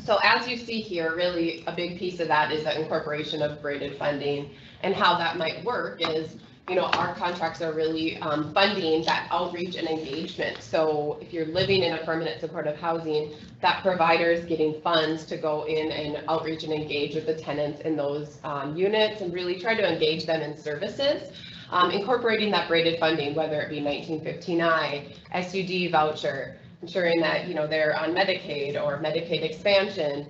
So as you see here, really a big piece of that is the incorporation of braided funding, and how that might work is, our contracts are really funding that outreach and engagement. So if you're living in a permanent supportive housing, that provider is getting funds to go in and outreach and engage with the tenants in those units and really try to engage them in services. Incorporating that braided funding, whether it be 1959, SUD voucher, ensuring that they're on Medicaid or Medicaid expansion,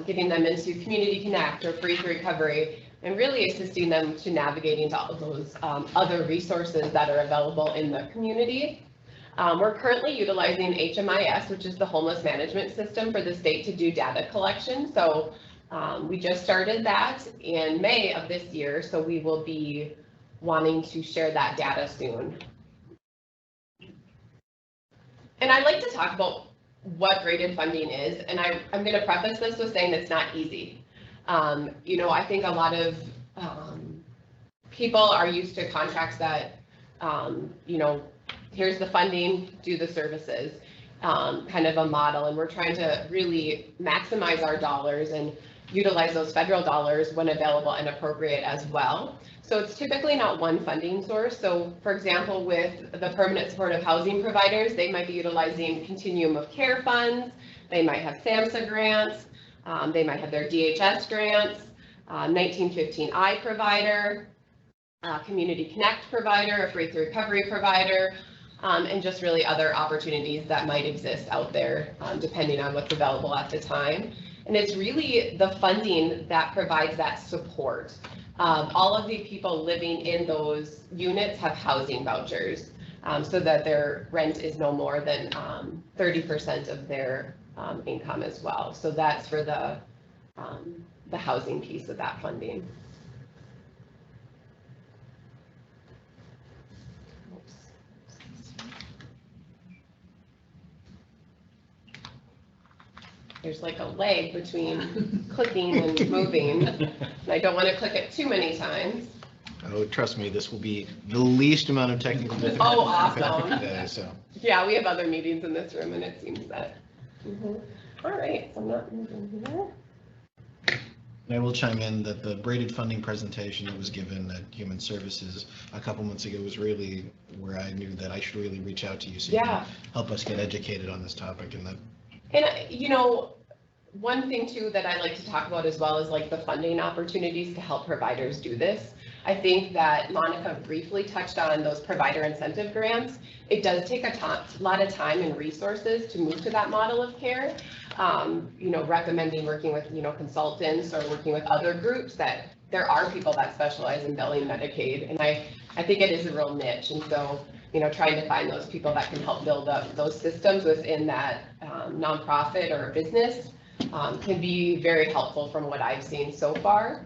getting them into Community Connect or Free to Recovery, and really assisting them to navigating to all of those other resources that are available in the community. We're currently utilizing HMIS, which is the homeless management system for the state to do data collection. So we just started that in May of this year, so we will be wanting to share that data soon. And I'd like to talk about what braided funding is, and I'm going to preface this with saying it's not easy. I think a lot of people are used to contracts that, here's the funding, do the services, kind of a model, and we're trying to really maximize our dollars and utilize those federal dollars when available and appropriate as well. So it's typically not one funding source. So for example, with the permanent supportive housing providers, they might be utilizing continuum of care funds, they might have SAMHSA grants, they might have their DHS grants, 1915I provider, Community Connect provider, a Free to Recovery provider, and just really other opportunities that might exist out there, depending on what's available at the time. And it's really the funding that provides that support. All of the people living in those units have housing vouchers, so that their rent is no more than 30% of their income as well. So that's for the housing piece of that funding. There's like a lag between clicking and moving, and I don't want to click it too many times. Oh, trust me, this will be the least amount of technical difficulty. Oh, awesome. Today, so. Yeah, we have other meetings in this room, and it seems that. All right, so I'm not moving here. And I will chime in that the braided funding presentation that was given at Human Services a couple months ago was really where I knew that I should really reach out to you so you can help us get educated on this topic. And one thing too that I like to talk about as well is like the funding opportunities to help providers do this. I think that Monica briefly touched on those provider incentive grants. It does take a lot of time and resources to move to that model of care. Recommending working with, consultants or working with other groups that there are people that specialize in billing Medicaid. And I think it is a real niche. And so, trying to find those people that can help build up those systems within that nonprofit or business can be very helpful from what I've seen so far.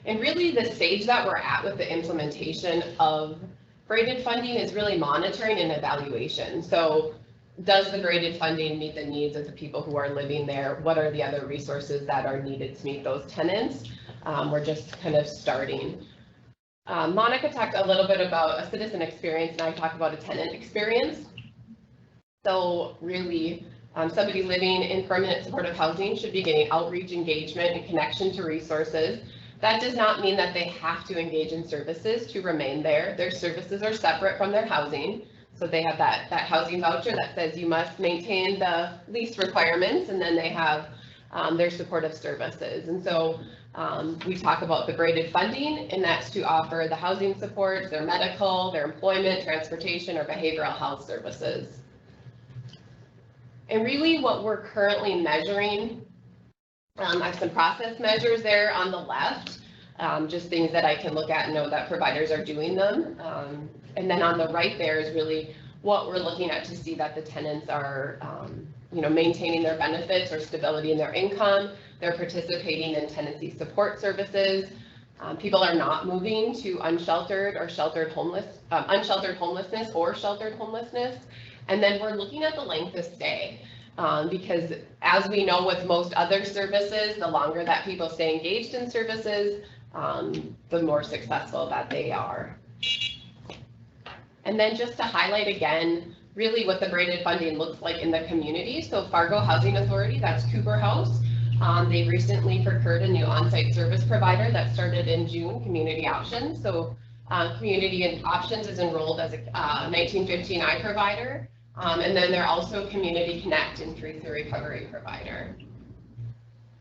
And really the stage that we're at with the implementation of braided funding is really monitoring and evaluation. So does the braided funding meet the needs of the people who are living there? What are the other resources that are needed to meet those tenants? We're just kind of starting. Monica talked a little bit about a citizen experience, and I talked about a tenant experience. So really, somebody living in permanent supportive housing should be getting outreach, engagement, and connection to resources. That does not mean that they have to engage in services to remain there. Their services are separate from their housing. So they have that housing voucher that says you must maintain the lease requirements, and then they have their supportive services. And so we talk about the braided funding, and that's to offer the housing supports, their medical, their employment, transportation, or behavioral health services. And really what we're currently measuring, I have some process measures there on the left, just things that I can look at and know that providers are doing them. And then on the right there is really what we're looking at to see that the tenants are maintaining their benefits or stability in their income. They're participating in tenancy support services. People are not moving to unsheltered homelessness or sheltered homelessness. And then we're looking at the length of stay. Because as we know with most other services, the longer that people stay engaged in services, the more successful that they are. And then just to highlight again, really what the braided funding looks like in the community. So Fargo Housing Authority, that's Cooper House. They've recently procured a new on-site service provider that started in June, Community Options. So Community Options is enrolled as a 1915I provider. And then they're also Community Connect and Free Through Recovery provider.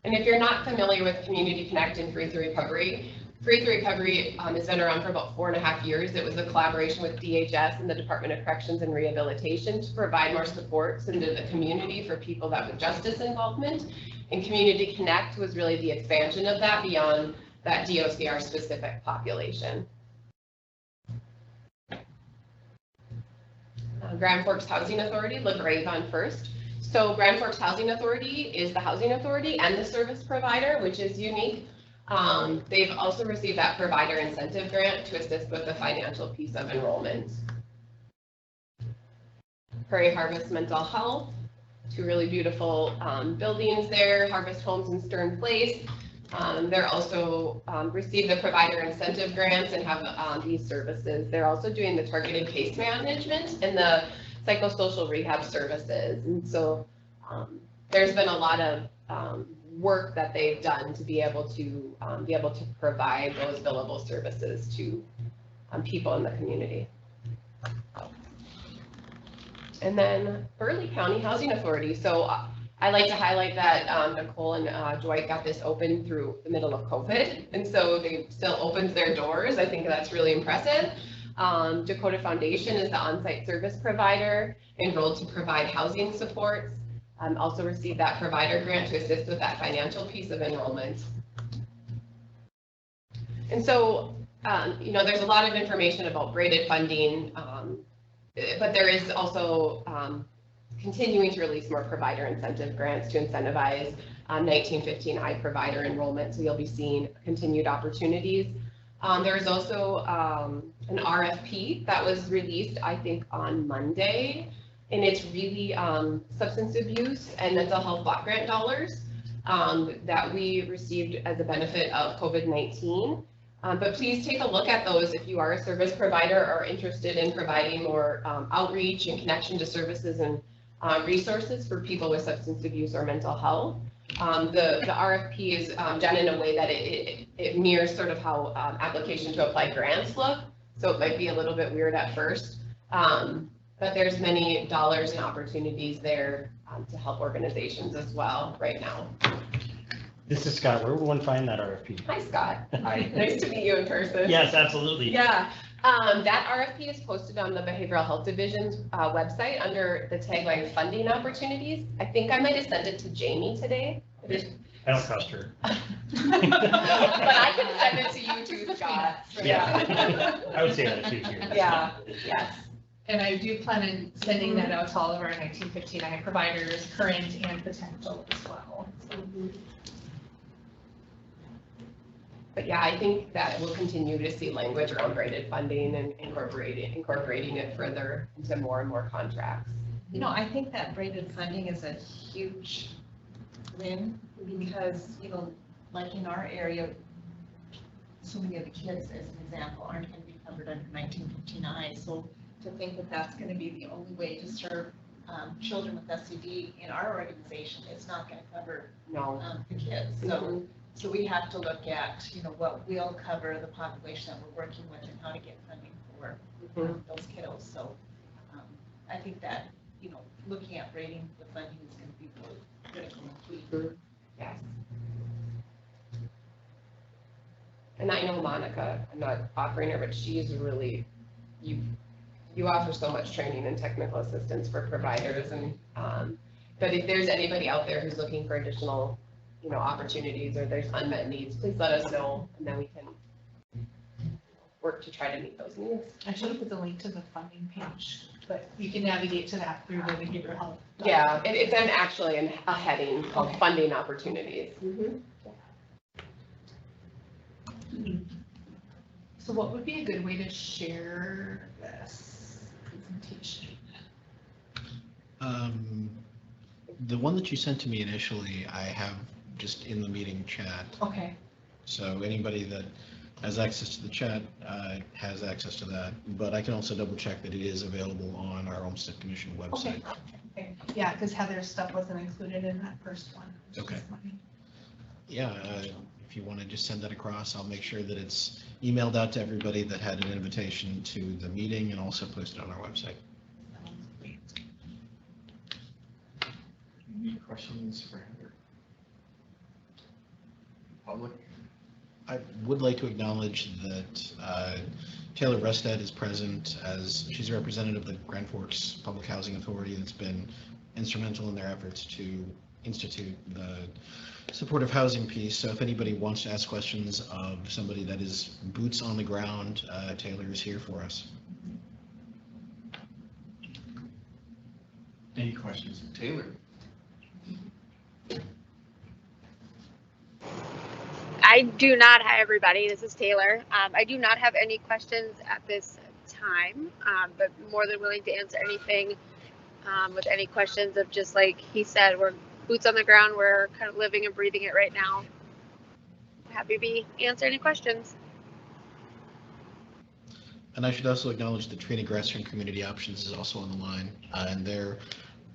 And if you're not familiar with Community Connect and Free Through Recovery has been around for about 4.5 years. It was a collaboration with DHS and the Department of Corrections and Rehabilitation to provide more supports into the community for people that with justice involvement. And Community Connect was really the expansion of that beyond that DOCR specific population. Grand Forks Housing Authority, look right on first. So Grand Forks Housing Authority is the housing authority and the service provider, which is unique. They've also received that provider incentive grant to assist with the financial piece of enrollment. Prairie Harvest Mental Health, two really beautiful buildings there, Harvest Homes and Stern Place. They're also received the provider incentive grants and have these services. They're also doing the targeted case management and the psychosocial rehab services. And so there's been a lot of work that they've done to be able to provide those billable services to people in the community. And then Burleigh County Housing Authority. So I like to highlight that Nicole and Dwight got this open through the middle of COVID, and so they still opened their doors. I think that's really impressive. Dakota Foundation is the on-site service provider enrolled to provide housing supports. Also received that provider grant to assist with that financial piece of enrollment. And so, there's a lot of information about braided funding, but there is also continuing to release more provider incentive grants to incentivize 1915I provider enrollment. So you'll be seeing continued opportunities. There is also an RFP that was released, I think, on Monday. And it's really substance abuse and mental health block grant dollars that we received as a benefit of COVID-19. But please take a look at those if you are a service provider or interested in providing more outreach and connection to services and resources for people with substance abuse or mental health. The RFP is done in a way that it mirrors sort of how application to apply grants look. So it might be a little bit weird at first. But there's many dollars and opportunities there to help organizations as well right now. This is Scott. Where will one find that RFP? Hi, Scott. Hi. Nice to meet you in person. Yes, absolutely. Yeah. That RFP is posted on the Behavioral Health Division's website under the tagline Funding Opportunities. I think I might have sent it to Jamie today. I don't trust her. But I can send it to you too, Scott. Yeah. I would say that too. Yeah. Yes. And I do plan on sending that out to all of our 1959 providers, current and potential as well. But yeah, I think that we'll continue to see language around braided funding and incorporating it further into more and more contracts. I think that braided funding is a huge win because, like in our area, so many of the kids, as an example, aren't going to be covered under 1959. So to think that that's going to be the only way to serve children with SCD in our organization, it's not going to cover the kids. So we have to look at, what will cover the population that we're working with and how to get funding for those kiddos. So I think that, looking at braiding the funding is going to be really critical and key. Yes. And I know Monica, I'm not offering her, but she's really, you offer so much training and technical assistance for providers. And but if there's anybody out there who's looking for additional opportunities or there's unmet needs, please let us know, and then we can work to try to meet those needs. I should have put the link to the funding page but you can navigate to that through the behavioral health. Yeah, it's actually a heading called funding opportunities. So what would be a good way to share this presentation? The one that you sent to me initially, I have just in the meeting chat. Okay. So anybody that has access to the chat has access to that, but I can also double check that it is available on our Olmstead Commission website. Okay. Yeah, because Heather's stuff wasn't included in that first one. Okay. Yeah, if you want to just send that across, I'll make sure that it's emailed out to everybody that had an invitation to the meeting and also posted on our website. Any questions for Heather? Public? I would like to acknowledge that Taylor Restad is present as she's a representative of the Grand Forks Public Housing Authority that's been instrumental in their efforts to institute the supportive housing piece. So if anybody wants to ask questions of somebody that is boots on the ground, Taylor is here for us. Any questions for Taylor? I do not, hi everybody, this is Taylor. I do not have any questions at this time, but more than willing to answer anything with any questions of just like he said, we're boots on the ground, we're kind of living and breathing it right now. Happy to answer any questions. And I should also acknowledge that Trina Gress from Community Options is also on the line. And they're,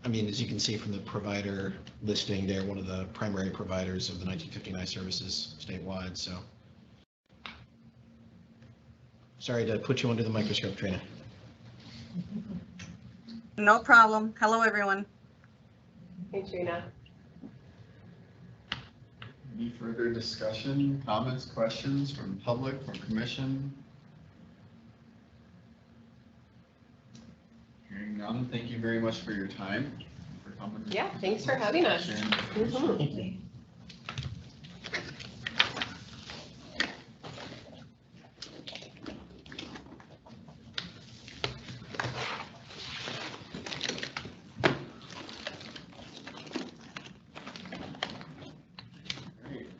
I mean, as you can see from the provider listing, they're one of the primary providers of the 1959 services statewide. So sorry to put you under the microscope, Trina. No problem. Hello, everyone. Hey, Trina. Any further discussion, comments, questions from public, from commission? Hearing none, thank you very much for your time. For coming. Yeah, thanks for having us. Great,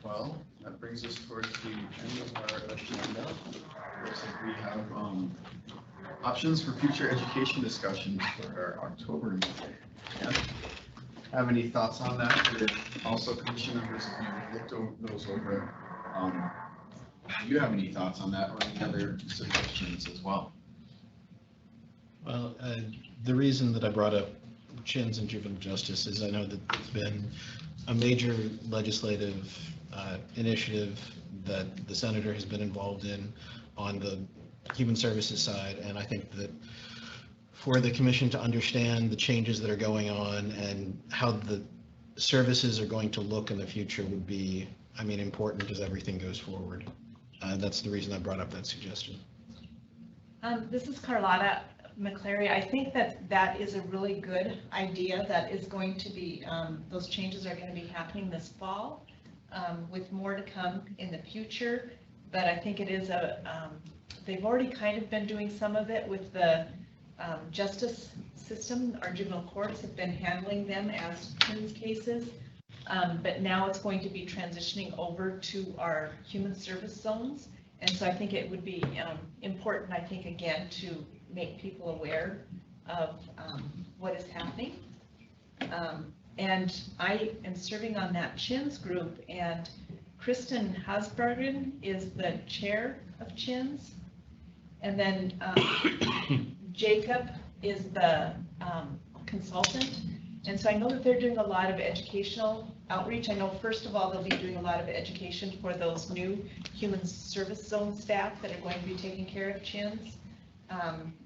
well, that brings us towards the end of our agenda. Looks like we have options for future education discussions for our October meeting. Yeah. Have any thoughts on that? Or also, commission members, if you looked those over, do you have any thoughts on that or any other suggestions as well? Well, the reason that I brought up CHINs and juvenile justice is I know that it's been a major legislative initiative that the senator has been involved in on the human services side, and I think that for the commission to understand the changes that are going on and how the services are going to look in the future would be, I mean, important as everything goes forward. That's the reason I brought up that suggestion. This is Carlotta McClary. I think that that is a really good idea. That is going to be, those changes are going to be happening this fall, with more to come in the future. But I think it is they've already kind of been doing some of it with the justice system. Our juvenile courts have been handling them as CHINs cases. But now it's going to be transitioning over to our human service zones. And so I think it would be important, I think, again, to make people aware of what is happening. And I am serving on that CHINs group, and Kristen Hasbergen is the chair of CHINs. And then Jacob is the consultant. And so I know that they're doing a lot of educational outreach. I know, first of all, they'll be doing a lot of education for those new human service zone staff that are going to be taking care of CHINs.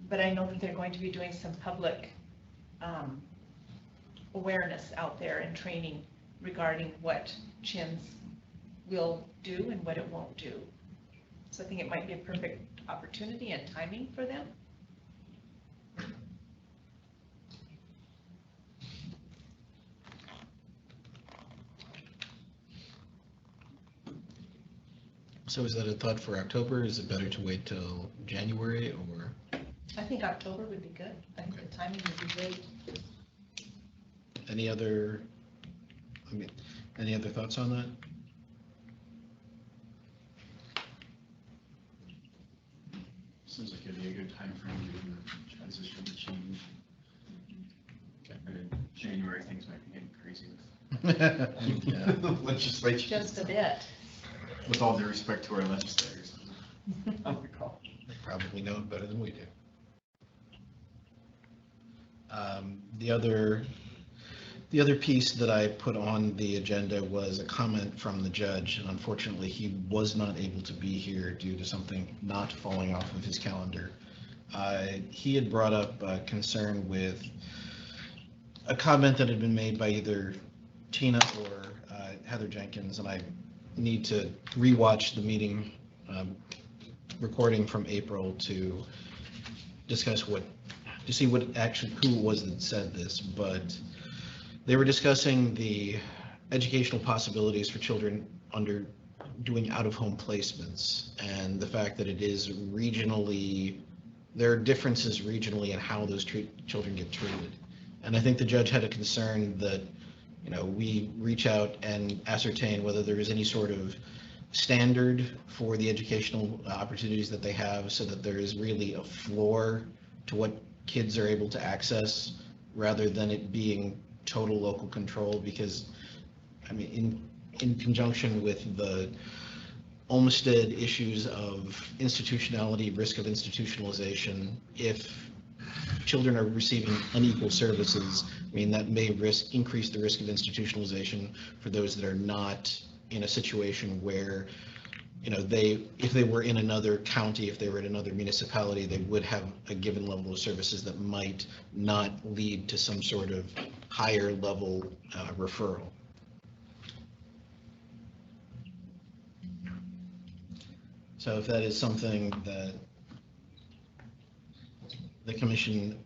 But I know that they're going to be doing some public awareness out there and training regarding what CHINs will do and what it won't do. So I think it might be a perfect opportunity and timing for them. So is that a thought for October? Is it better to wait till January or? I think October would be good. I think the timing would be great. Any other thoughts on that? Seems like it'd be a good time frame given the transition to change. January, things might be getting crazy with legislature. Just a bit. With all due respect to our legislators on the call. They probably know it better than we do. The other piece that I put on the agenda was a comment from the judge, and unfortunately he was not able to be here due to something not falling off of his calendar. He had brought up a concern with a comment that had been made by either Tina or Heather Jenkins, and I need to rewatch the meeting recording from April to discuss who it was that said this, but they were discussing the educational possibilities for children under doing out-of-home placements and the fact that it is regionally, there are differences regionally in how those children get treated. And I think the judge had a concern that, we reach out and ascertain whether there is any sort of standard for the educational opportunities that they have so that there is really a floor to what kids are able to access rather than it being total local control, because in conjunction with the Olmstead issues of institutionality, risk of institutionalization, if children are receiving unequal services, that may increase the risk of institutionalization for those that are not in a situation where if they were in another county, if they were in another municipality, they would have a given level of services that might not lead to some sort of higher level referral. So if that is something that the commission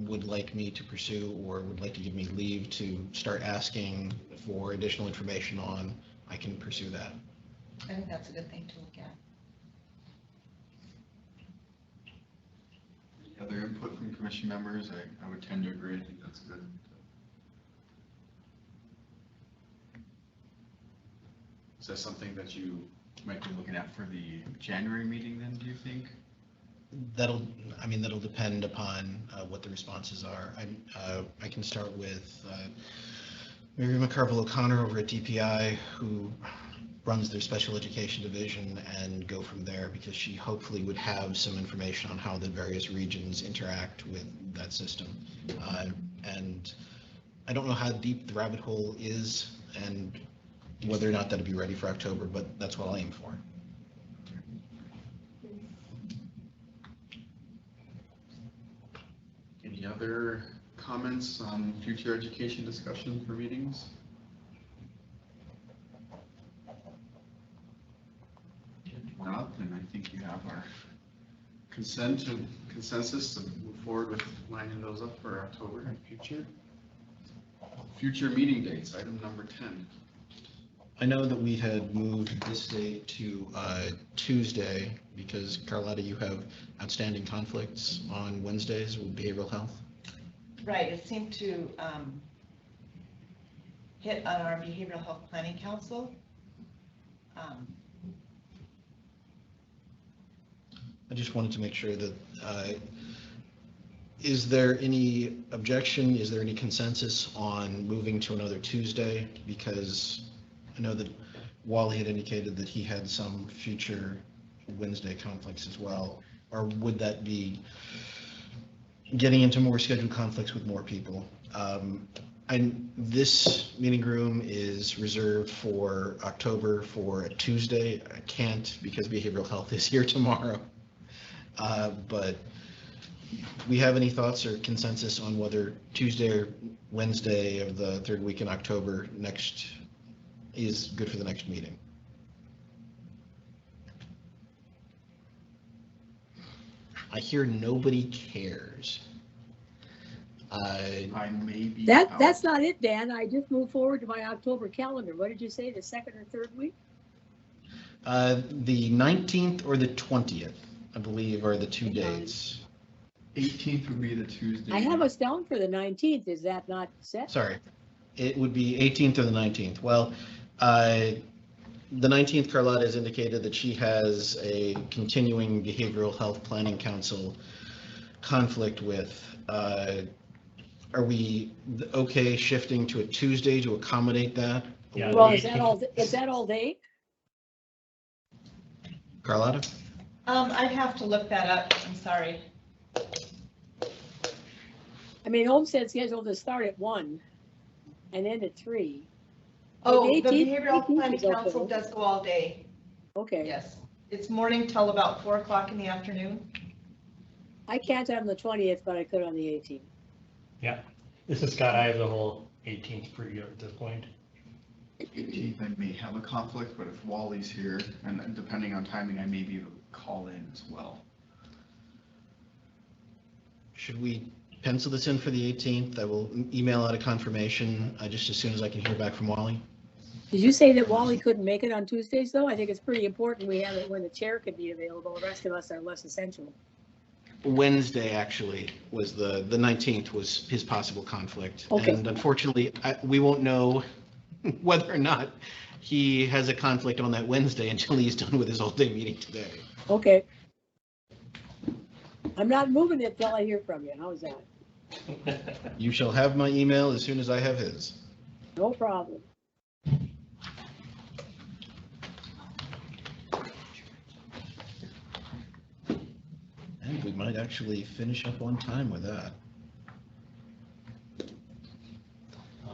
would like me to pursue or would like to give me leave to start asking for additional information on, I can pursue that. I think that's a good thing to look at. Any other input from commission members? I would tend to agree. I think that's good. Is that something that you might be looking at for the January meeting then, do you think? That'll depend upon what the responses are. I can start with Mary McCarville O'Connor over at DPI, who runs their special education division, and go from there, because she hopefully would have some information on how the various regions interact with that system. And I don't know how deep the rabbit hole is and whether or not that'll be ready for October, but that's what I'll aim for. Any other comments on future education discussion for meetings? If not, then I think you have our consent and consensus to move forward with lining those up for October and future. Future meeting dates, item number 10. I know that we had moved this date to Tuesday because, Carlotta, you have outstanding conflicts on Wednesdays with behavioral health. Right, it seemed to hit on our Behavioral Health Planning Council. I just wanted to make sure that, is there any objection? Is there any consensus on moving to another Tuesday? Because I know that Wally had indicated that he had some future Wednesday conflicts as well. Or would that be getting into more scheduled conflicts with more people? This meeting room is reserved for October for a Tuesday. I can't because behavioral health is here tomorrow. But we have any thoughts or consensus on whether Tuesday or Wednesday of the third week in October next is good for the next meeting? I hear nobody cares. I may be That's not it, Dan. I just moved forward to my October calendar. What did you say, the second or third week? The 19th or the 20th, I believe, are the two dates. 18th would be the Tuesday. I have us down for the 19th. Is that not set? Sorry, it would be 18th or the 19th. Well, the 19th, Carlotta has indicated that she has a continuing Behavioral Health Planning Council conflict with. Are we okay shifting to a Tuesday to accommodate that? Yeah. Well, is that all day? Carlotta? I'd have to look that up, I'm sorry. I mean, Olmstead's scheduled to start at 1 and end at 3. Oh, the the 18th Behavioral Planning is okay. Council does go all day, Okay. yes. It's morning till about 4 o'clock in the afternoon. I can't on the 20th, but I could on the 18th. Yeah, this is Scott. I have the whole 18th for you at this point. 18th, I may have a conflict, but if Wally's here, and depending on timing, I may be able to call in as well. Should we pencil this in for the 18th? I will email out a confirmation just as soon as I can hear back from Wally. Did you say that Wally couldn't make it on Tuesdays, though? I think it's pretty important we have it when the chair could be available. The rest of us are less essential. Wednesday, actually, was the 19th was his possible conflict. Okay. And unfortunately, we won't know whether or not he has a conflict on that Wednesday until he's done with his all-day meeting today. Okay. I'm not moving it till I hear from you. How's that? You shall have my email as soon as I have his. No problem. And we might actually finish up on time with that.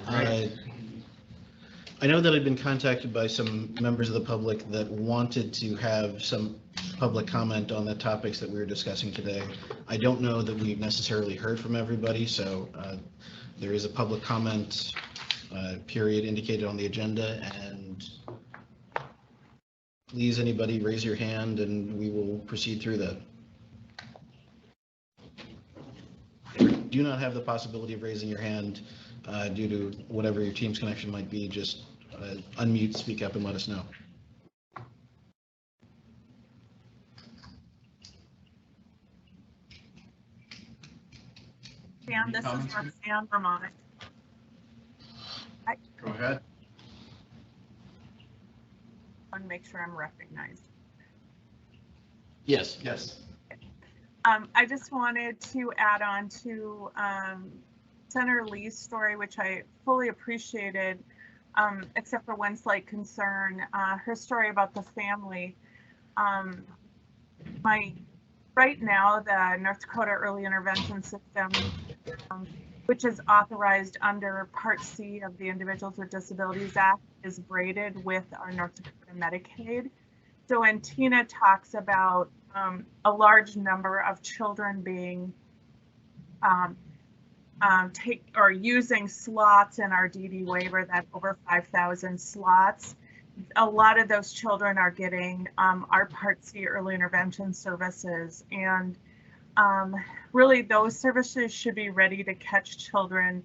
I know that I've been contacted by some members of the public that wanted to have some public comment on the topics that we were discussing today. I don't know that we've necessarily heard from everybody, so there is a public comment period indicated on the agenda, and please, anybody, raise your hand and we will proceed through that. If you do not have the possibility of raising your hand due to whatever your team's connection might be, just unmute, speak up, and let us know. Dan, this is Roxanne Vermont. Go ahead. I want to make sure I'm recognized. Yes. Yes. I just wanted to add on to Senator Lee's story, which I fully appreciated, except for one slight concern, her story about the family. Right now, the North Dakota Early Intervention System, which is authorized under Part C of the Individuals with Disabilities Act, is braided with our North Dakota Medicaid. So when Tina talks about a large number of children being using slots in our DD waiver, that over 5,000 slots, a lot of those children are getting our Part C early intervention services, and really those services should be ready to catch children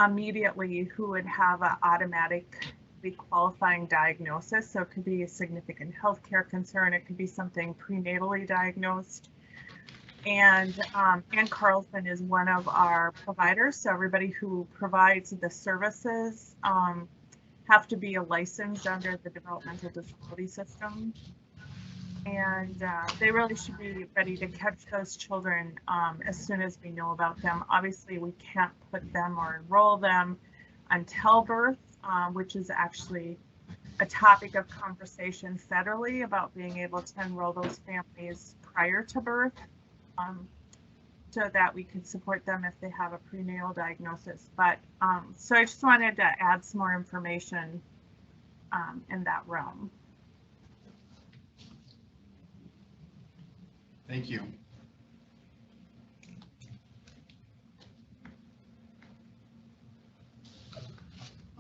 immediately who would have an automatic qualifying diagnosis. So it could be a significant healthcare concern, it could be something prenatally diagnosed. And Carlson is one of our providers, so everybody who provides the services have to be licensed under the developmental disability system. And they really should be ready to catch those children as soon as we know about them. Obviously, we can't put them or enroll them until birth, which is actually a topic of conversation federally about being able to enroll those families prior to birth, so that we can support them if they have a prenatal diagnosis. But so I just wanted to add some more information in that realm. Thank you.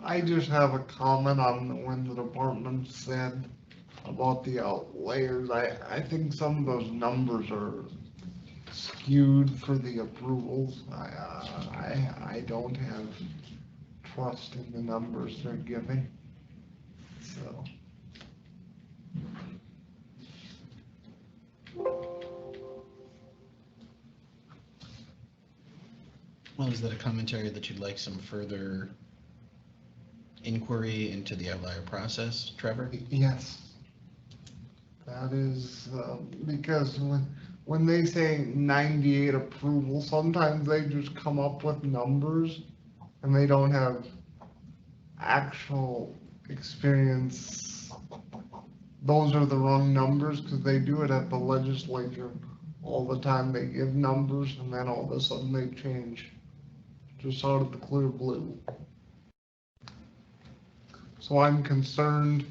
I just have a comment on when the department said about the outliers. I think some of those numbers are skewed for the approvals. I don't have trust in the numbers they're giving, so. Was that a commentary that you'd like some further inquiry into the outlier process, Trevor? Yes. That is, because when they say 98 approval, sometimes they just come up with numbers and they don't have actual experience. Those are the wrong numbers because they do it at the legislature all the time. They give numbers and then all of a sudden they change just out of the clear blue. So I'm concerned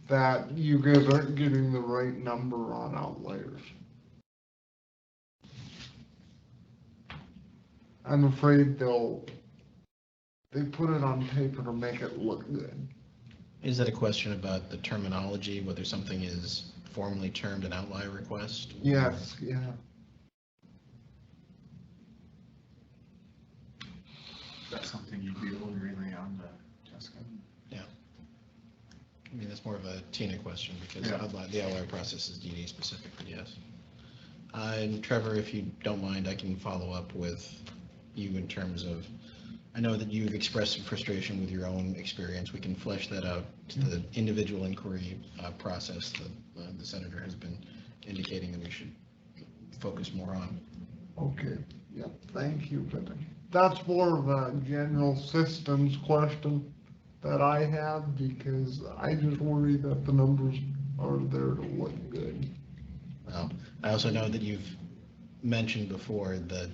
that you guys aren't getting the right number on outliers. I'm afraid they put it on paper to make it look good. Is that a question about the terminology, whether something is formally termed an outlier request? Yes, yeah. That's something you'd be able to relay on to Jessica. Yeah. I mean, that's more of a Tina question because Yeah. the outlier process is DD specific, but yes. And Trevor, if you don't mind, I can follow up with you in terms of, I know that you've expressed some frustration with your own experience. We can flesh that out to the individual inquiry process that the senator has been indicating that we should focus more on. Okay, yep, thank you, but that's more of a general systems question that I have because I just worry that the numbers are there to look good. Well, I also know that you've mentioned before that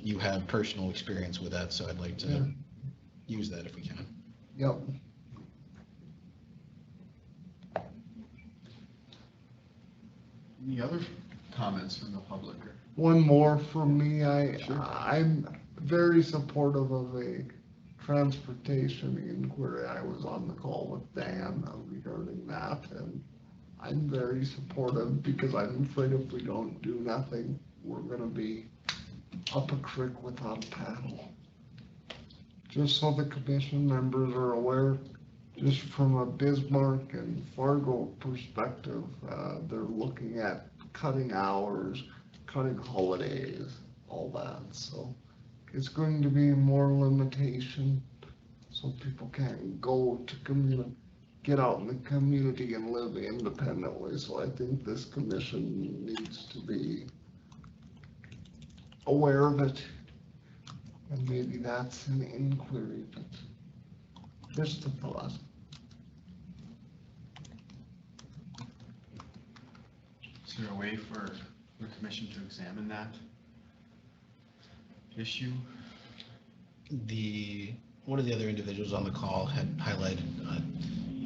you have personal experience with that, so I'd like to use that if we can. Yep. Any other comments from the public? One more from me. I'm very supportive of a transportation inquiry. I was on the call with Dan regarding that, and I'm very supportive because I'm afraid if we don't do nothing, we're gonna be up a creek without a paddle. Just so the commission members are aware, just from a Bismarck and Fargo perspective, they're looking at cutting hours, cutting holidays, all that. So it's going to be more limitation so people can't go to get out in the community and live independently. So I think this commission needs to be aware of it. And maybe that's an inquiry, but just a thought. Is there a way for the commission to examine that issue? One of the other individuals on the call had highlighted,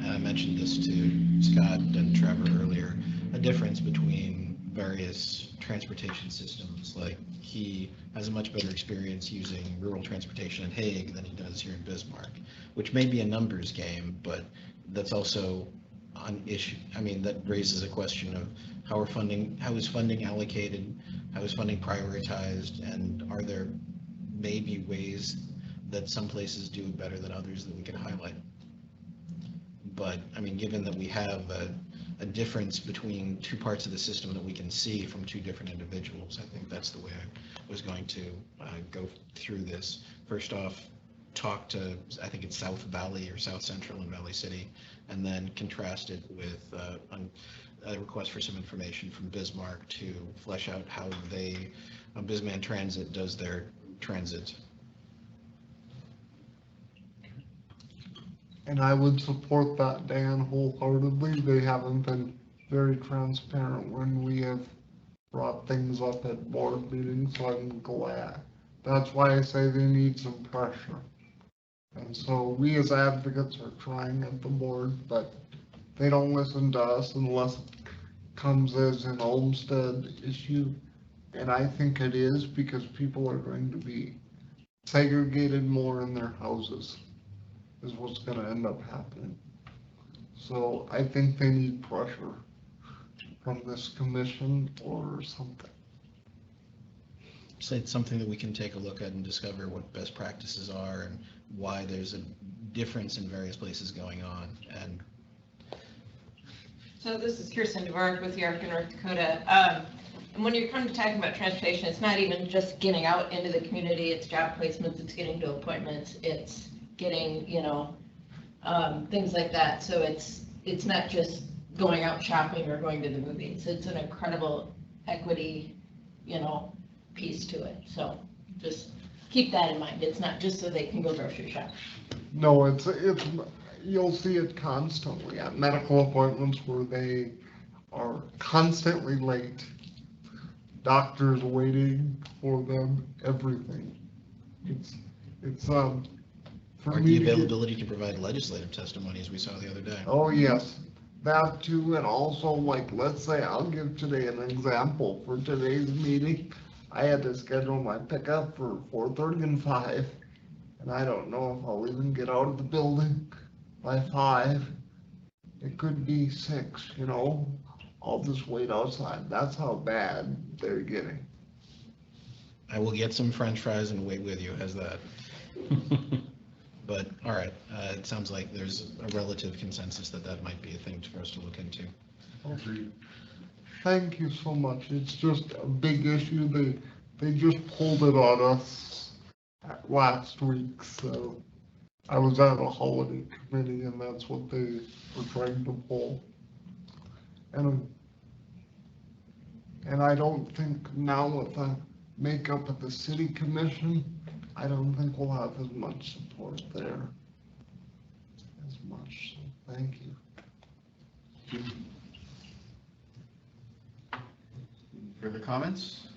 and I mentioned this to Scott and Trevor earlier, a difference between various transportation systems. Like he has a much better experience using rural transportation in Hague than he does here in Bismarck, which may be a numbers game, but that's also an issue. I mean, that raises a question of how is funding allocated, how is funding prioritized, and are there maybe ways that some places do better than others that we could highlight. But I mean, given that we have a difference between two parts of the system that we can see from two different individuals, I think that's the way I was going to go through this. First off, talk to, I think it's South Valley or South Central and Valley City, and then contrast it with a request for some information from Bismarck to flesh out how Bisman Transit does their transit. And I would support that, Dan, wholeheartedly. They haven't been very transparent when we have brought things up at board meetings, so I'm glad. That's why I say they need some pressure. And so we as advocates are trying at the board, but they don't listen to us unless it comes as an Olmstead issue. And I think it is because people are going to be segregated more in their houses is what's going to end up happening. So I think they need pressure from this commission or something. So it's something that we can take a look at and discover what best practices are and why there's a difference in various places going on. And so this is Kirsten Dvorak with the Arc in North Dakota. And when you're kind of talking about transportation, it's not even just getting out into the community, it's job placements, it's getting to appointments, it's getting, things like that. So it's not just going out shopping or going to the movies. It's an incredible equity, piece to it. So just keep that in mind. It's not just so they can go grocery shop. No, you'll see it constantly at medical appointments where they are constantly late. Doctors waiting for them, everything. For Or me the to availability to provide legislative testimony, as we saw the other day. Oh, yes, that too, and also like, let's say, I'll give today an example. For today's meeting, I had to schedule my pickup for 4:30 and 5, and I don't know if I'll even get out of the building by 5. It could be 6, I'll just wait outside. That's how bad they're getting. I will get some French fries and wait with you. How's that? But, all right, it sounds like there's a relative consensus that might be a thing for us to look into. Agreed. Thank you so much. It's just a big issue. They just pulled it on us last week, so I was at a holiday committee and that's what they were trying to pull. And I don't think now with the makeup of the city commission, I don't think we'll have as much support there as much, so thank you. Further comments?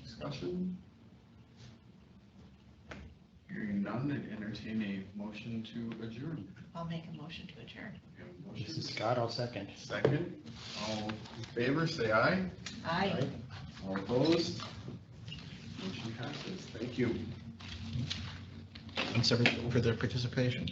Discussion? Hearing none, I'd entertain a motion to adjourn. I'll make a motion to adjourn. This is Scott, I'll second. Second. All in favor, say aye. Aye. All opposed? Motion passes. Thank you. Thanks everyone for their participation.